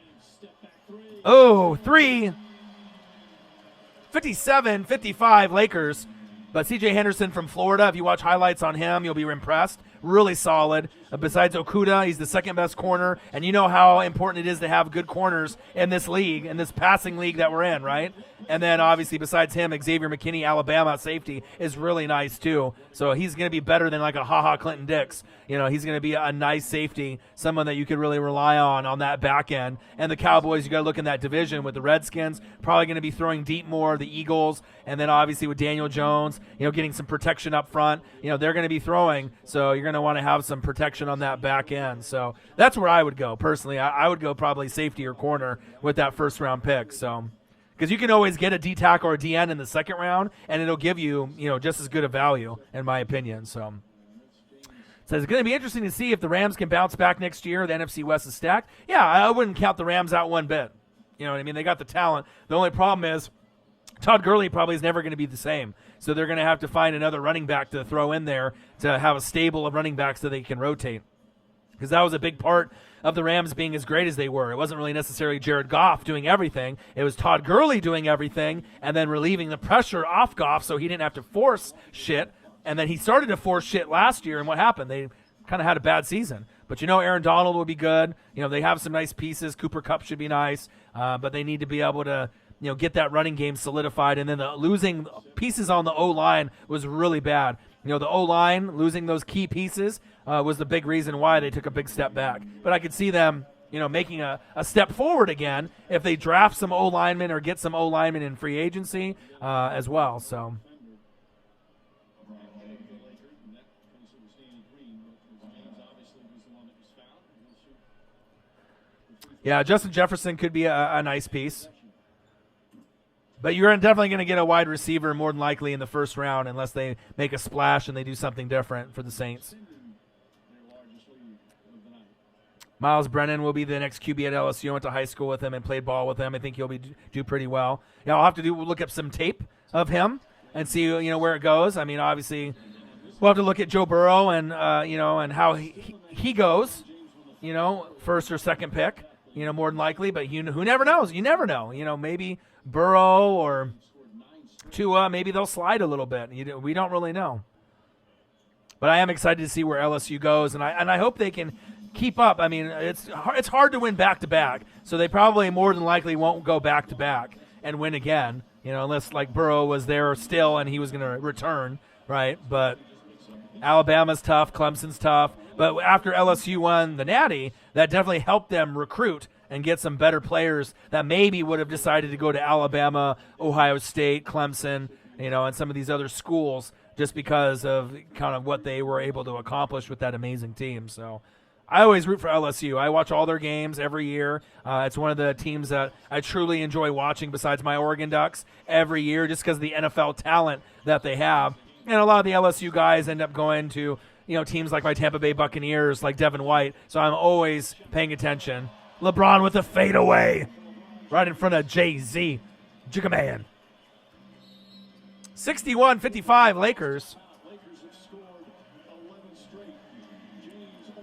57-55 Lakers. But C.J. Henderson from Florida, if you watch highlights on him, you'll be impressed. Really solid. Besides Okudah, he's the second best corner. And you know how important it is to have good corners in this league, in this passing league that we're in, right? And then obviously besides him, Xavier McKinney, Alabama safety, is really nice too. So he's going to be better than like a Ha-Ha Clinton Dix. He's going to be a nice safety, someone that you could really rely on that back end. And the Cowboys, you got to look in that division with the Redskins, probably going to be throwing deep more, the Eagles, and then obviously with Daniel Jones, getting some protection up front. They're going to be throwing, so you're going to want to have some protection on that back end. So that's where I would go personally. I would go probably safety or corner with that first round pick. So because you can always get a D tackle or a DN in the second round, and it'll give you just as good a value in my opinion. So it's going to be interesting to see if the Rams can bounce back next year. The NFC West is stacked. Yeah, I wouldn't count the Rams out one bit. You know what I mean? They got the talent. The only problem is Todd Gurley probably is never going to be the same. So they're going to have to find another running back to throw in there to have a stable of running backs so they can rotate. Because that was a big part of the Rams being as great as they were. It wasn't really necessarily Jared Goff doing everything. It was Todd Gurley doing everything and then relieving the pressure off Goff so he didn't have to force shit. And then he started to force shit last year, and what happened? They kind of had a bad season. But Aaron Donald will be good. They have some nice pieces. Cooper Kupp should be nice. But they need to be able to get that running game solidified. And then the losing pieces on the O-line was really bad. The O-line, losing those key pieces was the big reason why they took a big step back. But I could see them, making a step forward again if they draft some O-linemen or get some O-linemen in free agency as well. So, yeah, Justin Jefferson could be a nice piece. But you're definitely going to get a wide receiver more than likely in the first round unless they make a splash and they do something different for the Saints. Miles Brennan will be the next QB at LSU. I went to high school with him and played ball with him. I think he'll do pretty well. Yeah, I'll have to look up some tape of him and see where it goes. I mean, obviously, we'll have to look at Joe Burrow and and how he goes. First or second pick. More than likely. But who never knows? You never know. Maybe Burrow or Tua, maybe they'll slide a little bit. We don't really know. But I am excited to see where LSU goes, and I hope they can keep up. I mean, it's hard to win back-to-back, so they probably more than likely won't go back-to-back and win again, unless like Burrow was there still and he was going to return, right? But Alabama's tough, Clemson's tough. But after LSU won the Natty, that definitely helped them recruit and get some better players that maybe would have decided to go to Alabama, Ohio State, Clemson, and some of these other schools just because of kind of what they were able to accomplish with that amazing team. So I always root for LSU. I watch all their games every year. It's one of the teams that I truly enjoy watching besides my Oregon Ducks every year just because of the NFL talent that they have. And a lot of the LSU guys end up going to, teams like my Tampa Bay Buccaneers, like Devin White. So I'm always paying attention. LeBron with a fadeaway right in front of Jay-Z. Jigga man. 61-55 Lakers.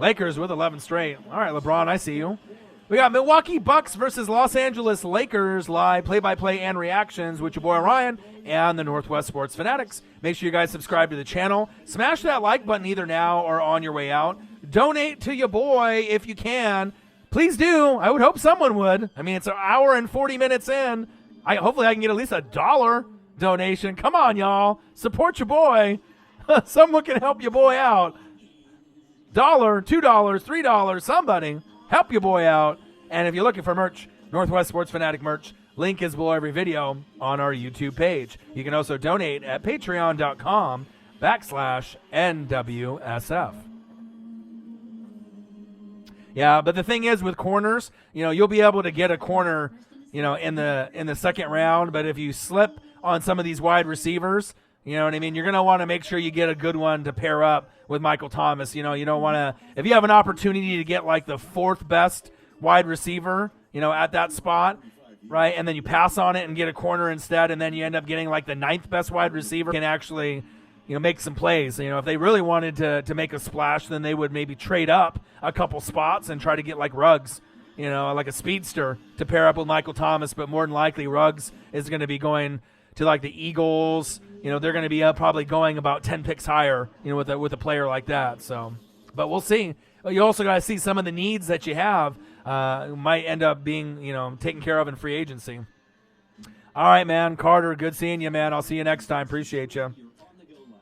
Lakers with 11 straight. All right, LeBron, I see you. We got Milwaukee Bucks versus Los Angeles Lakers live play-by-play and reactions with your boy Ryan and the Northwest Sports Fanatics. Make sure you guys subscribe to the channel. Smash that like button either now or on your way out. Donate to your boy if you can. Please do. I would hope someone would. I mean, it's an hour and 40 minutes in. Hopefully I can get at least $1 donation. Come on, y'all. Support your boy. Someone can help your boy out. $1, $2, $3, somebody. Help your boy out. And if you're looking for merch, Northwest Sports Fanatic merch, link is below every video on our YouTube page. You can also donate at patreon.com/NWSF. Yeah, but the thing is with corners, you'll be able to get a corner, in the second round. But if you slip on some of these wide receivers, you know what I mean? You're going to want to make sure you get a good one to pair up with Michael Thomas. You don't want to – if you have an opportunity to get like the fourth best wide receiver, at that spot, right, and then you pass on it and get a corner instead, and then you end up getting like the ninth best wide receiver, can actually make some plays. If they really wanted to make a splash, then they would maybe trade up a couple spots and try to get like Ruggs, like a speedster to pair up with Michael Thomas. But more than likely Ruggs is going to be going to like the Eagles. They're going to be probably going about 10 picks higher, with a player like that. So, but we'll see. You also got to see some of the needs that you have might end up being, taken care of in free agency. All right, man. Carter, good seeing you, man. I'll see you next time. Appreciate you. You're on the go live.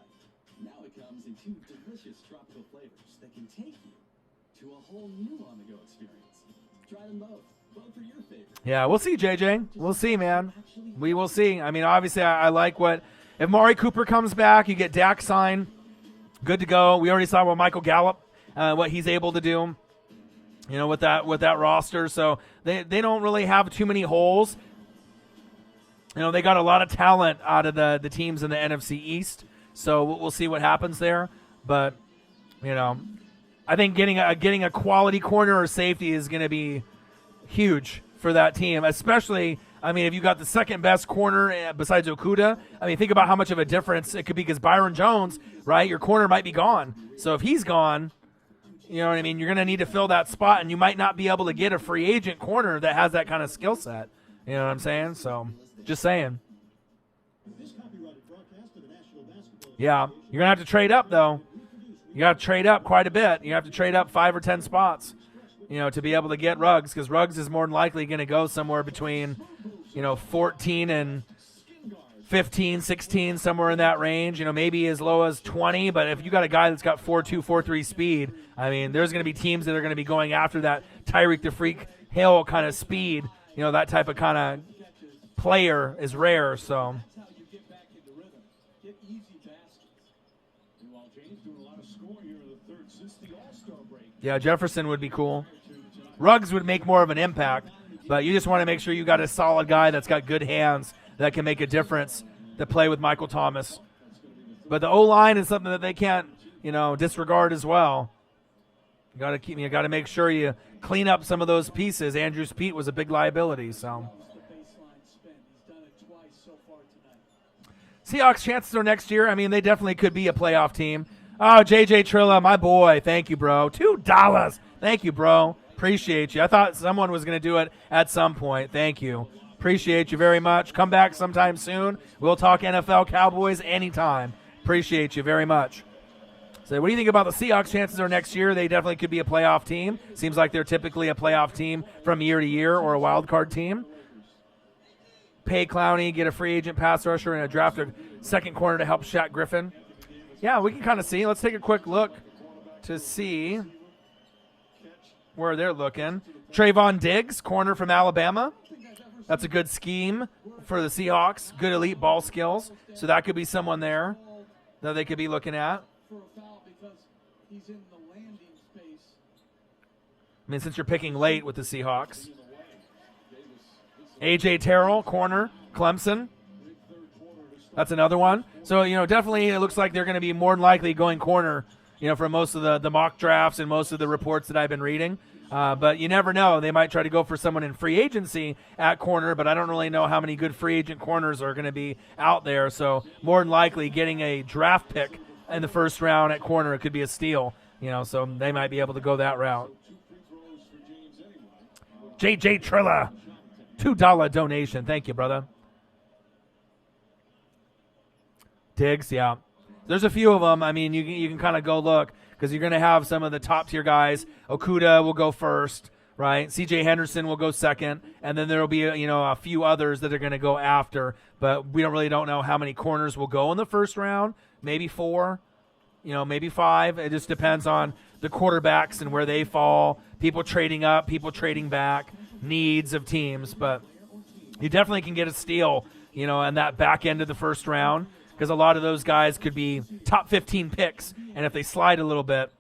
Now it comes in 2 delicious tropical flavors that can take you to a whole new on-the-go experience. Try them both. Vote for your favorite. Yeah, we'll see, JJ. We'll see, man. We will see. I mean, obviously, I like what – if Mari Cooper comes back, you get Dak signed. Good to go. We already saw what Michael Gallup, what he's able to do, with that roster. So they don't really have too many holes. They got a lot of talent out of the teams in the NFC East. So we'll see what happens there. But, I think getting a quality corner or safety is going to be huge for that team, especially – if you got the second best corner besides Okuda, think about how much of a difference it could be because Byron Jones, right, your corner might be gone. So if he's gone, you're going to need to fill that spot, and you might not be able to get a free agent corner that has that kind of skill set. You know what I'm saying? So just saying. Yeah, you're going to have to trade up, though. You got to trade up quite a bit. You have to trade up 5 or 10 spots, to be able to get Ruggs, because Ruggs is more than likely going to go somewhere between, 14 and 15, 16, somewhere in that range, maybe as low as 20. But if you got a guy that's got 4.2, 4.3 speed, there's going to be teams that are going to be going after that Tyreek the Freak Hill kind of speed. That type of kind of player is rare. So That's how you get back into rhythm. Get easy baskets. And while James doing a lot of scoring here in the third since the All-Star break. yeah, Jefferson would be cool. Ruggs would make more of an impact, but you just want to make sure you got a solid guy that's got good hands that can make a difference to play with Michael Thomas. But the O-line is something that they can't, disregard as well. You got to make sure you clean up some of those pieces. Andrew Speed was a big liability, so. Seahawks chances are next year. They definitely could be a playoff team. Oh, JJ Trilla, my boy. Thank you, bro. $2. Thank you, bro. Appreciate you. I thought someone was going to do it at some point. Thank you. Appreciate you very much. Come back sometime soon. We'll talk NFL Cowboys anytime. Appreciate you very much. So what do you think about the Seahawks chances are next year? They definitely could be a playoff team. Seems like they're typically a playoff team from year to year or a wild card team. Pay Clowney, get a free agent pass rusher, and draft a second corner to help Shaq Griffin. Yeah, we can kind of see. Let's take a quick look to see where they're looking. Trayvon Diggs, corner from Alabama. That's a good scheme for the Seahawks. Good elite ball skills. So that could be someone there. that they could be looking at? For a foul because he's in the landing space. I mean, since you're picking late with the Seahawks. A.J. Terrell, corner, Clemson. That's another one. So, definitely it looks like they're going to be more than likely going corner, for most of the mock drafts and most of the reports that I've been reading. But you never know. They might try to go for someone in free agency at corner, but I don't really know how many good free agent corners are going to be out there. So more than likely getting a draft pick in the first round at corner, it could be a steal. So they might be able to go that route. J.J. Trilla, $2 donation. Thank you, brother. Diggs, yeah. There's a few of them. I mean, you can kind of go look because you're going to have some of the top-tier guys. Okudah will go first, right? C.J. Henderson will go second, and then there will be, a few others that are going to go after. But we don't know how many corners will go in the first round. Maybe 4, maybe 5. It just depends on the quarterbacks and where they fall. People trading up, people trading back, needs of teams. But you definitely can get a steal, in that back end of the first round, because a lot of those guys could be top 15 picks, and if they slide a little bit,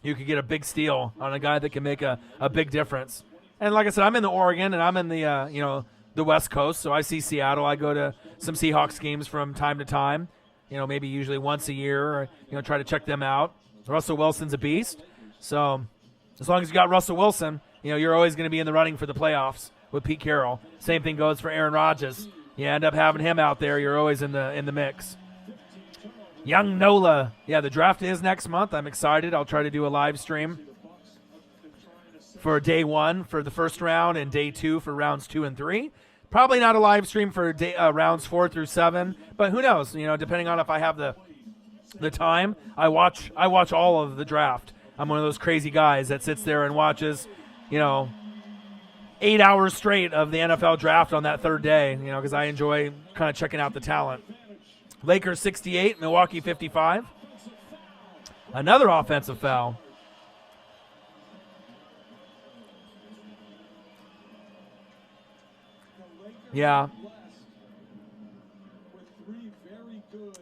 you could get a big steal on a guy that can make a big difference. And like I said, I'm in the Oregon, and I'm in the the West Coast, so I see Seattle. I go to some Seahawks games from time to time, maybe usually once a year, or, try to check them out. Russell Wilson's a beast, so as long as you got Russell Wilson, you're always going to be in the running for the playoffs with Pete Carroll. Same thing goes for Aaron Rodgers. You end up having him out there, you're always in the mix. Young Nola. Yeah, the draft is next month. I'm excited. I'll try to do a live stream for day 1 for the first round and day 2 for rounds 2 and 3. Probably not a live stream for rounds 4 through 7, but who knows? Depending on if I have the time, I watch all of the draft. I'm one of those crazy guys that sits there and watches, 8 hours straight of the NFL draft on that third day, because I enjoy kind of checking out the talent. Lakers 68, Milwaukee 55. Another offensive foul. Yeah.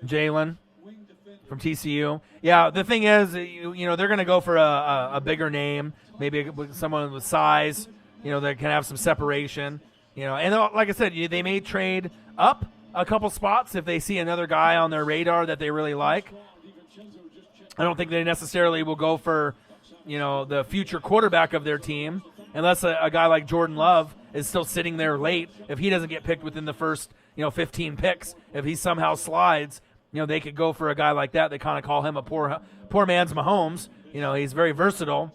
Jalen from TCU. Yeah, the thing is, they're going to go for a bigger name, maybe someone with size, that can have some separation, And like I said, they may trade up a couple spots if they see another guy on their radar that they really like. I don't think they necessarily will go for, the future quarterback of their team, unless a guy like Jordan Love is still sitting there late. If he doesn't get picked within the first, 15 picks, if he somehow slides, they could go for a guy like that. They kind of call him a poor man's Mahomes. He's very versatile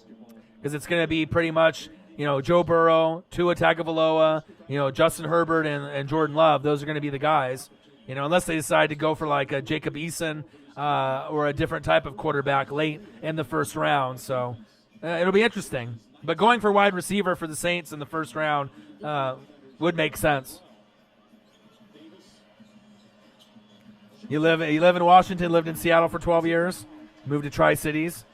because it's going to be pretty much, Joe Burrow, Tua Tagovailoa, Justin Herbert, and Jordan Love. Those are going to be the guys, unless they decide to go for like a Jacob Eason or a different type of quarterback late in the first round. So it'll be interesting. But going for wide receiver for the Saints in the first round would make sense. You live in Washington, lived in Seattle for 12 years, moved to Tri-Cities.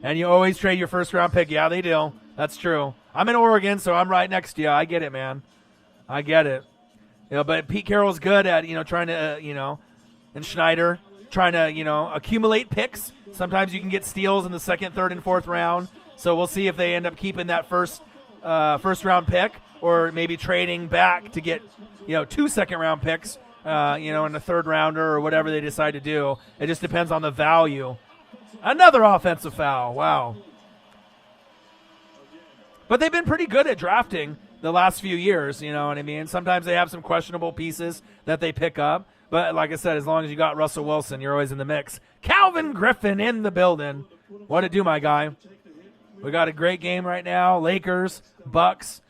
And you always trade your first-round pick. Yeah, they do. That's true. I'm in Oregon, so I'm right next to you. I get it, man. I get it. But Pete Carroll's good at, trying to, and Schneider, trying to, accumulate picks. Sometimes you can get steals in the second, third, and fourth round. So we'll see if they end up keeping that first-round pick or maybe trading back to get, 2 second-round picks, in a third rounder or whatever they decide to do. It just depends on the value. Another offensive foul. Wow. But they've been pretty good at drafting the last few years, you know what I mean? Sometimes they have some questionable pieces that they pick up. But like I said, as long as you got Russell Wilson, you're always in the mix. Calvin Griffin in the building. What to do, my guy? We got a great game right now. Lakers, Bucks.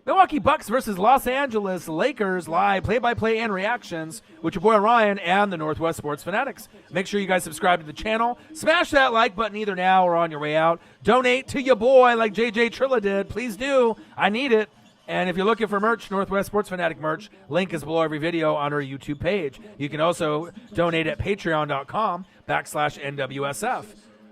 Milwaukee Bucks versus Los Angeles Lakers live play-by-play and reactions with your boy Ryan and the Northwest Sports Fanatics. Make sure you guys subscribe to the channel. Smash that like button either now or on your way out. Donate to your boy like JJ Trilla did. Please do. I need it. And if you're looking for merch, Northwest Sports Fanatic merch, link is below every video on our YouTube page. You can also donate at patreon.com/NWSF.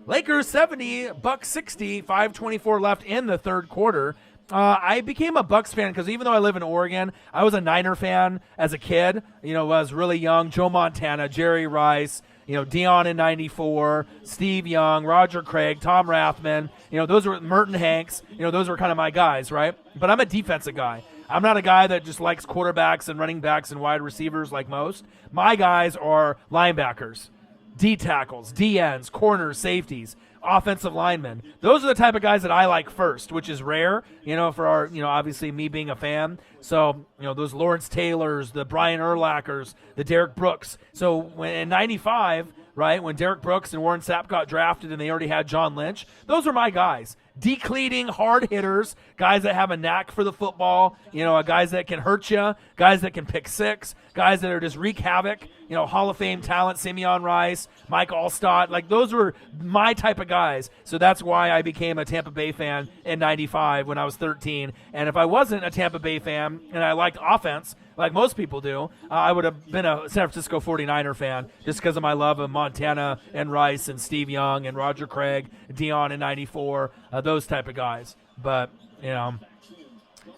Lakers 70, Bucks 60, 5:24 left in the third quarter. I became a Bucks fan because even though I live in Oregon, I was a Niner fan as a kid. You know, I was really young. Joe Montana, Jerry Rice, you know, Dion in '94, Steve Young, Roger Craig, Tom Rathman. You know, those were Merton Hanks. You know, those were kind of my guys, right? But I'm a defensive guy. I'm not a guy that just likes quarterbacks and running backs and wide receivers like most. My guys are linebackers, D tackles, D ends, corners, safeties, offensive linemen. Those are the type of guys that I like first, which is rare, you know, for our, you know, obviously me being a fan. So, you know, those Lawrence Taylors, the Brian Urlachers, the Derek Brooks. So when in '95, right, when Derek Brooks and Warren Sapp got drafted and they already had John Lynch, those were my guys. Decleating, hard hitters, guys that have a knack for the football, you know, guys that can hurt you, guys that can pick six, guys that are just wreak havoc, you know, Hall of Fame talent, Simeon Rice, Mike Allstott, like those were my type of guys. So that's why I became a Tampa Bay fan in '95 when I was 13. And if I wasn't a Tampa Bay fan and I liked offense, like most people do, I would have been a San Francisco 49er fan just because of my love of Montana and Rice and Steve Young and Roger Craig, Dion in '94, those type of guys. But, you know,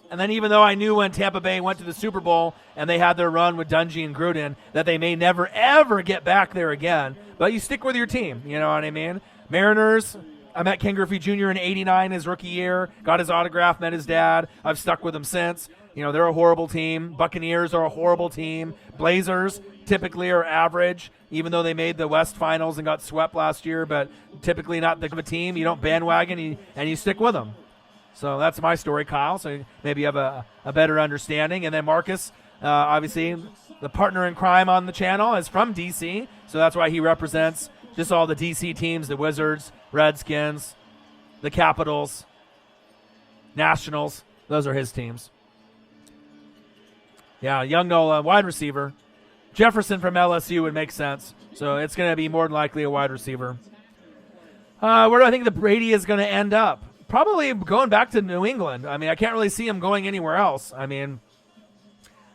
and then even though I knew when Tampa Bay went to the Super Bowl and they had their run with Dungy and Gruden that they may never, ever get back there again, but you stick with your team, you know what I mean? Mariners, I met Ken Griffey Jr. in '89, his rookie year, got his autograph, met his dad. I've stuck with him since. You know, they're a horrible team. Buccaneers are a horrible team. Blazers typically are average, even though they made the West Finals and got swept last year, but typically not the of a team. You don't bandwagon and you stick with them. So that's my story, Kyle. So maybe you have a better understanding. And then Marcus, obviously, the partner in crime on the channel is from D.C., so that's why he represents just all the D.C. teams, the Wizards, Redskins, the Capitals, Nationals. Those are his teams. Yeah, young Nola, wide receiver. Jefferson from LSU would make sense. So it's going to be more than likely a wide receiver. Where do I think the Brady is going to end up? Probably going back to New England. I mean, I can't really see him going anywhere else. I mean,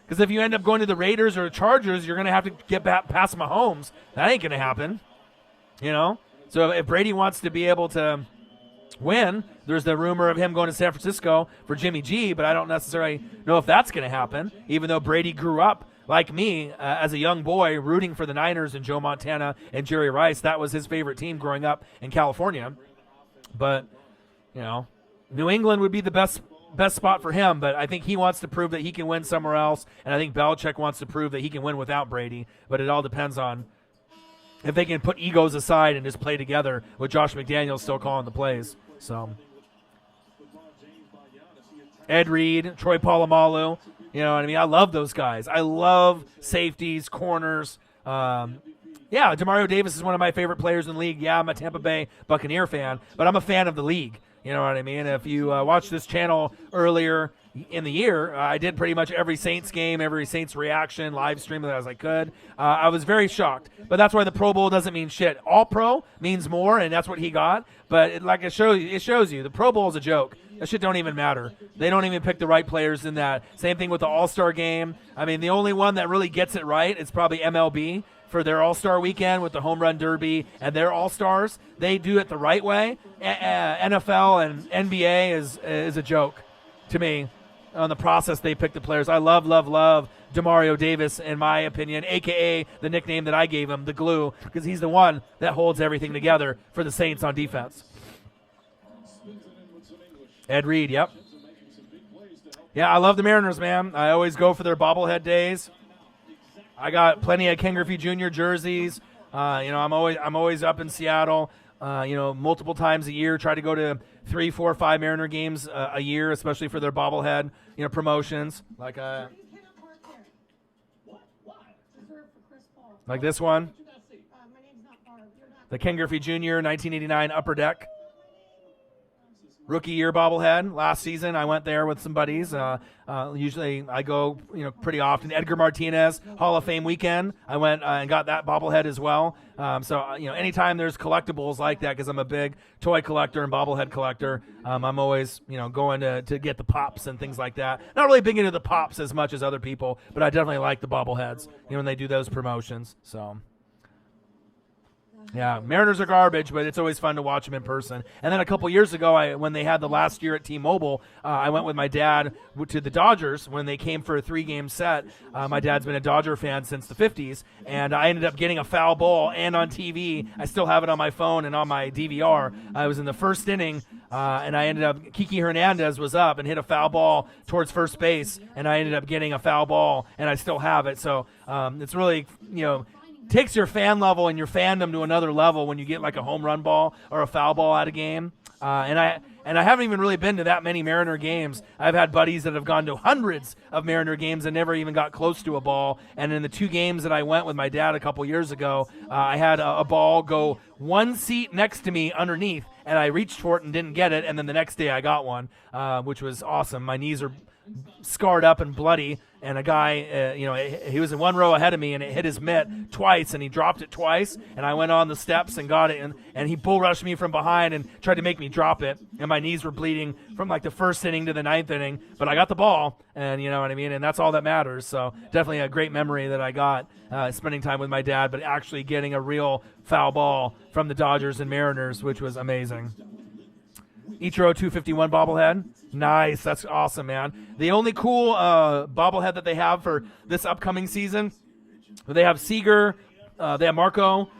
because if you end up going to the Raiders or Chargers, you're going to have to get back past Mahomes. That ain't going to happen. You know? So if Brady wants to be able to win, there's the rumor of him going to San Francisco for Jimmy G, but I don't necessarily know if that's going to happen, even though Brady grew up like me as a young boy rooting for the Niners and Joe Montana and Jerry Rice. That was his favorite team growing up in California. But, you know, New England would be the best spot for him, but I think he wants to prove that he can win somewhere else, and I think Belichick wants to prove that he can win without Brady, but it all depends on if they can put egos aside and just play together with Josh McDaniels still calling the plays. So Ed Reed, Troy Polamalu, you know what I mean? I love those guys. I love safeties, corners. Yeah, Demario Davis is one of my favorite players in the league. Yeah, I'm a Tampa Bay Buccaneer fan, but I'm a fan of the league. You know what I mean? If you watched this channel earlier in the year, I did pretty much every Saints game, every Saints reaction, live stream as I could. I was very shocked, but that's why the Pro Bowl doesn't mean shit. All Pro means more, and that's what he got. But it shows you the Pro Bowl is a joke. That shit don't even matter. They don't even pick the right players in that. Same thing with the All-Star game. I mean, the only one that really gets it right is probably MLB for their All-Star weekend with the Home Run Derby and their All-Stars. They do it the right way. NFL and NBA is a joke to me on the process they pick the players. I love Demario Davis, in my opinion, a.k.a. the nickname that I gave him, the glue, because he's the one that holds everything together for the Saints on defense. Ed Reed, yep. Yeah, I love the Mariners, man. I always go for their bobblehead days. I got plenty of Ken Griffey Jr. jerseys. I'm always up in Seattle. Multiple times a year. Try to go to 3, 4, 5 Mariner games a year, especially for their bobblehead, promotions like this one. The Ken Griffey Jr. 1989 Upper Deck. Rookie year bobblehead. Last season, I went there with some buddies. Usually, I go, pretty often. Edgar Martinez Hall of Fame weekend. I went and got that bobblehead as well. Anytime there's collectibles like that, because I'm a big toy collector and bobblehead collector, I'm always, going to get the pops and things like that. Not really big into the pops as much as other people, but I definitely like the bobbleheads. When they do those promotions. So. Yeah, Mariners are garbage, but it's always fun to watch them in person. And then a couple years ago, when they had the last year at T-Mobile, I went with my dad to the Dodgers when they came for a 3-game set. My dad's been a Dodger fan since the 50s, and I ended up getting a foul ball. And on TV, I still have it on my phone and on my DVR. I was in the first inning, and I ended up, Kiki Hernandez was up and hit a foul ball towards first base, and I ended up getting a foul ball, and I still have it. So it's really, takes your fan level and your fandom to another level when you get like a home run ball or a foul ball at a game. And I haven't even really been to that many Mariner games. I've had buddies that have gone to hundreds of Mariner games and never even got close to a ball. And in the 2 games that I went with my dad a couple years ago, I had a ball go 1 seat next to me underneath, and I reached for it and didn't get it. And then the next day I got one, which was awesome. My knees are scarred up and bloody, and a guy, he was in 1 row ahead of me, and it hit his mitt twice, and he dropped it twice, and I went on the steps and got it, and he bull rushed me from behind and tried to make me drop it, and my knees were bleeding from like the 1st inning to the 9th inning, but I got the ball, and you know what I mean, and that's all that matters. So definitely a great memory that I got spending time with my dad, but actually getting a real foul ball from the Dodgers and Mariners, which was amazing. Ichiro 251 bobblehead. Nice. That's awesome, man. The only cool bobblehead that they have for this upcoming season, they have Seager, they have Marco,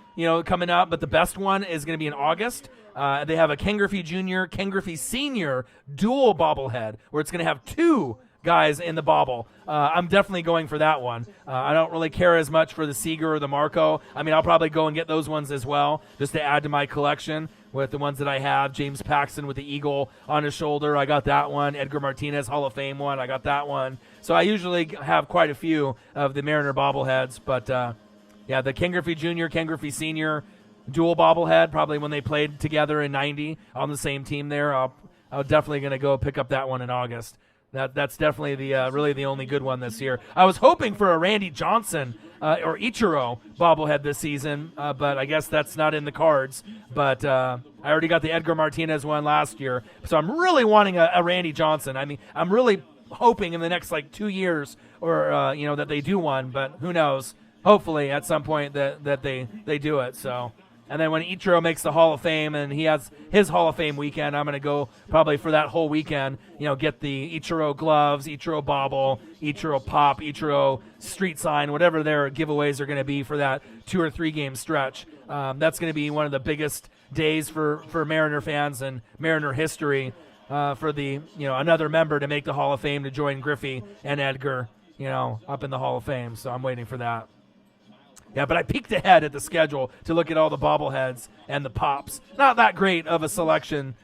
coming up, but the best one is going to be in August. They have a Ken Griffey Jr., Ken Griffey Sr. dual bobblehead where it's going to have 2 guys in the bobble. I'm definitely going for that one. I don't really care as much for the Seager or the Marco. I mean, I'll probably go and get those ones as well just to add to my collection with the ones that I have. James Paxton with the eagle on his shoulder, I got that one. Edgar Martinez Hall of Fame one, I got that one. So I usually have quite a few of the Mariner bobbleheads. But, the Ken Griffey Jr., Ken Griffey Sr. dual bobblehead, probably when they played together in 90 on the same team there. I'm definitely going to go pick up that one in August. That's definitely really the only good one this year. I was hoping for a Randy Johnson or Ichiro bobblehead this season, but I guess that's not in the cards. But I already got the Edgar Martinez one last year, so I'm really wanting a Randy Johnson. I mean, I'm really hoping in the next 2 years or that they do one, but who knows? Hopefully at some point that they do it. So. And then when Ichiro makes the Hall of Fame and he has his Hall of Fame weekend, I'm going to go probably for that whole weekend, get the Ichiro gloves, Ichiro bobble, Ichiro pop, Ichiro street sign, whatever their giveaways are going to be for that 2 or 3 game stretch. That's going to be one of the biggest days for Mariner fans and Mariner history for the, another member to make the Hall of Fame to join Griffey and Edgar, up in the Hall of Fame. So I'm waiting for that. Yeah, but I peeked ahead at the schedule to look at all the bobbleheads and the pops. Not that great of a selection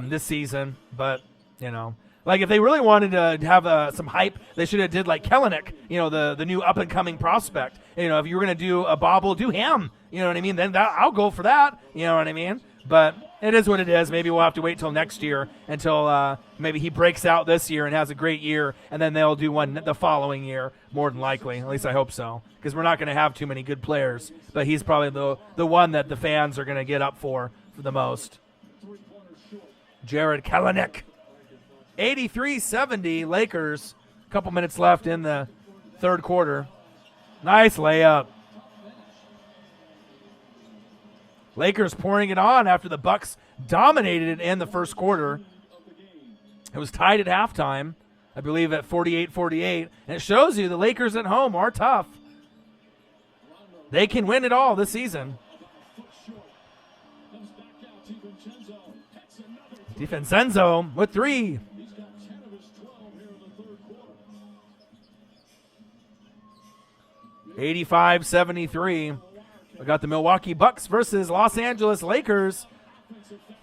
this season, but, if they really wanted to have some hype, they should have did like Kelenic, the new up-and-coming prospect. If you were going to do a bobble, do him. You know what I mean? Then I'll go for that. You know what I mean? But it is what it is. Maybe we'll have to wait till next year until maybe he breaks out this year and has a great year, and then they'll do one the following year, more than likely. At least I hope so, because we're not going to have too many good players. But he's probably the one that the fans are going to get up for the most. Jared Kelenic. 83-70 Lakers. A couple minutes left in the third quarter. Nice layup. Lakers pouring it on after the Bucks dominated it in the first quarter. It was tied at halftime, I believe at 48-48. And it shows you the Lakers at home are tough. They can win it all this season. DiVincenzo with 3. 85-73. We got the Milwaukee Bucks versus Los Angeles Lakers.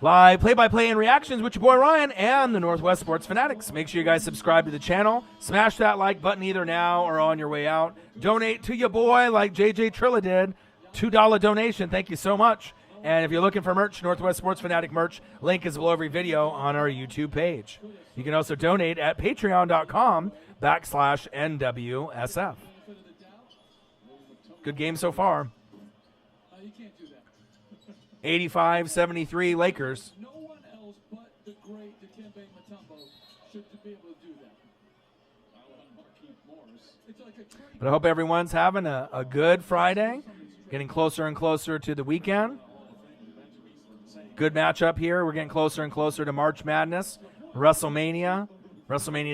Live play-by-play and reactions with your boy Ryan and the Northwest Sports Fanatics. Make sure you guys subscribe to the channel. Smash that like button either now or on your way out. Donate to your boy like JJ Trilla did. $2 donation. Thank you so much. And if you're looking for merch, Northwest Sports Fanatic merch, link is below every video on our YouTube page. You can also donate at patreon.com/NWSF. Good game so far. 85-73 Lakers. No one else but the great Dikembe Mutombo should be able to do that. It's like a but I hope everyone's having a good Friday, getting closer and closer to the weekend. good matchup here. We're getting closer and closer to March Madness, WrestleMania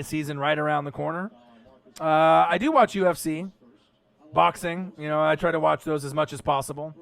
season right around the corner. I do watch UFC, boxing. You know, I try to watch those as much as possible.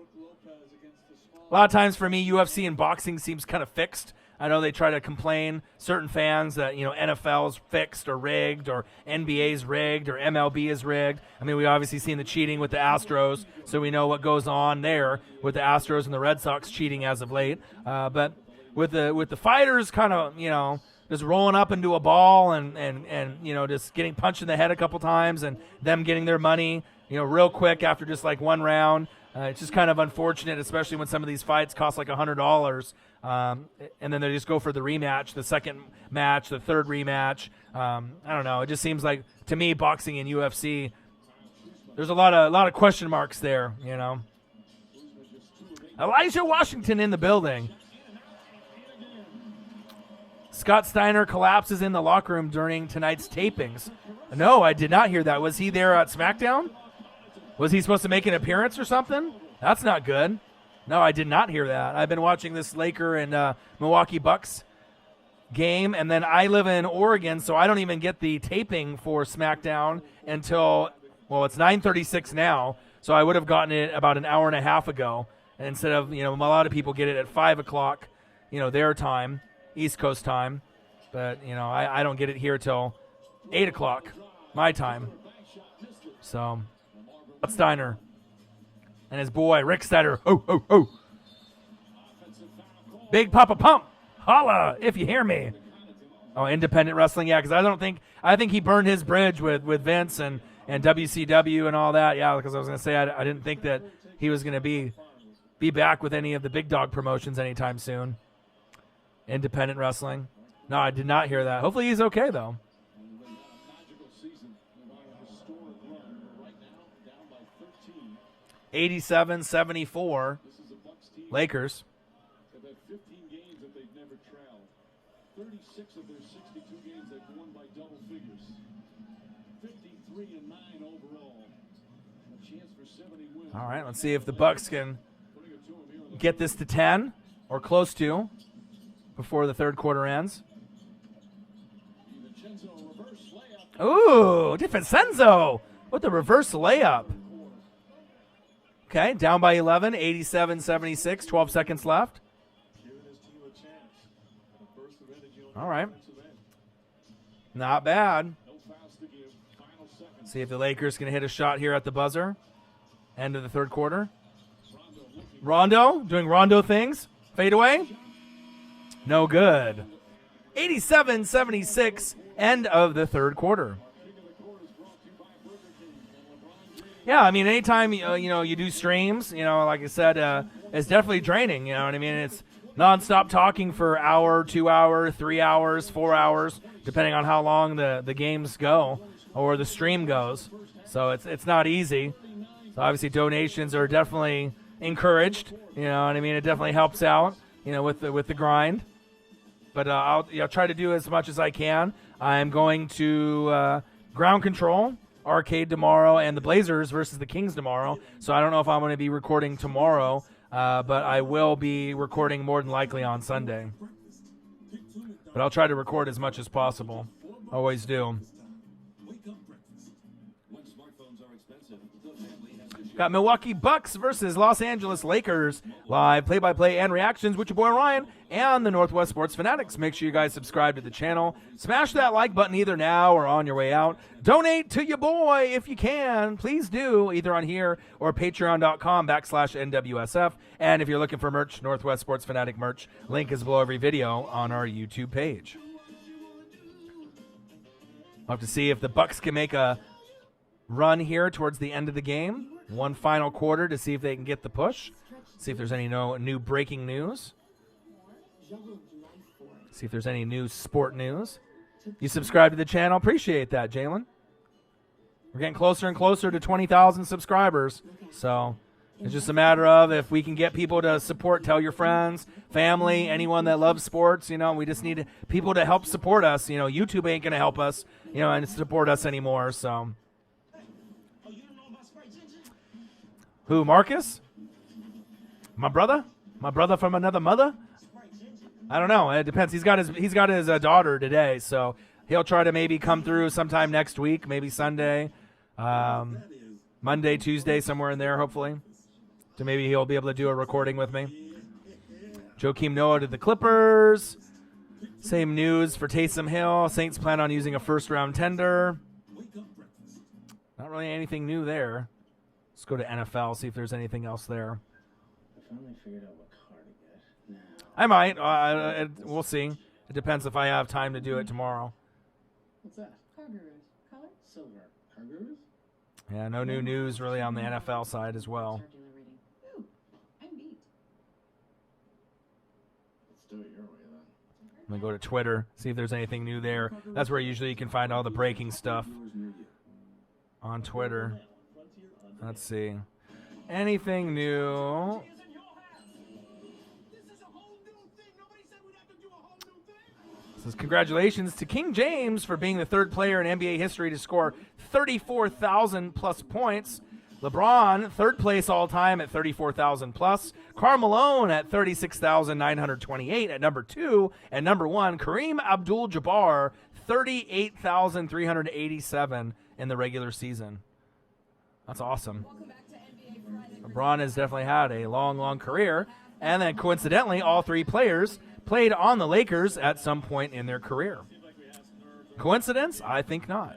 A lot of times for me, UFC and boxing seems kind of fixed. I know they try to complain, certain fans, that, you know, NFL's fixed or rigged, or NBA's rigged, or MLB is rigged. I mean, we obviously seen the cheating with the Astros, so we know what goes on there with the Astros and the Red Sox cheating as of late. But with the fighters kind of, you know, just rolling up into a ball and you know, just getting punched in the head a couple times and them getting their money, you know, real quick after just like one round. It's just kind of unfortunate, especially when some of these fights cost like $100. And then they just go for the rematch, the second match, the third rematch. I don't know. It just seems like, to me, boxing and UFC, there's a lot of question marks there, you know. Elijah Washington in the building. Scott Steiner collapses in the locker room during tonight's tapings. No, I did not hear that. Was he there at SmackDown? Was he supposed to make an appearance or something? That's not good. No, I did not hear that. I've been watching this Laker and Milwaukee Bucks game, and then I live in Oregon, so I don't even get the taping for SmackDown until, well, it's 9:36 now, so I would have gotten it about an hour and a half ago. And instead of, you know, a lot of people get it at 5 o'clock, you know, their time, East Coast time. But, you know, I don't get it here till 8 o'clock, my time. So, Steiner and his boy, Rick Steiner. Oh. Big Papa Pump. Holla, if you hear me. Oh, independent wrestling, yeah, because I think he burned his bridge with Vince and WCW and all that. Yeah, because I was going to say I didn't think that he was going to be back with any of the big dog promotions anytime soon. Independent wrestling. No, I did not hear that. Hopefully he's okay, though. 87-74, Lakers. They've had 15 games that they've never trailed. 36 of their 62 games they've won by double figures. 53-9 overall. A chance for 70 wins. All right, let's see if the Bucks can get this to 10 or close to before the third quarter ends. Ooh, DiVincenzo with the reverse layup. Okay, down by 11, 87-76, 12 seconds left. All right. Not bad. See if the Lakers can hit a shot here at the buzzer. End of the third quarter. Rondo doing Rondo things. Fade away. No good. 87-76, end of the third quarter. Yeah, I mean, anytime you do streams, like I said, it's definitely draining. You know what I mean? It's nonstop talking for an hour, 2 hours, 3 hours, 4 hours, depending on how long the games go or the stream goes. So it's not easy. So obviously donations are definitely encouraged. You know what I mean? It definitely helps out. With the grind. But I'll try to do as much as I can. I'm going to Ground Control Arcade tomorrow and the Blazers versus the Kings tomorrow. So I don't know if I'm going to be recording tomorrow, but I will be recording more than likely on Sunday. But I'll try to record as much as possible. Always do. Got Milwaukee Bucks versus Los Angeles Lakers. Live play-by-play and reactions with your boy Ryan and the Northwest Sports Fanatics. Make sure you guys subscribe to the channel. Smash that like button either now or on your way out. Donate to your boy if you can. Please do, either on here or patreon.com/NWSF. And if you're looking for merch, Northwest Sports Fanatic merch, link is below every video on our YouTube page. We'll have to see if the Bucks can make a run here towards the end of the game. One final quarter to see if they can get the push. See if there's any new breaking news. See if there's any new sport news. You subscribe to the channel. Appreciate that, Jalen. We're getting closer and closer to 20,000 subscribers. So it's just a matter of if we can get people to support, tell your friends, family, anyone that loves sports. We just need people to help support us. YouTube ain't going to help us, and support us anymore. So. Who, Marcus? My brother? My brother from another mother? I don't know. It depends. He's got his daughter today, so he'll try to maybe come through sometime next week, maybe Sunday, Monday, Tuesday, somewhere in there, hopefully. So maybe he'll be able to do a recording with me. Joakim Noah to the Clippers. Same news for Taysom Hill. Saints plan on using a first-round tender. Not really anything new there. Let's go to NFL, see if there's anything else there. I finally figured out what car to get. Now. I might. We'll see. It depends if I have time to do it tomorrow. What's that? Car Gurus. Color? Silver. Car Gurus? Yeah, no new news really on the NFL side as well. Start doing the reading. Ooh, I'm beat. Let's do it your way then. I'm going to go to Twitter, see if there's anything new there. That's where usually you can find all the breaking stuff on Twitter. Let's see. Anything new? Says congratulations to King James for being the third player in NBA history to score 34,000 plus points. LeBron, third place all time at 34,000 plus. Karl Malone at 36,928 at number 2. And number 1, Kareem Abdul-Jabbar, 38,387 in the regular season. That's awesome. LeBron has definitely had a long, long career. And then coincidentally, all 3 players played on the Lakers at some point in their career. Coincidence? I think not.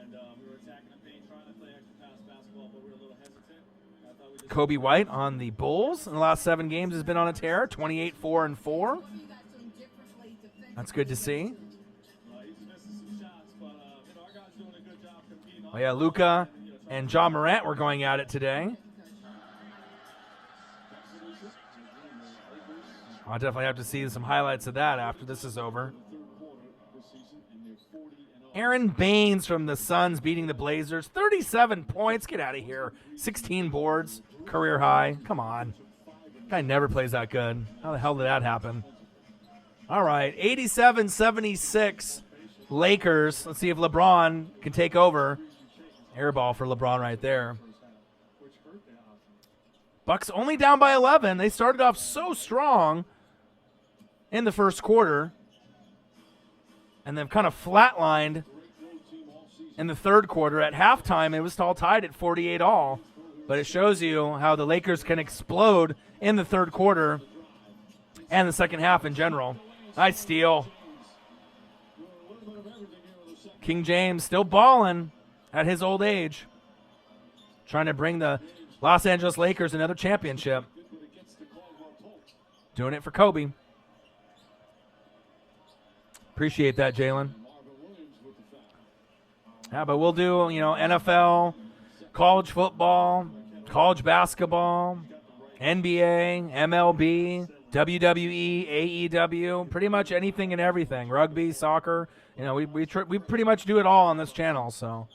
Kobe White on the Bulls in the last 7 games has been on a tear, 28-4-4. That's good to see. Oh yeah, Luka and John Morant were going at it today. I'll definitely have to see some highlights of that after this is over. Aaron Baines from the Suns beating the Blazers. 37 points. Get out of here. 16 boards. Career high. Come on. Guy never plays that good. How the hell did that happen? All right. 87-76 Lakers. Let's see if LeBron can take over. Air ball for LeBron right there. Bucks only down by 11. They started off so strong in the first quarter, and then kind of flatlined in the third quarter. At halftime, it was all tied at 48 all. But it shows you how the Lakers can explode in the third quarter and the second half in general. Nice steal. King James still balling at his old age, trying to bring the Los Angeles Lakers another championship. Doing it for Kobe. Appreciate that, Jalen. Yeah, but we'll do, NFL, college football, college basketball, NBA, MLB, WWE, AEW, pretty much anything and everything. Rugby, soccer. We pretty much do it all on this channel, so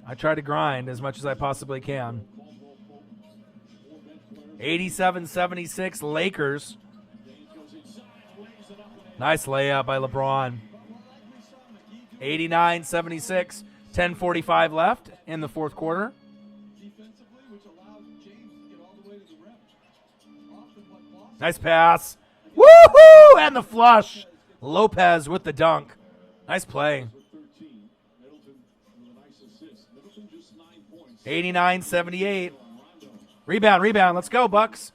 I try to grind as much as I possibly can. 87-76 Lakers. Nice layup by LeBron. 89-76. 10:45 left in the fourth quarter. Nice pass. Woohoo! And the flush. Lopez with the dunk. Nice play. 89-78. Rebound. Let's go, Bucks.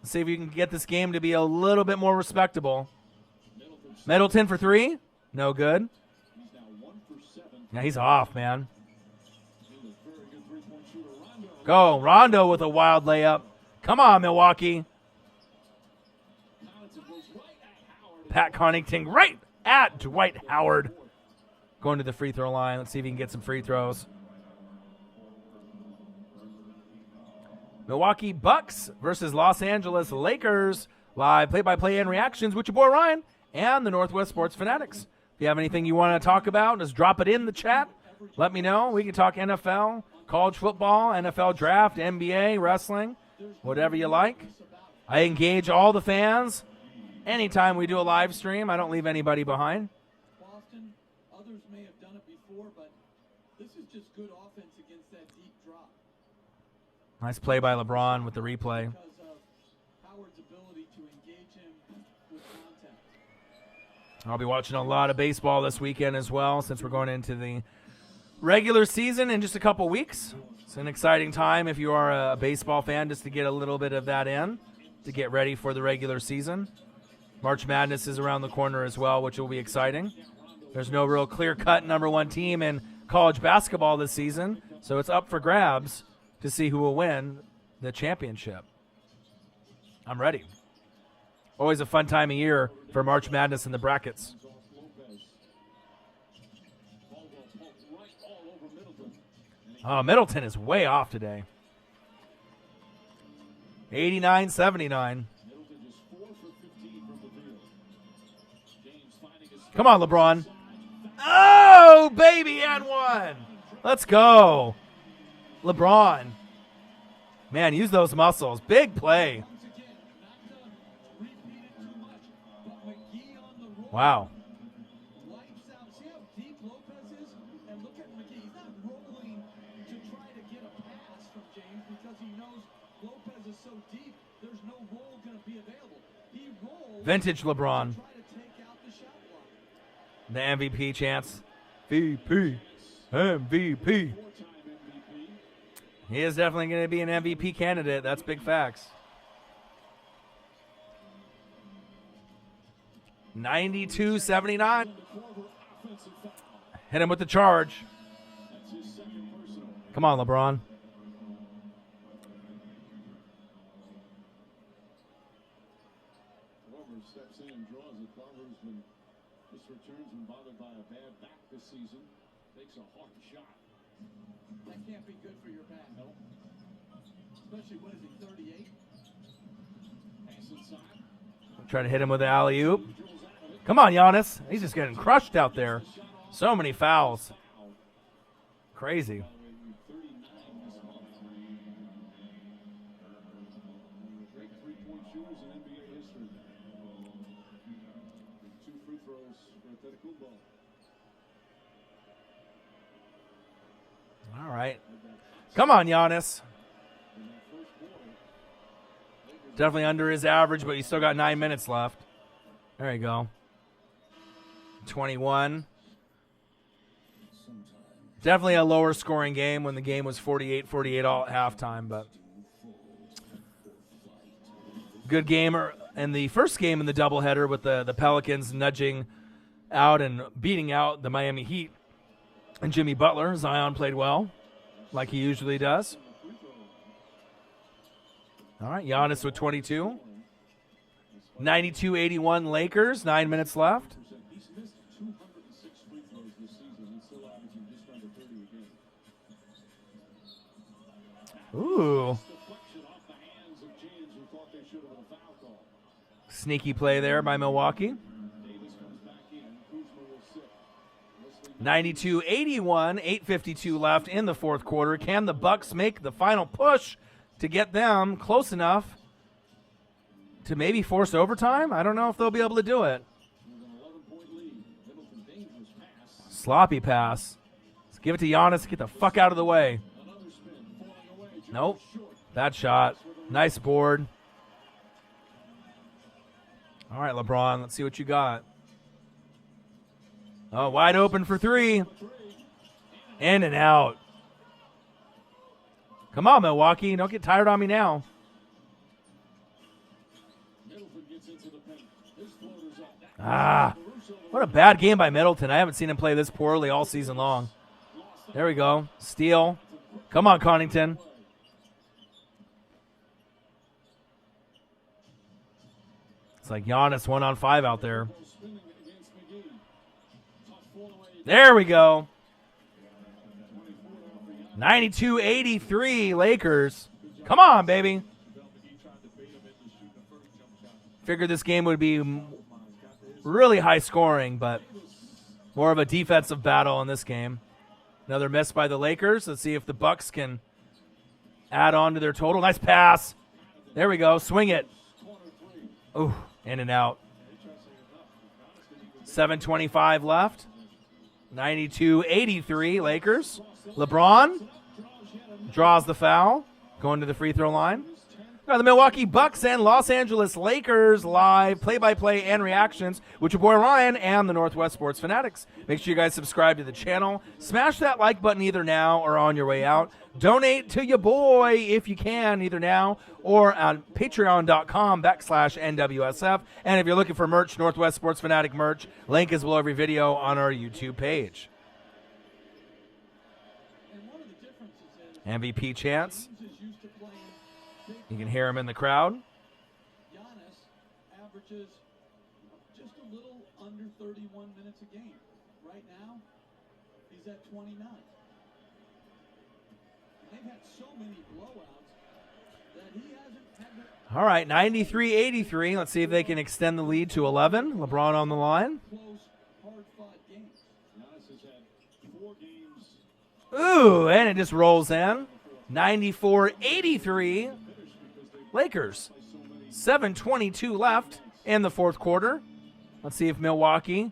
Let's see if you can get this game to be a little bit more respectable. Middleton for 3. No good. Yeah, he's off, man. Go. Rondo with a wild layup. Come on, Milwaukee. Pat Connaughton right at Dwight Howard. Going to the free throw line. Let's see if he can get some free throws. Milwaukee Bucks versus Los Angeles Lakers. Live play-by-play and reactions with your boy Ryan and the Northwest Sports Fanatics. If you have anything you want to talk about, just drop it in the chat. Let me know. We can talk NFL, college football, NFL draft, NBA, wrestling, whatever you like. I engage all the fans. Anytime we do a live stream, I don't leave anybody behind. Boston, others may have done it before, but this is just good offense against that deep drop. Nice play by LeBron with the replay. Because of Howard's ability to engage him with contact. I'll be watching a lot of baseball this weekend as well, since we're going into the regular season in just a couple weeks. It's an exciting time if you are a baseball fan, just to get a little bit of that in, to get ready for the regular season. March Madness is around the corner as well, which will be exciting. There's no real clear-cut number one team in college basketball this season, so it's up for grabs to see who will win the championship. I'm ready. Always a fun time of year for March Madness in the brackets. Oh, Middleton is way off today. 89-79. Come on, LeBron. Oh, baby, and one. Let's go. LeBron. Man, use those muscles. Big play. Wow. Wipes out. See how deep Lopez is? And look at McGee. He's not rolling to try to get a pass from James because he knows Lopez is so deep, there's no roll going to be available. He rolls. Vintage LeBron. To try to take out the shot block. The MVP chance. VP. MVP. He is definitely going to be an MVP candidate. That's big facts. 92-79. Hit him with the charge. Come on, LeBron. Whoever steps in and draws it. Carver's been just returns when bothered by a bad back this season. Takes a hard shot. That can't be good for your back. No. Especially, what is he, 38? Pass inside. Try to hit him with the alley-oop. Come on, Giannis. He's just getting crushed out there. So many fouls. Crazy. Great three-point shooters in NBA history. 2 free throws for Antetokounmpo. All right. Come on, Giannis. Definitely under his average, but he's still got 9 minutes left. There you go. 21. Definitely a lower scoring game when the game was 48-48 all at halftime, but good game in the first game in the doubleheader with the Pelicans nudging out and beating out the Miami Heat. And Jimmy Butler, Zion played well, like he usually does. All right, Giannis with 22. 92-81 Lakers, 9 minutes left. He's missed 206 free throws this season and still averaging just under 30 a game. Ooh. Deflection off the hands of James, who thought they should have been a foul call. Sneaky play there by Milwaukee. Davis comes back in. Kuzma will sit. 92-81, 8:52 left in the fourth quarter. Can the Bucks make the final push to get them close enough to maybe force overtime? I don't know if they'll be able to do it. With an 11-point lead. Middleton, dangerous pass. Sloppy pass. Let's give it to Giannis. Get the fuck out of the way. Another spin. Falling away. Jones Nope. short. Bad shot. Nice board. All right, LeBron, let's see what you got. Oh, wide open for three. In and out. Come on, Milwaukee. Don't get tired on me now. Middleton gets into the paint. His floater's up. That Ah, what a bad game by Middleton. I haven't seen him play this poorly all season long. There we go. Steal. Come on, Connaughton. It's like Giannis 1-on-5 out there. spinning against McGee. Tough fall away. There we go. 92-83 Lakers. Come on, baby. Figured this game would be really high scoring, but more of a defensive battle in this game. Another miss by the Lakers. Let's see if the Bucks can add on to their total. Nice pass. There we go. Swing it. Ooh, in and out. 7:25 left. 92-83 Lakers. LeBron draws the foul, going to the free throw line. Got the Milwaukee Bucks and Los Angeles Lakers live play-by-play and reactions with your boy Ryan and the Northwest Sports Fanatics. Make sure you guys subscribe to the channel. Smash that like button either now or on your way out. Donate to your boy if you can, either now or on patreon.com/NWSF. And if you're looking for merch, Northwest Sports Fanatic merch, link is below every video on our YouTube page. And one of the differences is MVP chance. James is used to playing big. You can hear him in the crowd. Giannis averages just a little under 31 minutes a game. Right now, he's at 29. And they've had so many blowouts that he hasn't had to All right, 93-83. Let's see if they can extend the lead to 11. LeBron on the line. close, hard-fought games. Giannis has had 4 games. Ooh, and it just rolls in. 94-83. Lakers. 7:22 left in the fourth quarter. Let's see if Milwaukee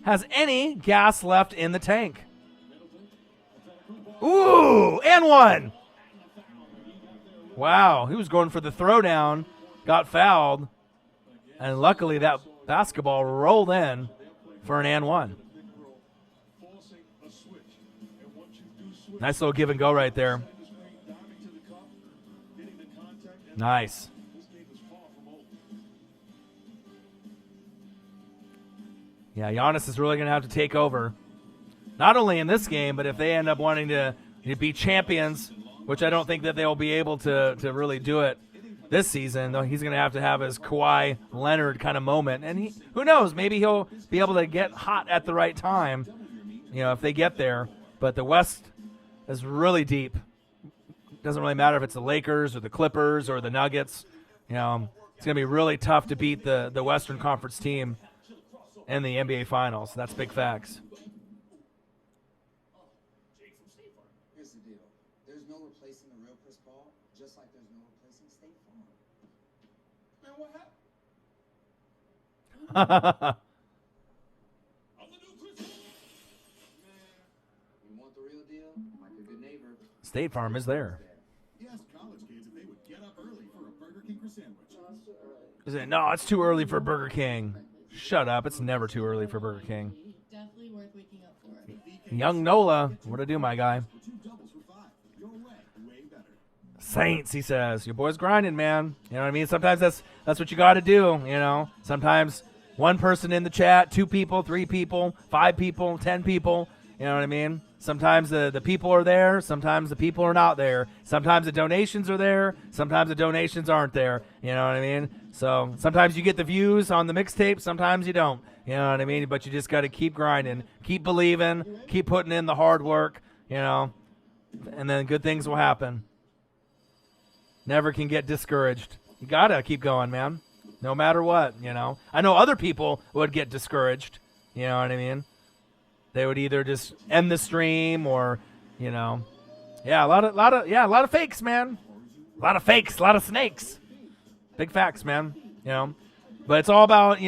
has any gas left in the tank. Ooh, and one. Wow, he was going for the throwdown, got fouled, and luckily that basketball rolled in for an and one. Forcing a switch. And once you do switch, Nice little give and go right there. the screen, diving to the cup, getting the contact, and Nice. this game is far from over. Yeah, Giannis is really going to have to take over. Not only in this game, but if they end up wanting to be champions, which I don't think that they'll be able to really do it this season, though he's going to have his Kawhi Leonard kind of moment. And who knows, maybe he'll be able to get hot at the right time, if they get there. But the West is really deep. Doesn't really matter if it's the Lakers or the Clippers or the Nuggets. It's going to be really tough to beat the Western Conference team in the NBA Finals. That's big facts. Here's the deal. There's no replacing the real Chris Paul, just like there's no replacing State Farm. Man, what happened? I'm the new Chris Paul. You want the real deal? Like a good neighbor. State Farm is there. He asked college kids if they would get up early for a Burger King for sandwich. No, it's too early for Burger King. Shut up. It's never too early for Burger King. Definitely worth waking up for. Young Nola, what to do, my guy? 2 doubles for $5. Your way, way better. Saints, he says. Your boy's grinding, man. You know what I mean? Sometimes that's what you got to do, Sometimes one person in the chat, 2 people, 3 people, 5 people, 10 people. You know what I mean? Sometimes the people are there. Sometimes the people are not there. Sometimes the donations are there. Sometimes the donations aren't there. You know what I mean? So sometimes you get the views on the mixtape. Sometimes you don't. You know what I mean? But you just got to keep grinding, keep believing, keep putting in the hard work, and then good things will happen. Never can get discouraged. You got to keep going, man, no matter what, I know other people would get discouraged. You know what I mean? They would either just end the stream or, a lot of fakes, man. A lot of fakes, a lot of snakes. Big facts, man. But it's all about,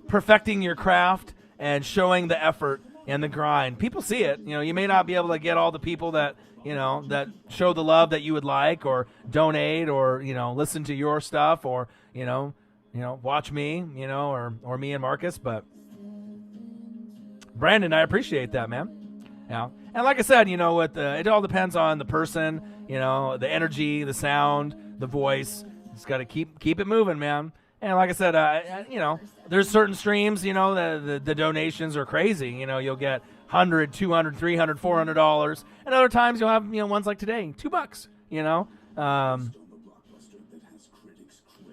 perfecting your craft and showing the effort and the grind. People see it. You may not be able to get all the people that, that show the love that you would like or donate or, listen to your stuff or, watch me, or me and Marcus, but Brandon, I appreciate that, man. And like I said, it all depends on the person, the energy, the sound, the voice. Just got to keep it moving, man. And like I said, there's certain streams, the donations are crazy. You'll get $100, $200, $300, $400, and other times you'll have ones like today, $2.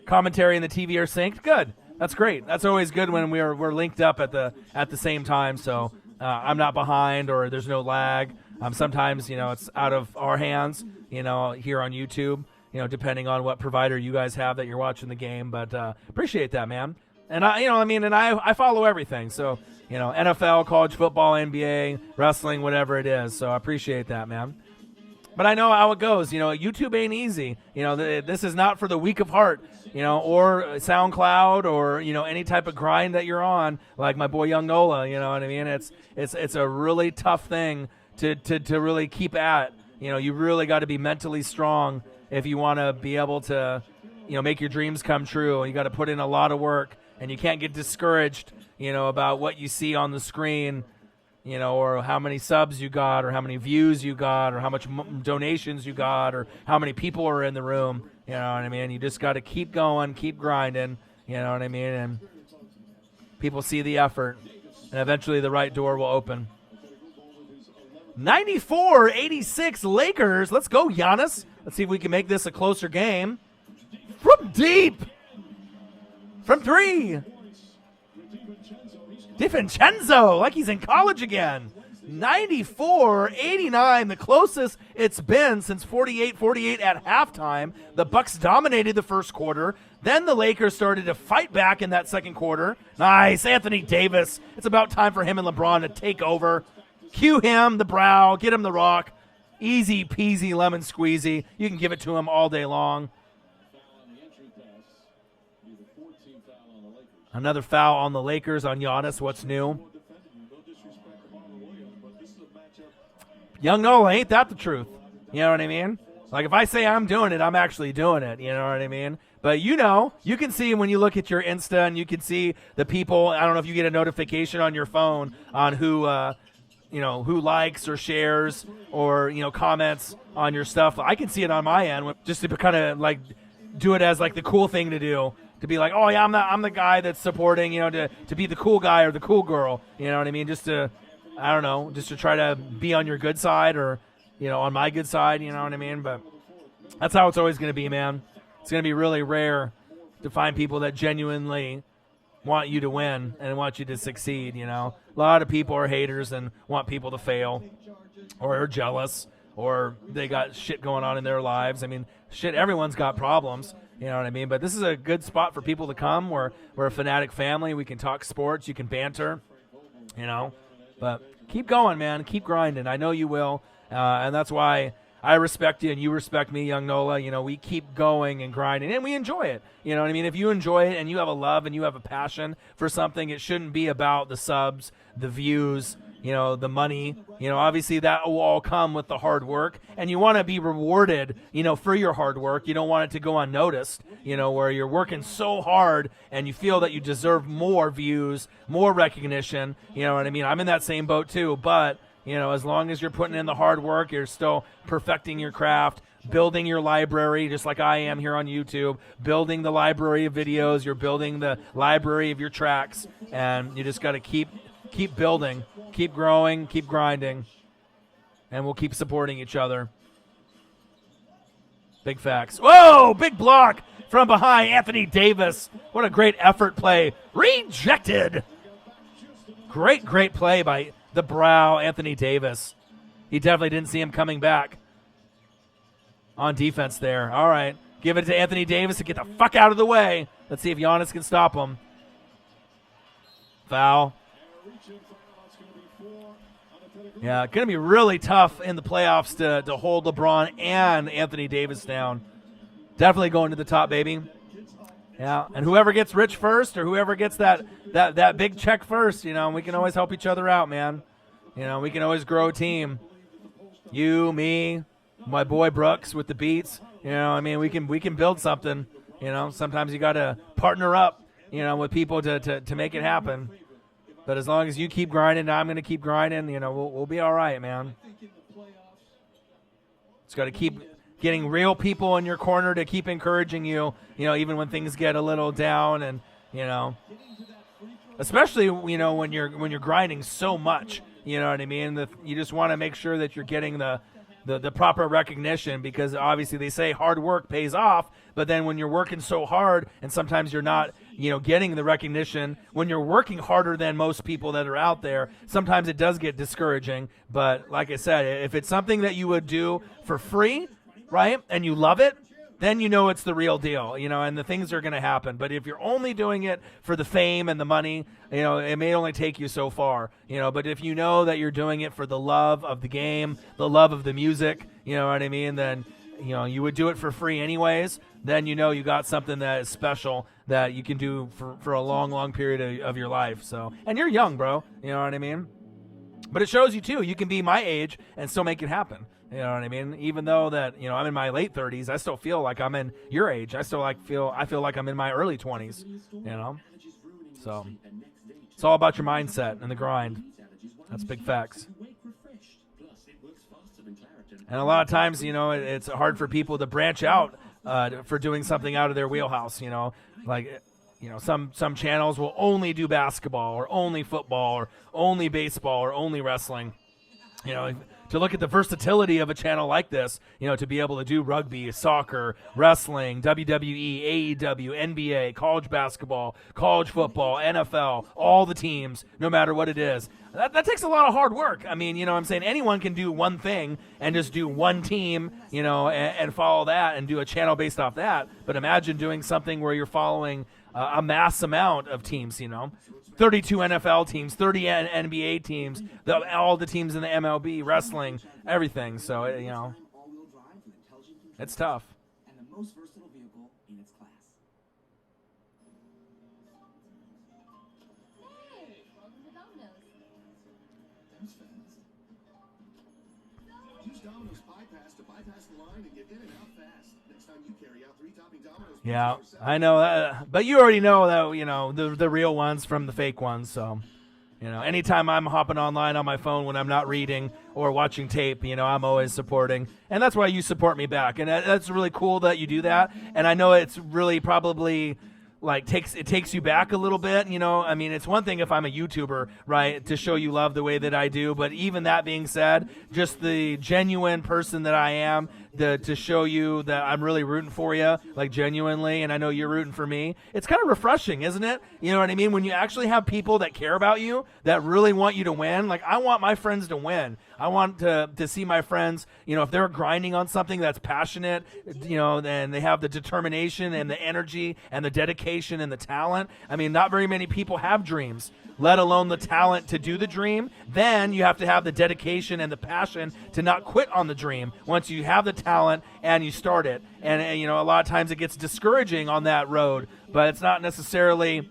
Commentary and the TV are synced. Good. That's great. That's always good when we're linked up at the same time. So I'm not behind or there's no lag. Sometimes it's out of our hands. Here on YouTube. Depending on what provider you guys have that you're watching the game. But appreciate that, man. And I follow everything. So NFL, college football, NBA, wrestling, whatever it is. So I appreciate that, man. But I know how it goes. YouTube ain't easy. This is not for the weak of heart. Or SoundCloud or, any type of grind that you're on, like my boy Young Nola, you know what I mean? It's a really tough thing to really keep at. You really got to be mentally strong if you want to be able to, make your dreams come true. You got to put in a lot of work, and you can't get discouraged, about what you see on the screen, or how many subs you got, or how many views you got, or how much donations you got, or how many people are in the room. You know what I mean? You just got to keep going, keep grinding. You know what I mean? And people see the effort, and eventually the right door will open. 94-86 Lakers. Let's go, Giannis. Let's see if we can make this a closer game. From deep. From three. DiVincenzo, like he's in college again. 94-89, the closest it's been since 48-48 at halftime. The Bucks dominated the first quarter. Then the Lakers started to fight back in that second quarter. Nice, Anthony Davis. It's about time for him and LeBron to take over. Cue him the brow, get him the rock. Easy peasy lemon squeezy. You can give it to him all day long. Another foul on the Lakers on Giannis. What's new? Young Nola, ain't that the truth? You know what I mean? Like, if I say I'm doing it, I'm actually doing it. You know what I mean? But you can see when you look at your Insta, and you can see the people. I don't know if you get a notification on your phone on who likes or shares or, comments on your stuff. I can see it on my end just to kind of like do it as like the cool thing to do. To be like, oh yeah, I'm the guy that's supporting, to be the cool guy or the cool girl. You know what I mean? Just to try to be on your good side or, on my good side, you know what I mean? But that's how it's always going to be, man. It's going to be really rare to find people that genuinely want you to win and want you to succeed, A lot of people are haters and want people to fail or are jealous or they got shit going on in their lives. I mean, shit, everyone's got problems. You know what I mean? But this is a good spot for people to come. We're a Fanatic family. We can talk sports. You can banter, But keep going, man. Keep grinding. I know you will. And that's why I respect you and you respect me, young Nola. We keep going and grinding, and we enjoy it. You know what I mean? If you enjoy it and you have a love and you have a passion for something, it shouldn't be about the subs, the views, the money. Obviously that will all come with the hard work, and you want to be rewarded, for your hard work. You don't want it to go unnoticed, where you're working so hard and you feel that you deserve more views, more recognition. You know what I mean? I'm in that same boat too, but, as long as you're putting in the hard work, you're still perfecting your craft, building your library, just like I am here on YouTube, building the library of videos, you're building the library of your tracks, and you just got to keep building, keep growing, keep grinding, and we'll keep supporting each other. Big facts. Whoa, big block from behind Anthony Davis. What a great effort play. Rejected. Great play by the brow Anthony Davis. He definitely didn't see him coming back on defense there. All right, give it to Anthony Davis to get the fuck out of the way. Let's see if Giannis can stop him. Foul. Yeah, going to be really tough in the playoffs to hold LeBron and Anthony Davis down. Definitely going to the top, baby. Yeah, and whoever gets rich first or whoever gets that big check first, we can always help each other out, man. We can always grow a team. You, me, my boy Brooks with the beats. We can build something. Sometimes you got to partner up, with people to make it happen. But as long as you keep grinding, I'm going to keep grinding. We'll be all right, man. Just got to keep getting real people in your corner to keep encouraging you. Even when things get a little down, and especially when you're grinding so much. You know what I mean? You just want to make sure that you're getting the proper recognition, because obviously they say hard work pays off, but then when you're working so hard and sometimes you're not, getting the recognition, when you're working harder than most people that are out there, sometimes it does get discouraging. But like I said, if it's something that you would do for free, right, and you love it, then it's the real deal, and the things are going to happen. But if you're only doing it for the fame and the money, it may only take you so far, but if you know that you're doing it for the love of the game, the love of the music, you know what I mean, then, you would do it for free anyways, then you got something that is special that you can do for a long, long period of your life. So, and you're young, bro, you know what I mean? But it shows you too, you can be my age and still make it happen. You know what I mean? Even though that, I'm in my late 30s, I still feel like I'm in your age. I feel like I'm in my early 20s, So it's all about your mindset and the grind. That's big facts. And a lot of times, it's hard for people to branch out for doing something out of their wheelhouse, like some channels will only do basketball or only football or only baseball or only wrestling. To look at the versatility of a channel like this, to be able to do rugby, soccer, wrestling, WWE, AEW, NBA, college basketball, college football, NFL, all the teams, no matter what it is. That takes a lot of hard work. I mean, I'm saying anyone can do one thing and just do one team, and follow that and do a channel based off that. But imagine doing something where you're following a mass amount of teams, 32 NFL teams, 30 NBA teams, all the teams in the MLB, wrestling, everything. So, it's tough. And the most versatile vehicle in its class. Hey, welcome to Domino's. That was fast. Use Domino's Pie Pass to bypass the line and get in and out fast. Next time you carry out 3-topping Domino's. Yeah, I know that, but you already know that, the real ones from the fake ones. So, anytime I'm hopping online on my phone when I'm not reading or watching tape, I'm always supporting. And that's why you support me back. And that's really cool that you do that. And I know it's really probably takes you back a little bit, I mean, it's one thing if I'm a YouTuber, right, to show you love the way that I do, but even that being said, just the genuine person that I am, to show you that I'm really rooting for you, genuinely, and I know you're rooting for me. It's kind of refreshing, isn't it? You know what I mean? When you actually have people that care about you, that really want you to win. I want my friends to win. I want to see my friends, if they're grinding on something that's passionate, then they have the determination and the energy and the dedication and the talent. I mean, not very many people have dreams, let alone the talent to do the dream. Then you have to have the dedication and the passion to not quit on the dream once you have the talent and you start it. And a lot of times it gets discouraging on that road, but it's not necessarily,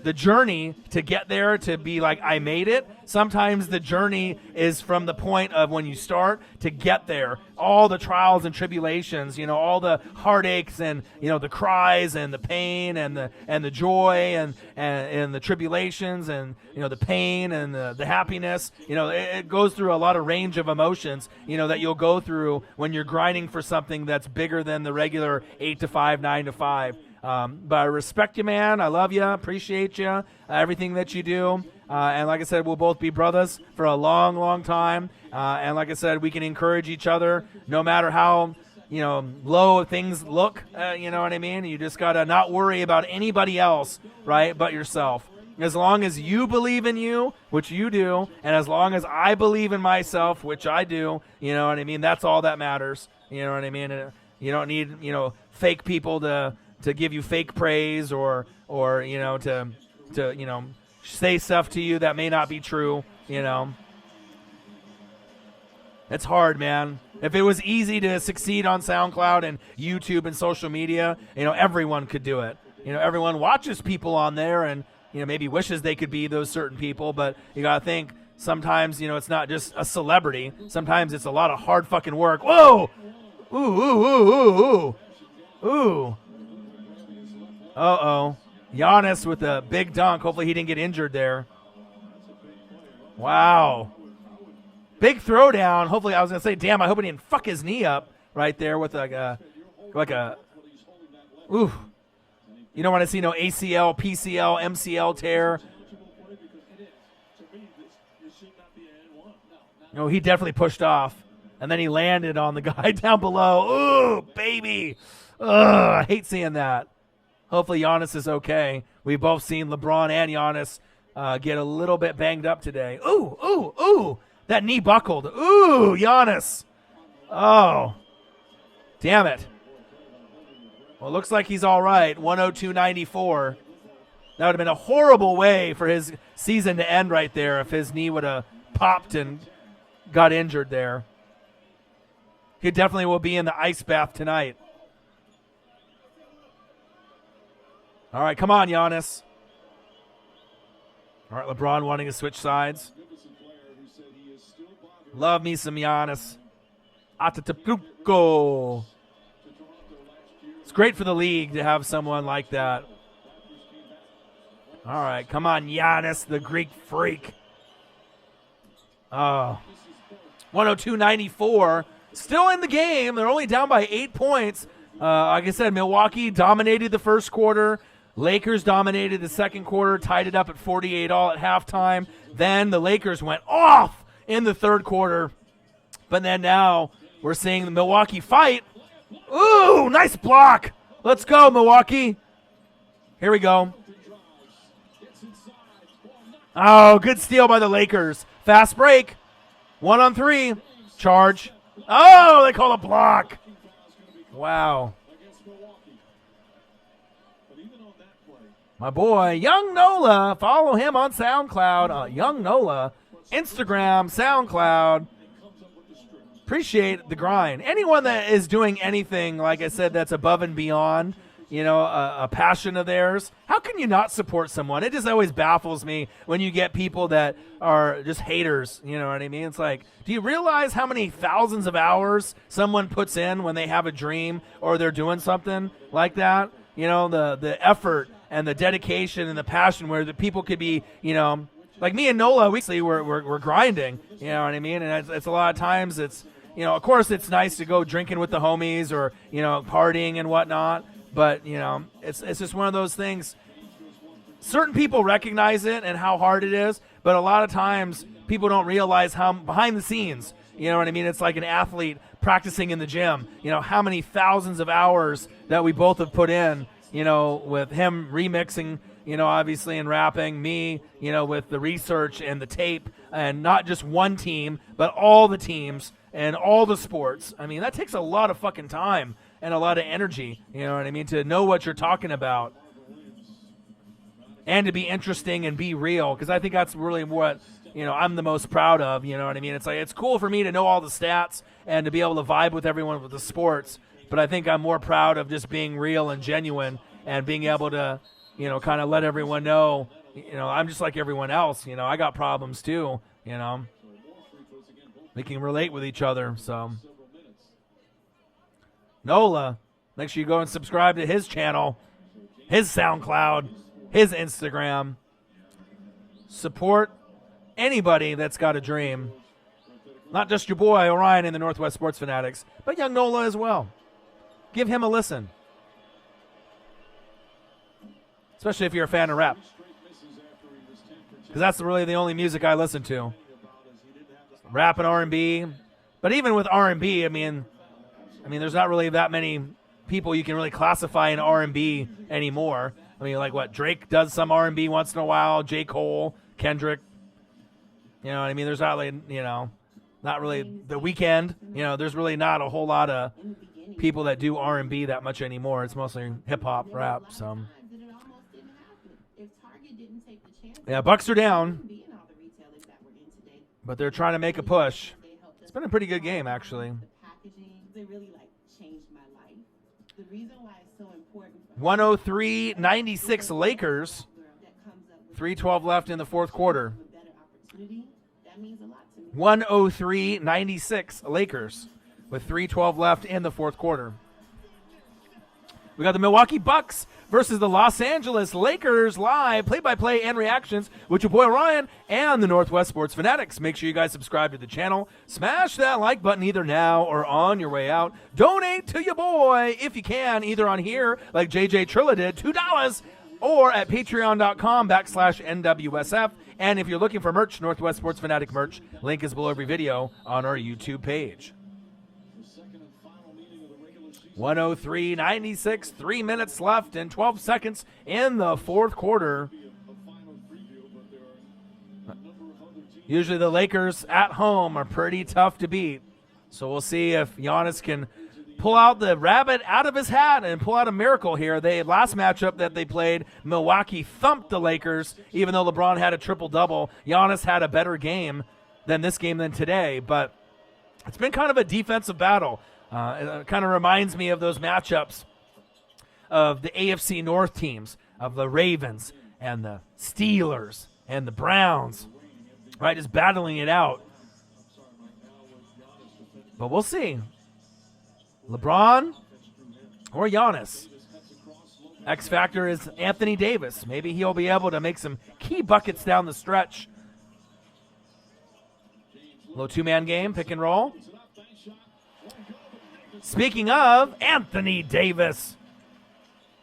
the journey to get there to be like, I made it. Sometimes the journey is from the point of when you start to get there. All the trials and tribulations, all the heartaches and, the cries and the pain and the joy and the tribulations and, the pain and the happiness. It goes through a lot of range of emotions, that you'll go through when you're grinding for something that's bigger than the regular 8 to 5, 9 to 5. But I respect you, man. I love you. Appreciate you. Everything that you do. And like I said, we'll both be brothers for a long, long time. And like I said, we can encourage each other no matter how, low things look. You know what I mean? You just got to not worry about anybody else, right, but yourself. As long as you believe in you, which you do, and as long as I believe in myself, which I do, you know what I mean? That's all that matters. You know what I mean? You don't need, fake people to give you fake praise or to say stuff to you that may not be true. It's hard, man. If it was easy to succeed on SoundCloud and YouTube and social media, everyone could do it. Everyone watches people on there and maybe wishes they could be those certain people, but you gotta think sometimes it's not just a celebrity. Sometimes it's a lot of hard fucking work. Whoa! Ooh, ooh, ooh, ooh, ooh. Ooh. Uh-oh. Giannis with a big dunk. Hopefully he didn't get injured there. Wow. Big throwdown. Hopefully, I was going to say, damn, I hope he didn't fuck his knee up right there with like a, ooh. You don't want to see no ACL, PCL, MCL tear. No, he definitely pushed off. And then he landed on the guy down below. Ooh, baby. Ugh, I hate seeing that. Hopefully Giannis is okay. We've both seen LeBron and Giannis get a little bit banged up today. Ooh, ooh, ooh. That knee buckled. Ooh, Giannis. Oh, damn it. Well, it looks like he's all right. 102.94. That would have been a horrible way for his season to end right there if his knee would have popped and got injured there. He definitely will be in the ice bath tonight. All right, come on, Giannis. All right, LeBron wanting to switch sides. Love me some Giannis. Antetokounmpo. It's great for the league to have someone like that. All right, come on, Giannis, the Greek freak. 102-94. Still in the game. They're only down by 8 points. Like I said, Milwaukee dominated the first quarter. Lakers dominated the second quarter, tied it up at 48 all at halftime. Then the Lakers went off in the third quarter. But then now we're seeing the Milwaukee fight. Ooh, nice block. Let's go, Milwaukee. Here we go. Oh, good steal by the Lakers. Fast break. 1-on-3. Charge. Oh, they call a block. Wow. My boy, Young Nola. Follow him on SoundCloud. Young Nola. Instagram, SoundCloud. Appreciate the grind. Anyone that is doing anything, like I said, that's above and beyond, a passion of theirs, how can you not support someone? It just always baffles me when you get people that are just haters, you know what I mean? It's like, do you realize how many thousands of hours someone puts in when they have a dream or they're doing something like that? The effort and the dedication and the passion where the people could be, like me and Nola, we're grinding, you know what I mean? And it's a lot of times it's, of course it's nice to go drinking with the homies or, partying and whatnot. But, it's just one of those things. Certain people recognize it and how hard it is, but a lot of times people don't realize how behind the scenes, you know what I mean? It's like an athlete practicing in the gym, how many thousands of hours that we both have put in, with him remixing, obviously, and rapping, me, with the research and the tape, and not just one team, but all the teams and all the sports. I mean, that takes a lot of fucking time and a lot of energy, you know what I mean, to know what you're talking about and to be interesting and be real, because I think that's really what, I'm the most proud of, you know what I mean? It's like, it's cool for me to know all the stats and to be able to vibe with everyone with the sports, but I think I'm more proud of just being real and genuine and being able to, kind of let everyone know, I'm just like everyone else, I got problems too, we can relate with each other, so. Nola, make sure you go and subscribe to his channel, his SoundCloud, his Instagram. Support anybody that's got a dream. Not just your boy Orion in the Northwest Sports Fanatics, but young Nola as well. Give him a listen. Especially if you're a fan of rap. Because that's really the only music I listen to. Rap and R&B. But even with R&B, I mean, there's not really that many people you can really classify in R&B anymore. I mean, like what? Drake does some R&B once in a while. J. Cole, Kendrick. You know what I mean? There's not really, not really The Weeknd. There's really not a whole lot of people that do R&B that much anymore. It's mostly hip-hop, rap. So, yeah, Bucks are down. But they're trying to make a push. It's been a pretty good game, actually. They really changed my life. The reason why it's so important. 103-96 Lakers. 3:12 left in the fourth quarter. 103-96 Lakers with 3:12 left in the fourth quarter. We got the Milwaukee Bucks versus the Los Angeles Lakers live, play-by-play and reactions with your boy Ryan and the Northwest Sports Fanatics. Make sure you guys subscribe to the channel. Smash that like button either now or on your way out. Donate to your boy if you can, either on here, like JJ Trilla did, $2, or at patreon.com/NWSF. And if you're looking for merch, Northwest Sports Fanatic merch, link is below every video on our YouTube page. 103-96, 3 minutes left and 12 seconds in the fourth quarter. Usually the Lakers at home are pretty tough to beat. So we'll see if Giannis can pull out the rabbit out of his hat and pull out a miracle here. Last matchup that they played, Milwaukee thumped the Lakers, even though LeBron had a triple-double. Giannis had a better game than this game than today, but it's been kind of a defensive battle. It kind of reminds me of those matchups of the AFC North teams, of the Ravens and the Steelers and the Browns, right? Just battling it out. But we'll see. LeBron or Giannis. X factor is Anthony Davis. Maybe he'll be able to make some key buckets down the stretch. Little two-man game, pick and roll. Speaking of, Anthony Davis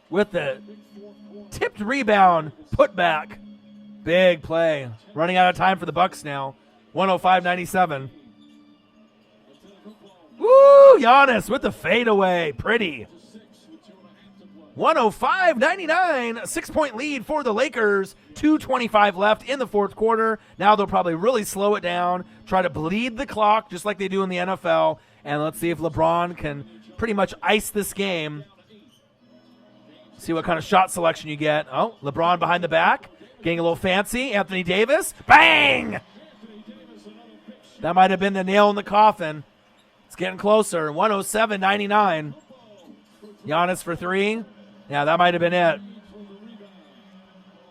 with the tipped rebound, put back. Big play. Running out of time for the Bucks now. 105-97. Woo! Giannis with the fadeaway. Pretty. 105-99. 6-point lead for the Lakers. 2:25 left in the fourth quarter. Now they'll probably really slow it down, try to bleed the clock just like they do in the NFL. And let's see if LeBron can pretty much ice this game. See what kind of shot selection you get. Oh, LeBron behind the back. Getting a little fancy. Anthony Davis. Bang! That might have been the nail in the coffin. It's getting closer. 107-99. Giannis for three. Yeah, that might have been it.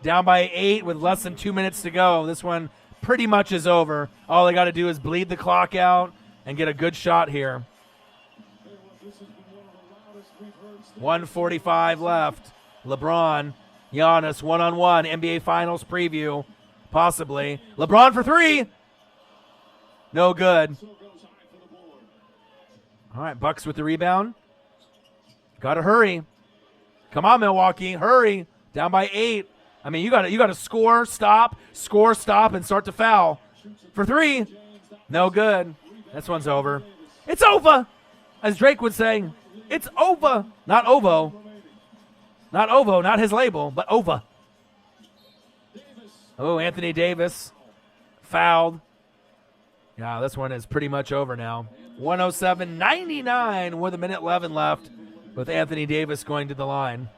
Down by 8 with less than 2 minutes to go. This one pretty much is over. All they got to do is bleed the clock out and get a good shot here. 1:45 left. LeBron, Giannis, one-on-one. NBA Finals preview, possibly. LeBron for three. No good. All right, Bucks with the rebound. Got to hurry. Come on, Milwaukee, hurry. Down by 8. I mean, you got to score, stop, and start to foul. For three. No good. This one's over. It's over, as Drake would say. It's over. Not ovo. Not ovo, not his label, but over. Oh, Anthony Davis fouled. Yeah, this one is pretty much over now. 107-99 with 1:11 left with Anthony Davis going to the line.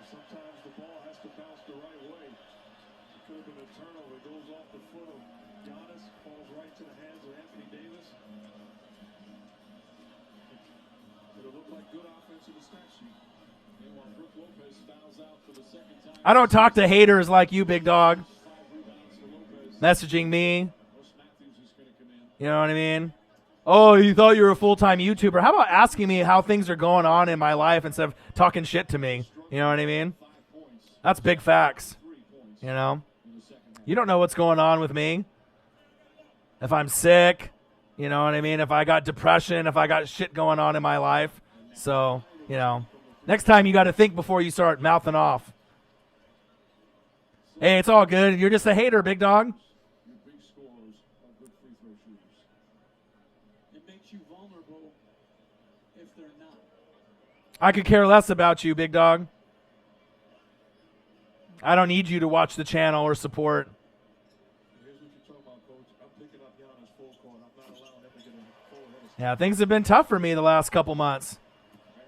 Sometimes the ball has to bounce the right way. It could have been a turnover. It goes off the foot of Giannis, falls right to the hands of Anthony Davis. It would look like good offense in the stat sheet. Meanwhile, Brook Lopez fouls out for the second time. I don't talk to haters like you, big dog. Messaging me. You know what I mean? Oh, you thought you were a full-time YouTuber. How about asking me how things are going on in my life instead of talking shit to me? You know what I mean? That's big facts. You know? You don't know what's going on with me. If I'm sick, you know what I mean? If I got depression, if I got shit going on in my life. So, you know, next time you got to think before you start mouthing off. Hey, it's all good. You're just a hater, big dog. I could care less about you, big dog. I don't need you to watch the channel or support. Yeah, things have been tough for me the last couple months.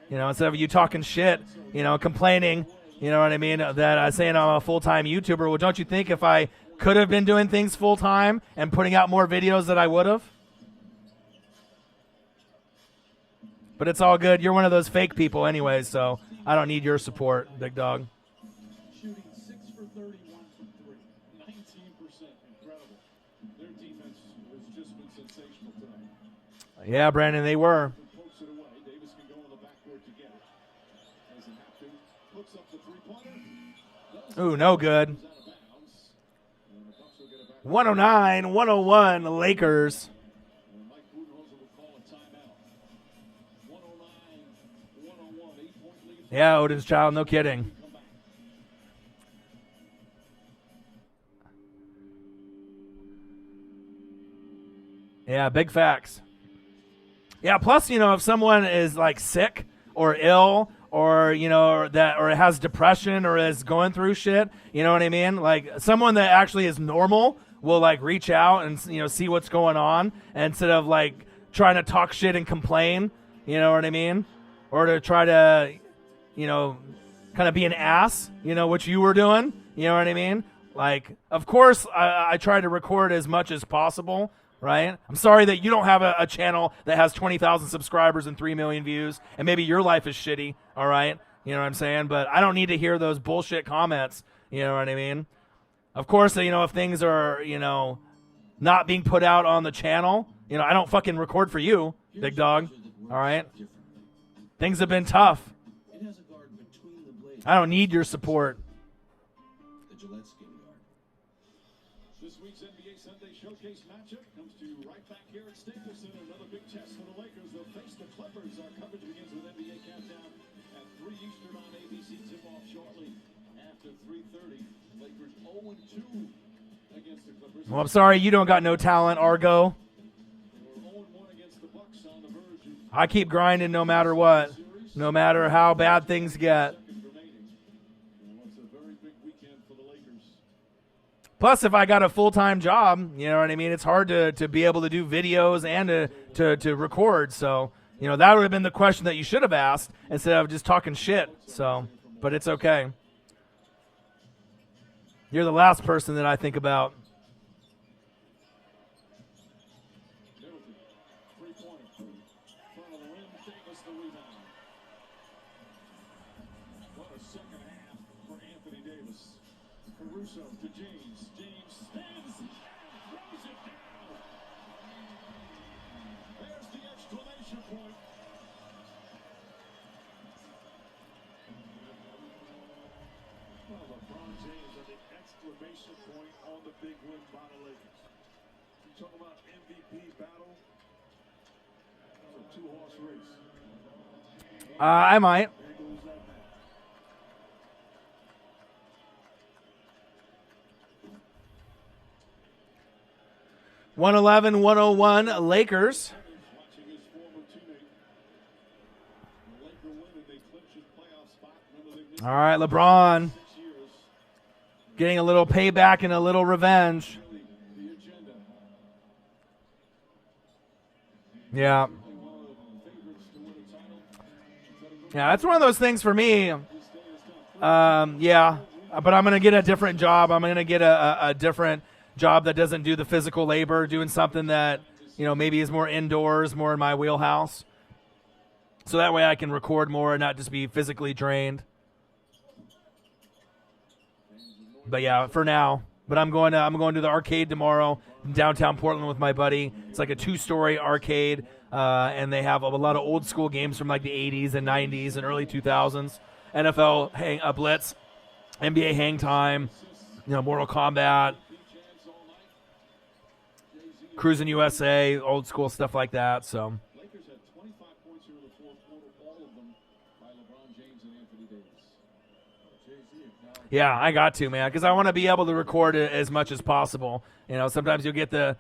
You know, instead of you talking shit, you know, complaining, you know what I mean, that I'm saying I'm a full-time YouTuber. Well, don't you think if I could have been doing things full-time and putting out more videos that I would have? But it's all good. You're one of those fake people anyway, so I don't need your support, big dog. Shooting 6 for 31 from 3. 19%. Incredible. Their defense has just been sensational tonight. Yeah, Brandon, they were. Pokes it away. Davis can go in the backcourt to get it. Doesn't have to. Hooks up the three-pointer. Ooh, no good. 109-101 Lakers. Yeah, Odin's Child, no kidding. Yeah, big facts. Yeah, plus, you know, if someone is like sick or ill or, you know, or has depression or is going through shit, you know what I mean? Like someone that actually is normal will like reach out and, you know, see what's going on instead of like trying to talk shit and complain, you know what I mean? Or to try to, you know, kind of be an ass, you know, which you were doing, you know what I mean? Like, of course, I try to record as much as possible, right? I'm sorry that you don't have a channel that has 20,000 subscribers and 3 million views, and maybe your life is shitty, all right? You know what I'm saying? But I don't need to hear those bullshit comments, you know what I mean? Of course, you know, if things are, you know, not being put out on the channel, you know, I don't fucking record for you. Big dog. All right. Things have been tough. It has a guard between the blades. I don't need your support. The Gillette skin guard. This week's NBA Sunday Showcase matchup comes to you right back here at Staples Center. Another big test for the Lakers. They'll face the Clippers. Our coverage begins with NBA Countdown at 3 Eastern on ABC. Tip-off shortly after 3:30. Lakers 0-2 against the Clippers. Well, I'm sorry, you don't got no talent, Argo. They were 0-1 against the Bucks on the verge of I keep grinding no matter what, no matter how bad things get. seconds remaining. Well, it's a very big weekend for the Lakers. Plus, if I got a full-time job, you know what I mean, it's hard to be able to do videos and to record. So, you know, that would have been the question that you should have asked instead of just talking shit. So, but it's okay. You're the last person that I think about. Middleton, three-pointer. Front of the rim, Davis the rebound. What a second half for Anthony Davis. Caruso to James. James spins and throws it down. There's the exclamation point. Well, LeBron James at the exclamation point on the big win by the Lakers. You talk about MVP battle. It's a two-horse race. I might. There goes that man. One 111-101 Lakers. Watching his former teammate. The Laker win and they clinch his playoff spot. Remember they missed All right, LeBron 6 years. getting a little payback and a little revenge. Really, the agenda. Yeah. One of the favorites to win a title. Yeah, that's one of those things for me. Yeah, but I'm going to get a different job. I'm going to get a different job that doesn't do the physical labor, doing something that, you know, maybe is more indoors, more in my wheelhouse. So that way I can record more and not just be physically drained. But yeah, for now. But I'm going to the arcade tomorrow in downtown Portland with my buddy. It's like a 2-story arcade, and they have a lot of old school games from like the 80s and 90s and early 2000s. NFL Blitz, NBA Hang Time, you know, Mortal Kombat, Cruising USA, old school stuff like that. So Lakers had 25 points here in the fourth quarter, all of them by LeBron James and Anthony Davis. Jay-Z, yeah, I got to, man, because I want to be able to record it as much as possible. You know, sometimes you'll get the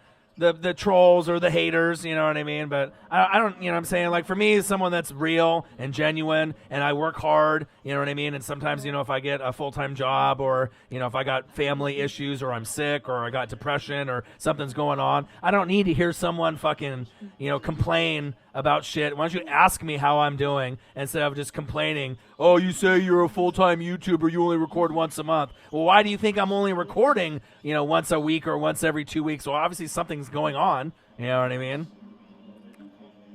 trolls or the haters, you know what I mean? But I don't, you know what I'm saying? Like, for me, as someone that's real and genuine, and I work hard, you know what I mean? And sometimes, you know, if I get a full-time job, or, you know, if I got family issues, or I'm sick, or I got depression, or something's going on, I don't need to hear someone fucking, you know, complain about shit. Why don't you ask me how I'm doing instead of just complaining, oh, you say you're a full-time YouTuber, you only record once a month. Well, why do you think I'm only recording, you know, once a week or once every 2 weeks? Well, obviously something's going on, you know what I mean?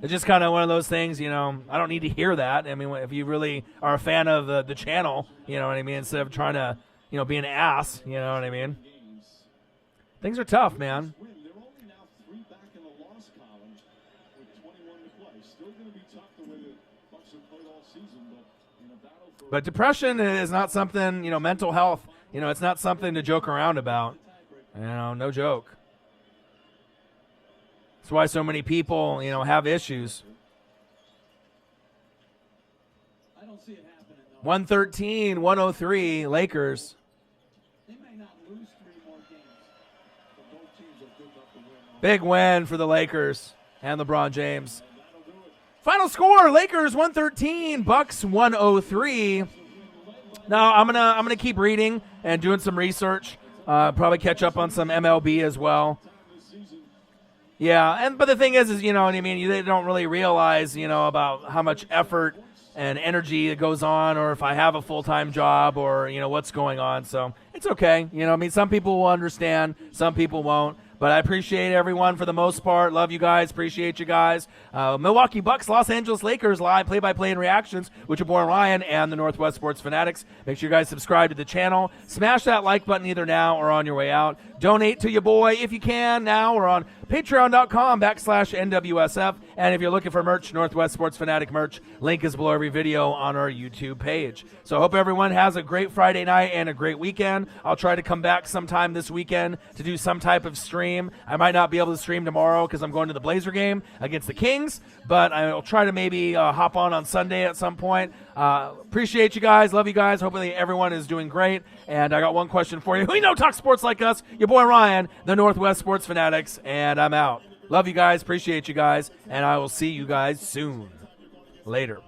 It's just kind of one of those things, you know, I don't need to hear that. I mean, if you really are a fan of the channel, you know what I mean, instead of trying to, you know, be an ass, you know what I mean? games. Things are tough, man. Win. They're only now 3 back in the loss column with 21 to play. Still going to be tough the way the Bucks have played all season, but in a battle for But depression is not something, you know, mental health, you know, it's not something to joke around about. You know, no joke. That's why so many people, you know, have issues. I don't see it happening, though. 113, 103, Lakers. They may not lose 3 more games. but both teams are good enough to win. Big win for the Lakers and LeBron James. That'll do it. Final score, Lakers 113, Bucks 103. Now I'm gonna keep reading and doing some research. Probably catch up on some MLB as well. Yeah, but the thing is, you know what I mean, they don't really realize, you know, about how much effort and energy that goes on, or if I have a full-time job, or, you know, what's going on. So it's okay. You know, I mean, some people will understand, some people won't. But I appreciate everyone for the most part. Love you guys. Appreciate you guys. Milwaukee Bucks, Los Angeles Lakers live play-by-play and reactions with your boy Ryan and the Northwest Sports Fanatics. Make sure you guys subscribe to the channel. Smash that like button either now or on your way out. Donate to your boy if you can now or on patreon.com/NWSF. And if you're looking for merch, Northwest Sports Fanatic merch, link is below every video on our YouTube page. So I hope everyone has a great Friday night and a great weekend. I'll try to come back sometime this weekend to do some type of stream. I might not be able to stream tomorrow because I'm going to the Blazer game against the Kings, but I'll try to maybe hop on Sunday at some point. Appreciate you guys. Love you guys. Hopefully everyone is doing great. And I got one question for you. We know talk sports like us. Your boy Ryan, the Northwest Sports Fanatics, and I'm out. Love you guys. Appreciate you guys. And I will see you guys soon. Later.